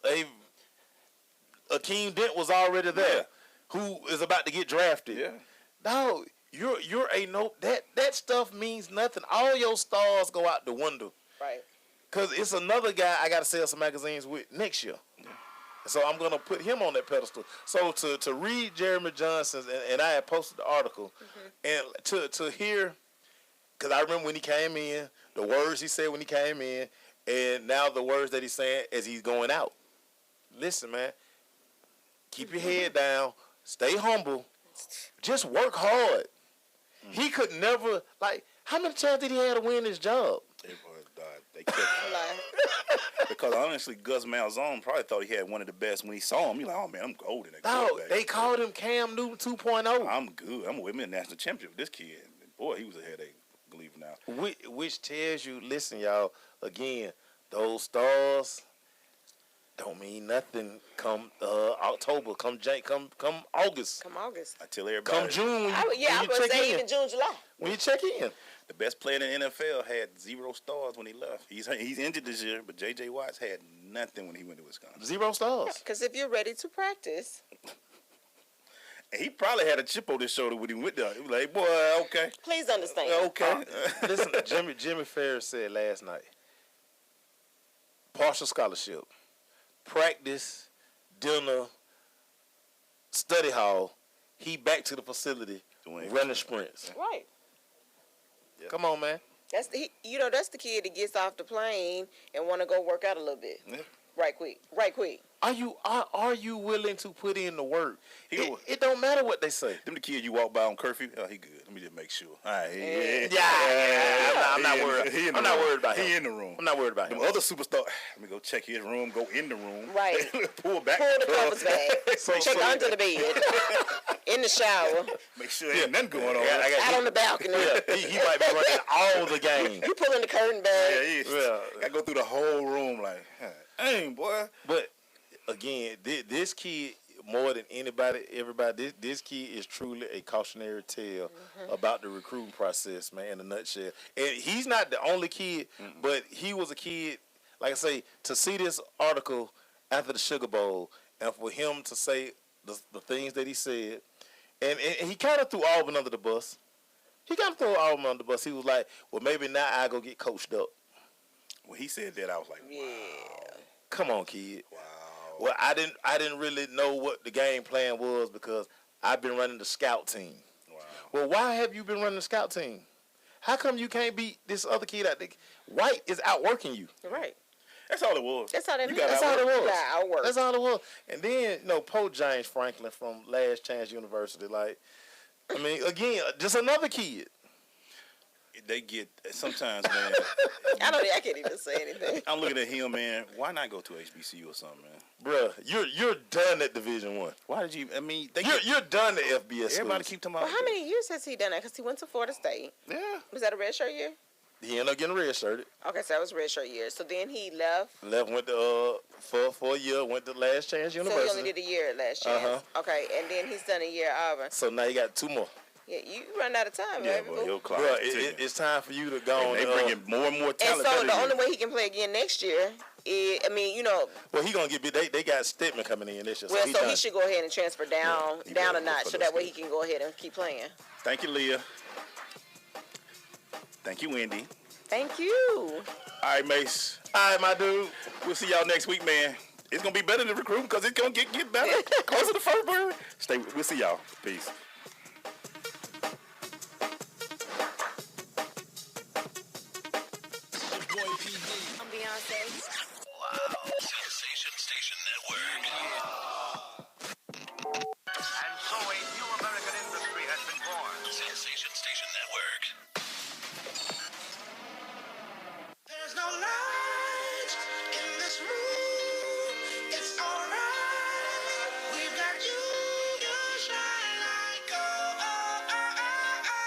Akeem Dent was already there, who is about to get drafted. Yeah. Dog, you're a no. That stuff means nothing. All your stars go out the window. Right. Cause it's another guy I gotta sell some magazines with next year. Yeah. So I'm gonna put him on that pedestal. So to read Jeremy Johnson's and I had posted the article, and to hear, cause I remember when he came in, the words he said when he came in, and now the words that he's saying as he's going out. Listen, man, keep your head down, stay humble, just work hard. He could never, like, how many times did he have to win his job? They kept because honestly, Gus Malzahn probably thought he had one of the best when he saw him. He's like, oh man, I'm golden. They called him Cam Newton 2.0. I'm good. I'm with me in national championship with this kid. Boy, he was a headache, believe it now. Which tells you, listen, y'all, again, those stars don't mean nothing come October, come August. Come August. I tell everybody. Come June. I was going to say even June, July. When you check in. The best player in the NFL had 0 stars when he left. He's injured this year, but J.J. Watts had nothing when he went to Wisconsin. 0 stars. Because if you're ready to practice. He probably had a chip on his shoulder when he went there. He was like, boy, okay. Please understand. Okay. Listen, Jimmy Ferris said last night, partial scholarship, practice, dinner, study hall, he back to the facility running sprints. Right. Yep. Come on, man. That's the kid that gets off the plane and want to go work out a little bit. Yeah. Right quick. Are you willing to put in the work? It don't matter what they say. Them the kid you walk by on curfew. Oh, he good. Let me just make sure. All right. I'm not worried. I'm not worried about him. He in the room. I'm not worried about him. Them other superstars. Let me go check his room. Go in the room. Right. Pull back. Pull the covers back. Check under the bed. In the shower. Make sure ain't nothing going on. Out on the balcony. Yeah, he might be running all the game. You pulling the curtain back. I go through the whole room like, dang, boy. But again, this kid, more than everybody, this kid is truly a cautionary tale about the recruiting process, man, in a nutshell. And he's not the only kid, but he was a kid, like I say, to see this article after the Sugar Bowl and for him to say the things that he said, and he kind of threw Auburn under the bus. He kind of threw Auburn under the bus. He was like, well, maybe now I go get coached up. When he said that, I was like, wow. Yeah. Come on, kid. Wow. Well, I didn't really know what the game plan was because I've been running the scout team. Wow. Well, why have you been running the scout team? How come you can't beat this other kid out there? White is outworking you. Right. That's all it was. That's all it was. That's all it was. Outwork. That's all it was. And then, Poe James Franklin from Last Chance University. Like, I mean, again, just another kid. they get sometimes, man. I can't even say anything. I'm looking at him, man. Why not go to HBCU or something, man? Bruh, you're done at Division I. Why did you? I mean, you're done at FBS. Everybody schools. keep talking about. Well, how many years has he done that? Because he went to Florida State. Yeah. Was that a red shirt year? He ended up getting redshirted. Okay, so that was red shirt year. So then he left. Went to for a year. Went to Last Chance University. So he only did a year at Last Chance. Okay, and then he's done a year at Auburn. So now you got 2 more. Yeah, you run out of time, Yeah, baby. boy, your clock. Bruh, it's time for you to go on. They bringing more and more talent. And so the only way he can play again next year is, I mean, you know. Well, he gonna get. They got Stedman coming in this year. Well, so he done. should go ahead and transfer down a notch, so that way he can go ahead and keep playing. Thank you, Leah. Thank you, Wendy. Thank you. All right, Mace. All right, my dude. We'll see y'all next week, man. It's gonna be better than recruiting because it's gonna get better. Closer to first bird. We'll see y'all. Peace. I'm Beyonce.